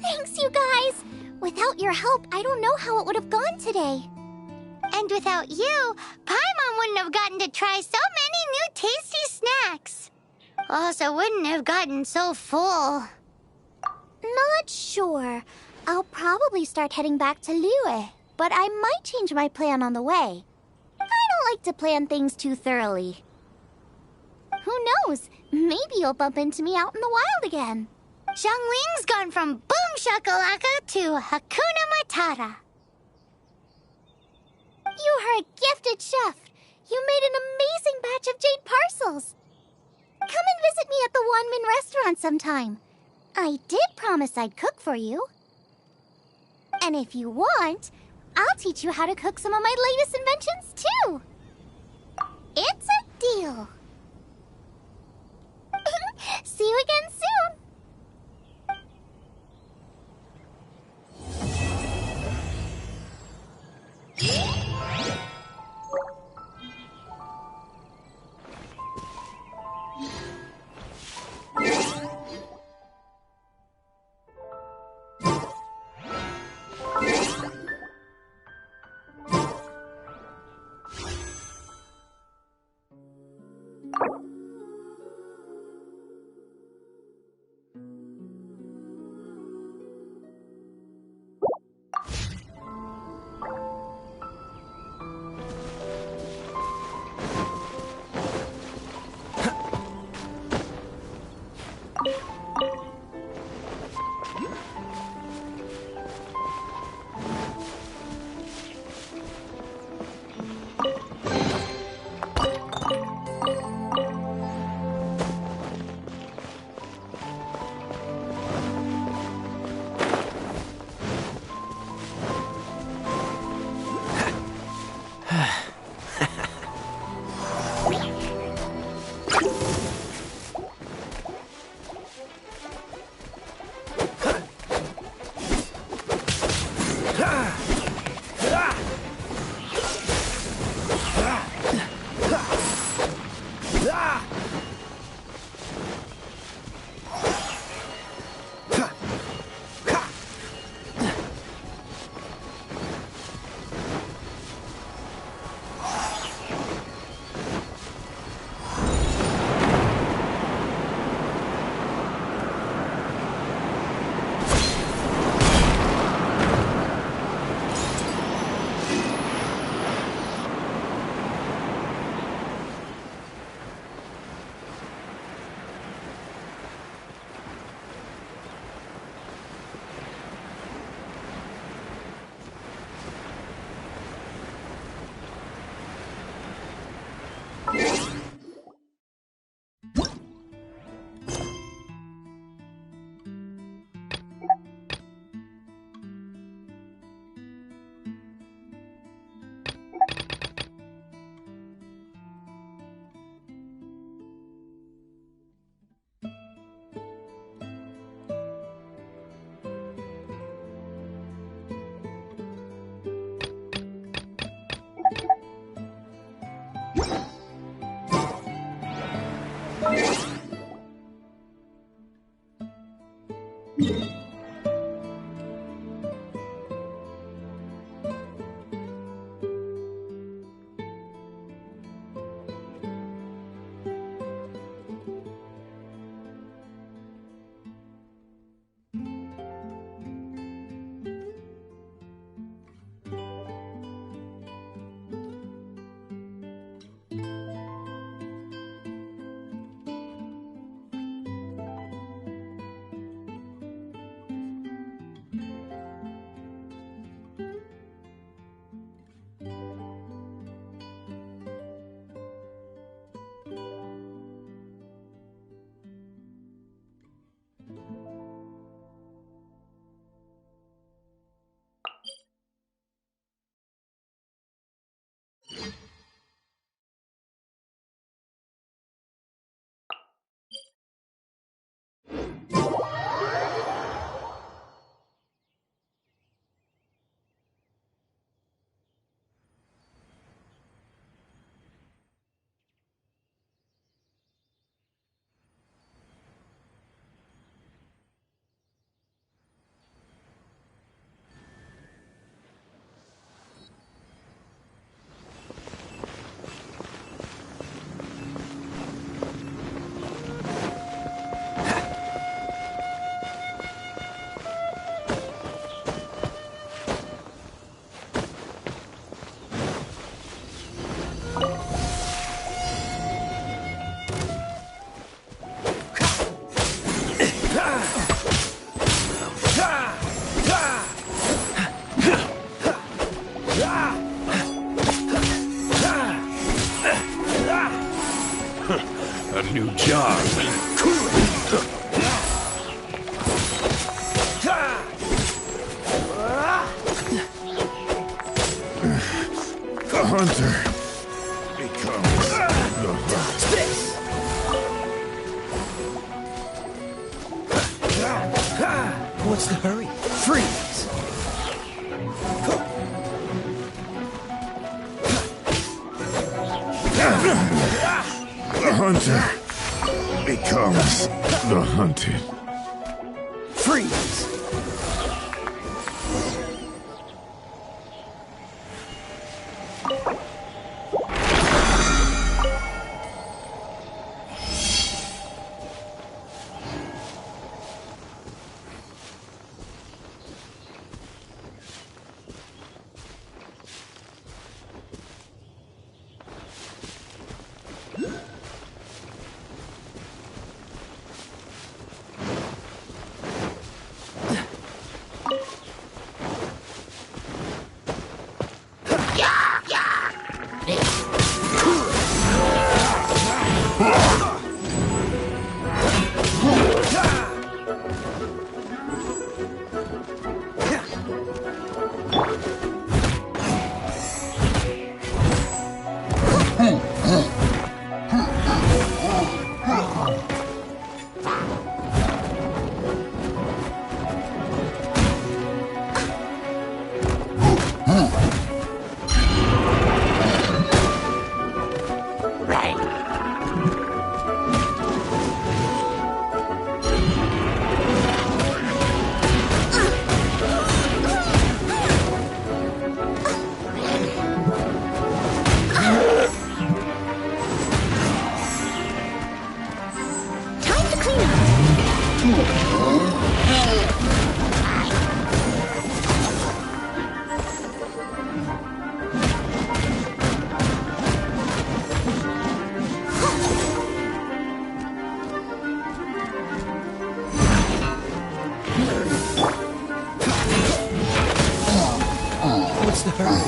Thanks, you guys! Without your help, I don't know how it would have gone today. And without you, Paimon wouldn't have gotten to try so many new tasty snacks. Also wouldn't have gotten so full. Not sure. I'll probably start heading back to Liyue, but I might change my plan on the way. I don't like to plan things too thoroughly. Who knows? Maybe you'll bump into me out in the wild again. Xiangling's gone from boom shakalaka to Hakuna Matata. You are a gifted chef. You made an amazing batch of jade parcels. Come and visit me at the Wanmin restaurant sometime. I did promise I'd cook for you. And if you want, I'll teach you how to cook some of my latest inventions too. It's a deal. See you again soon. A new job. The hunter becomes the hunted. What's the hurry? Freeze! The hunter becomes the hunted. Freeze! What's the hurry?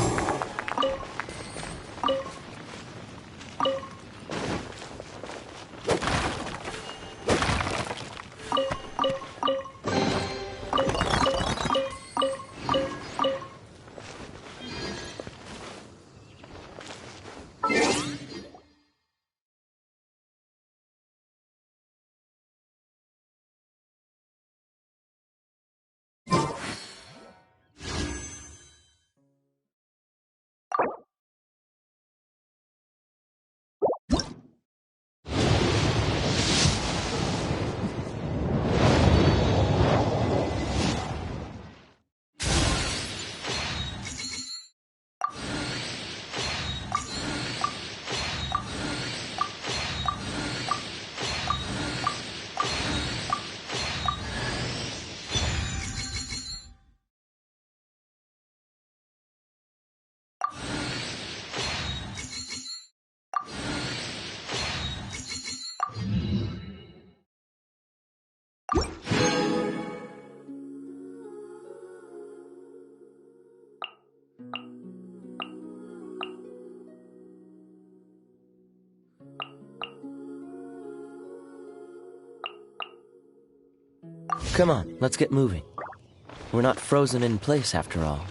Come on, let's get moving. We're not frozen in place after all.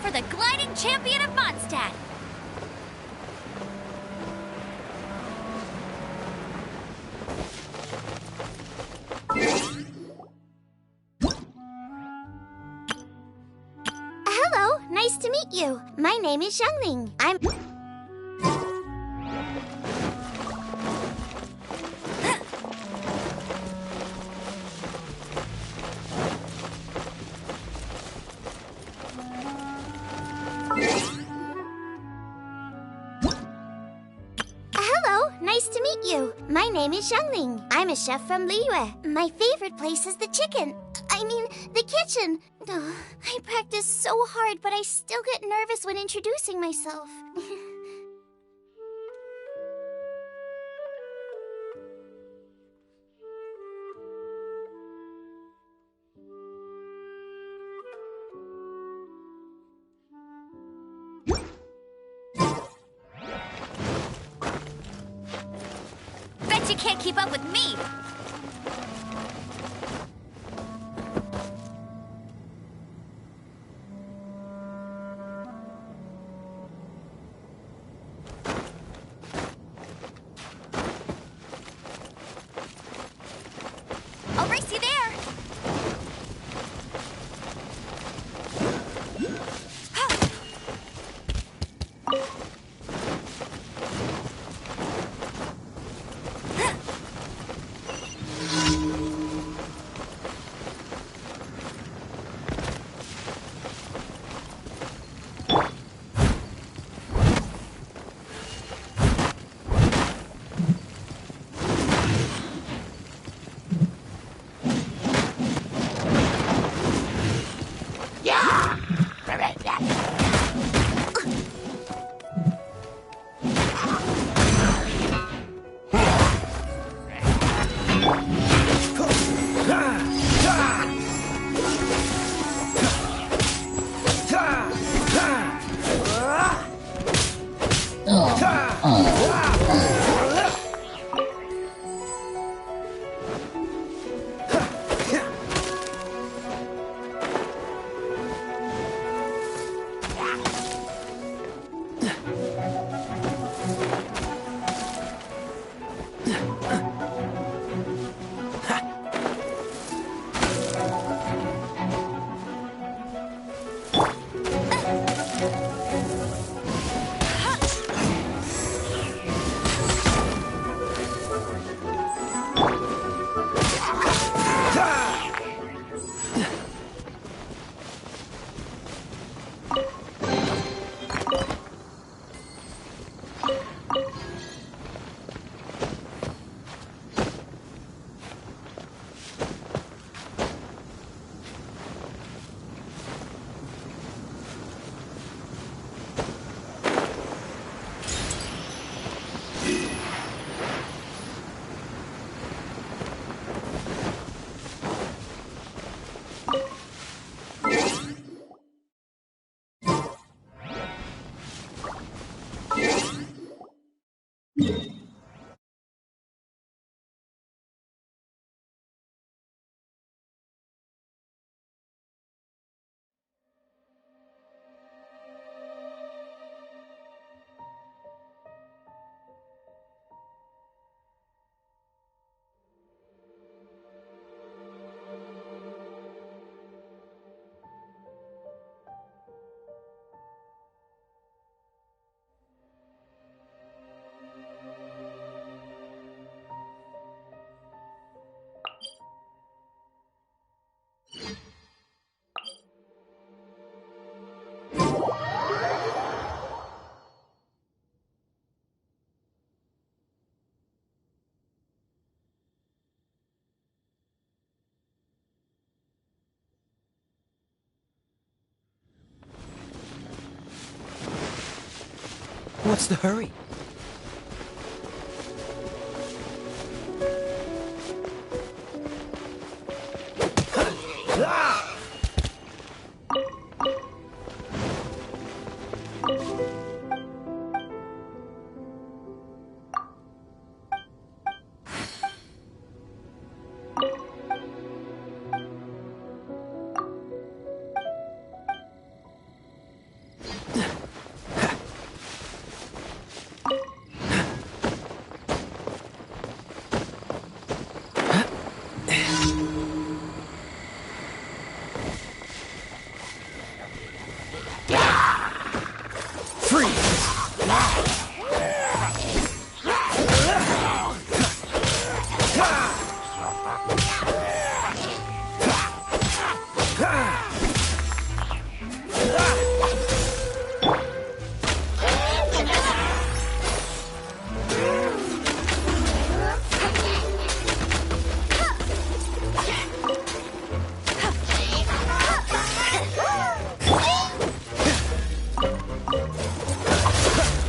The gliding champion of Mondstadt. Hello, nice to meet you. My name is Xiangling. My name is Xiangling. I'm a chef from Liyue. My favorite place is the the kitchen. I practice so hard, but I still get nervous when introducing myself. Bet you can't keep up with me! I'll race you there! What's the hurry?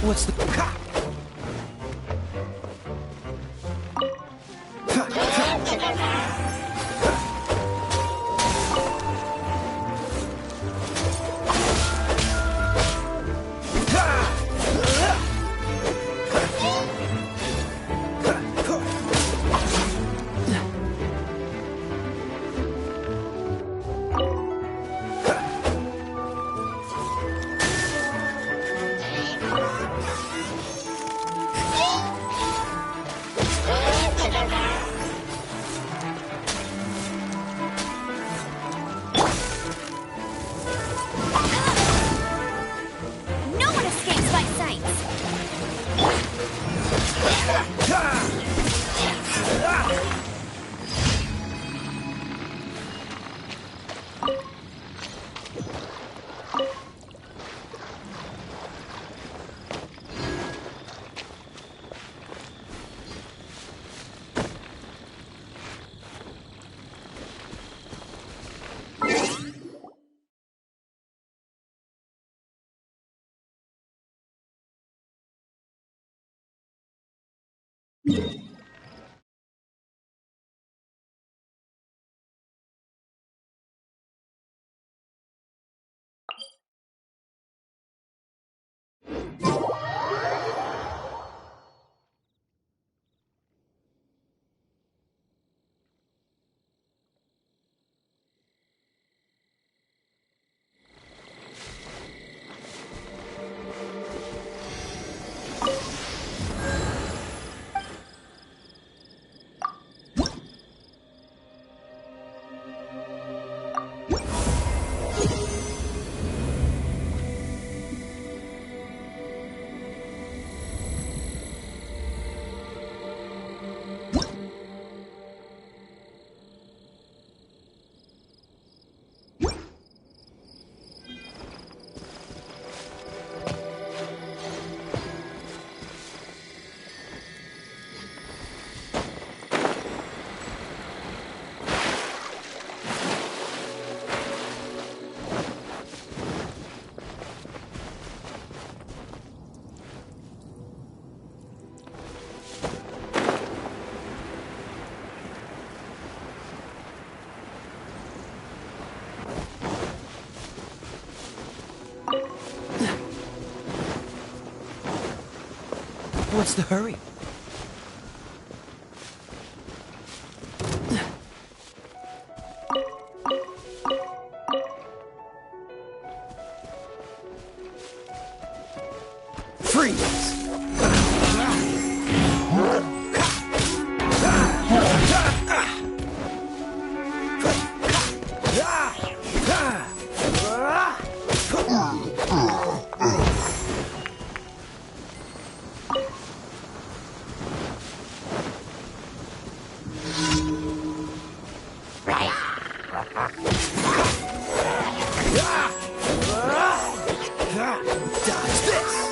What's the... What's the hurry? Freeze! Dodge this!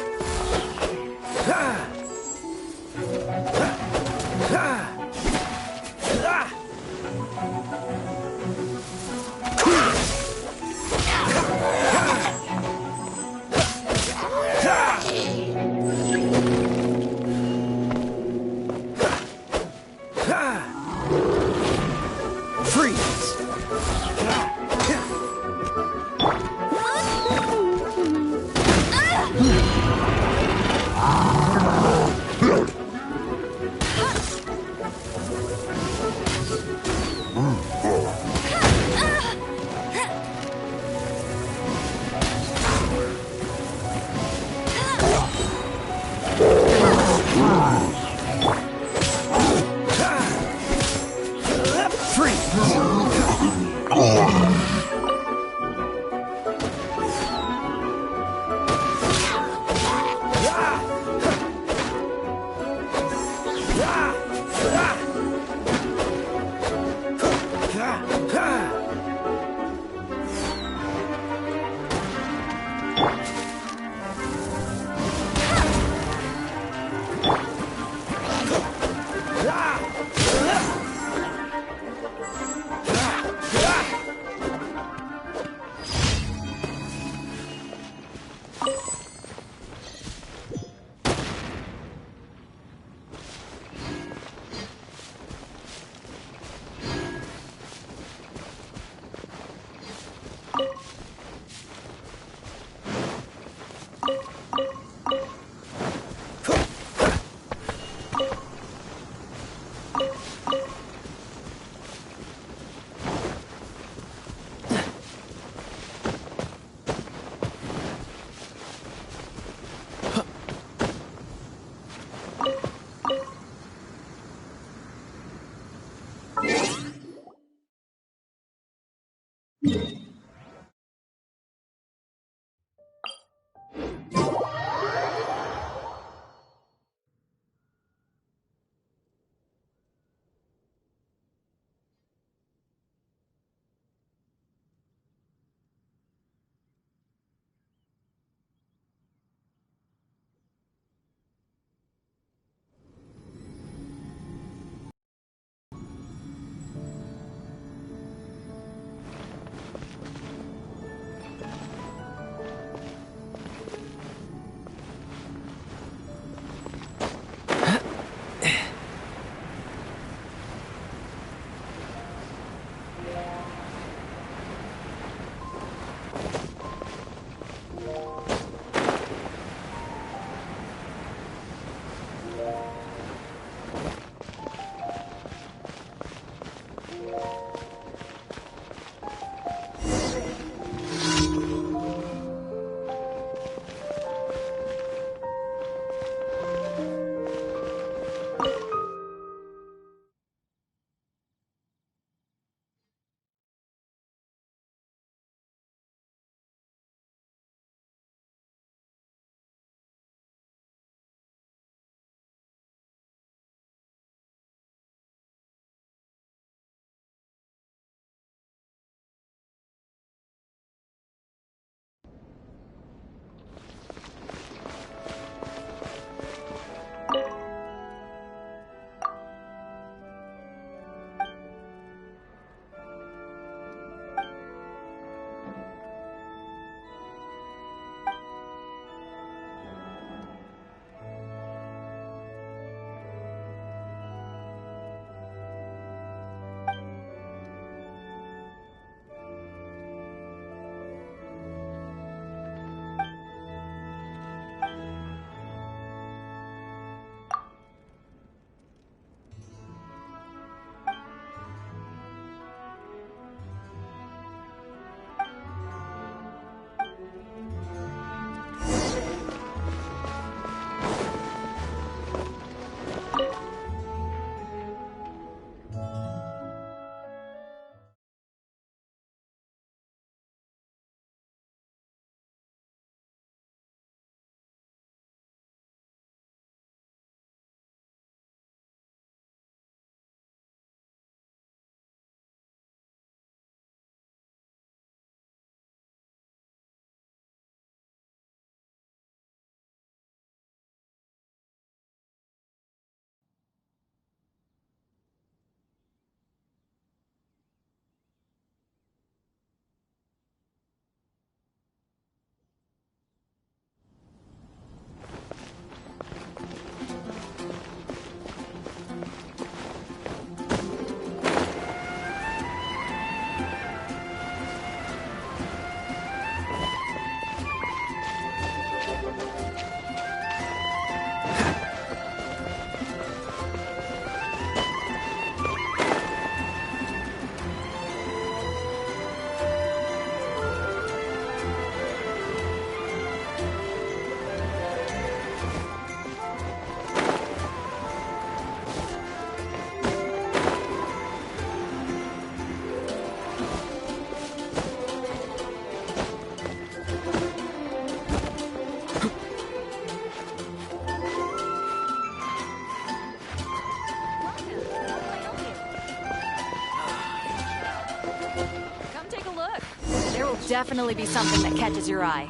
definitely be something that catches your eye.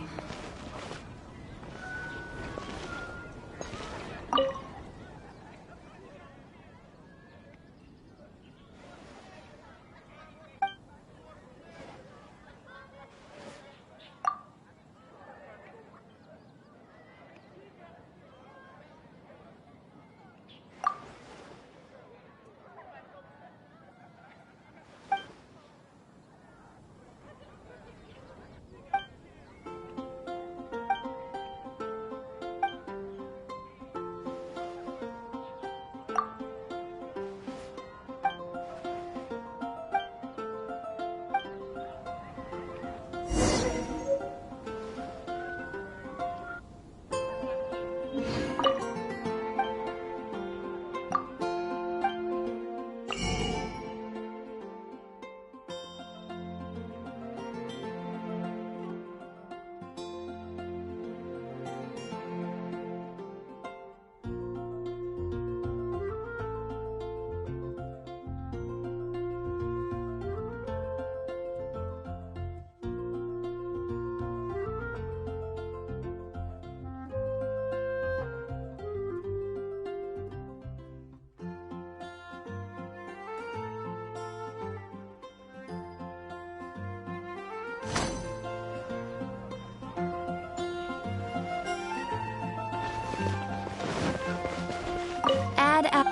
Add up.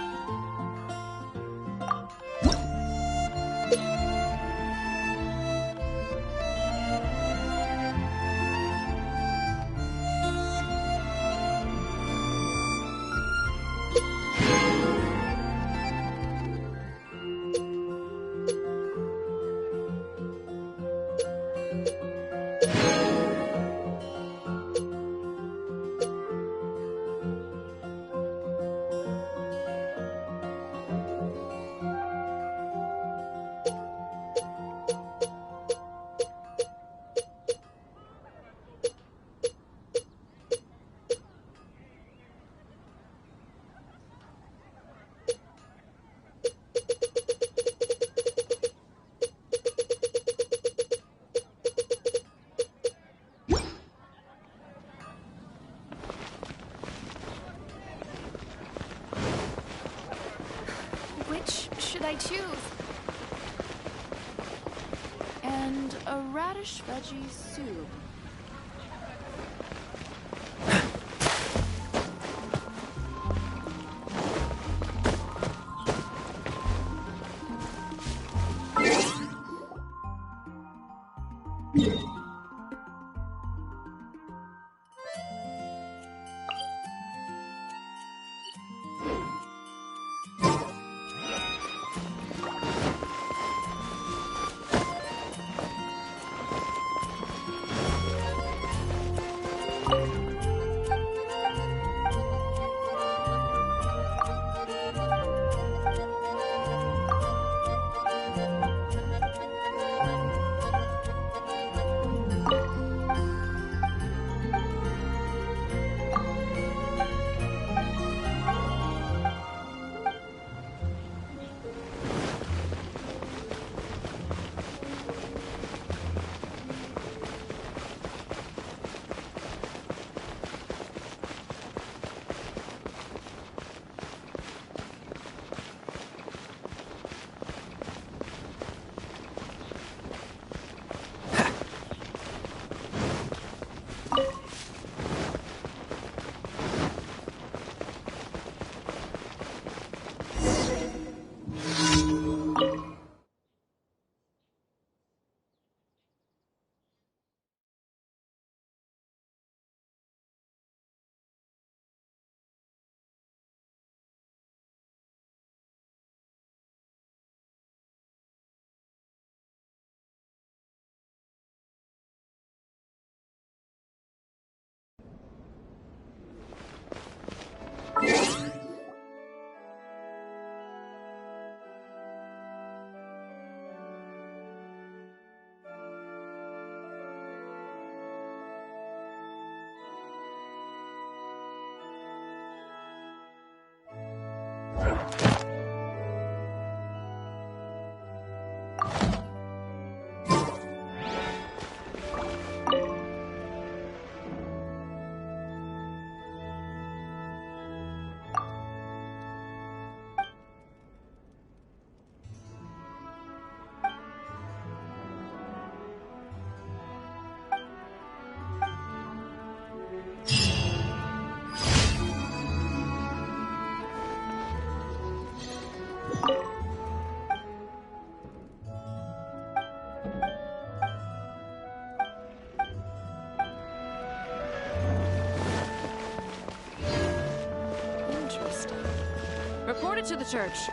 Which should I choose? And a radish veggie soup. to the church.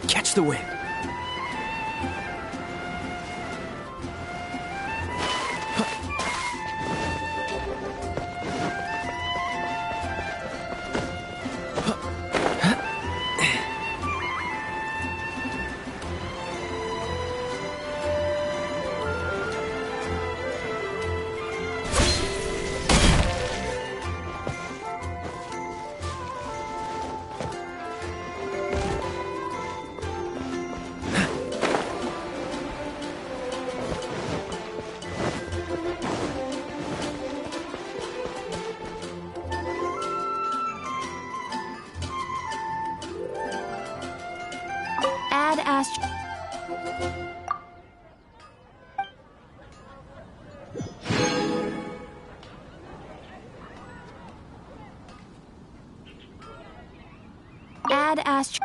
Catch the wind. Add Ast... Add Ast...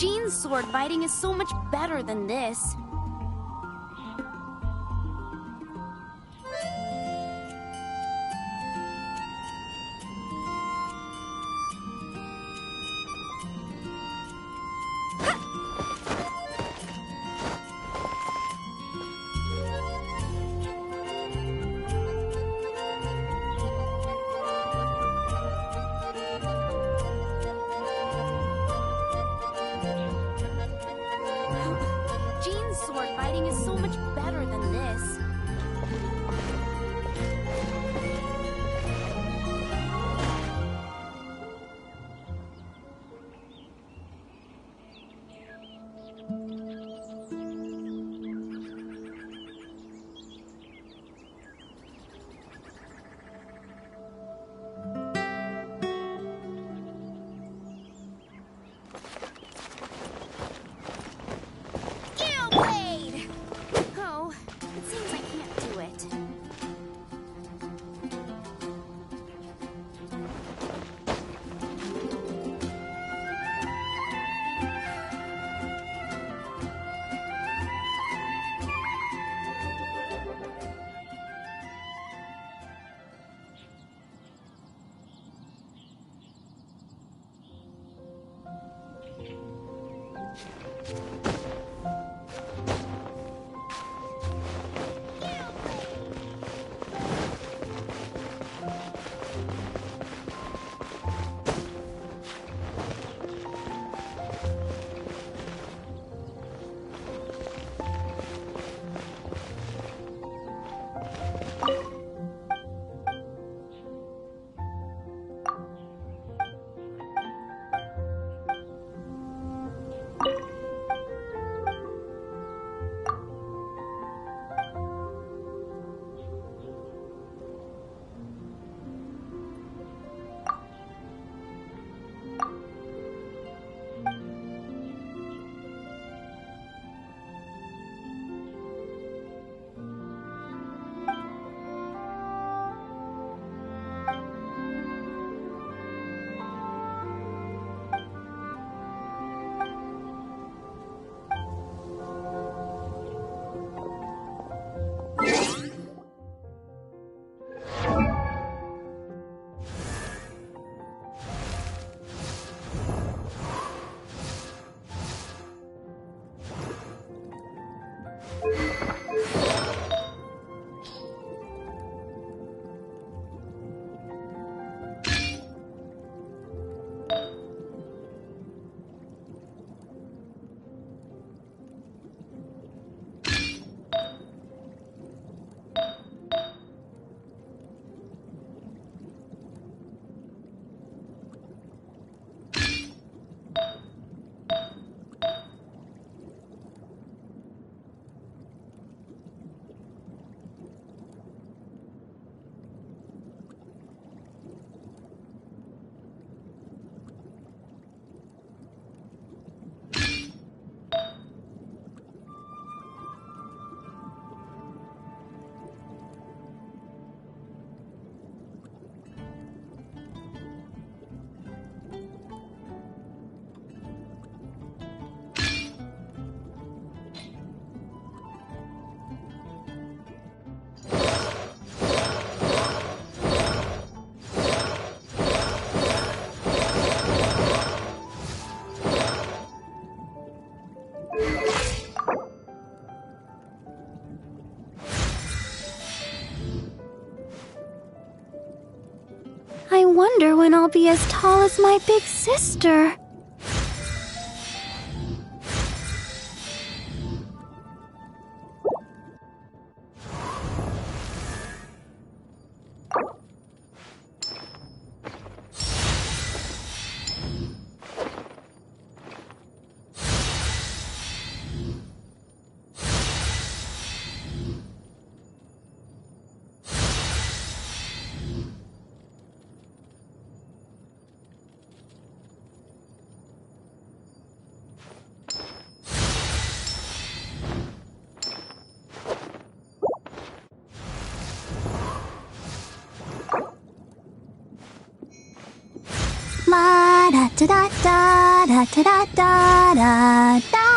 Jean's sword fighting is so much better than this. Jean's sword fighting is so much better than this. Blade! Oh, it seems I can't do it. I wonder when I'll be as tall as my big sister. da da da da da da da da.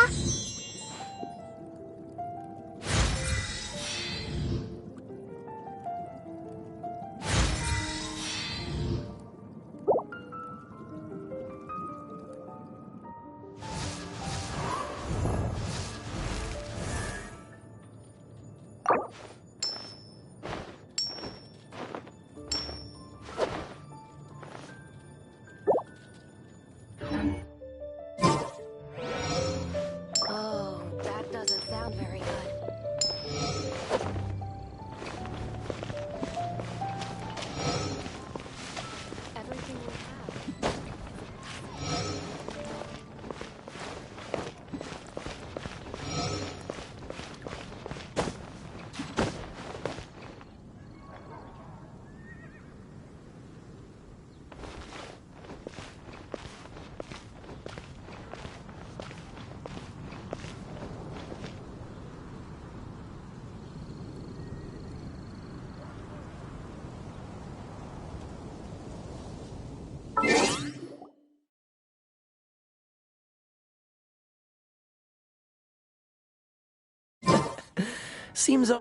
Oh, that doesn't sound very good. Everything we have. Seems...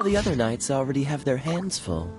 The other knights already have their hands full.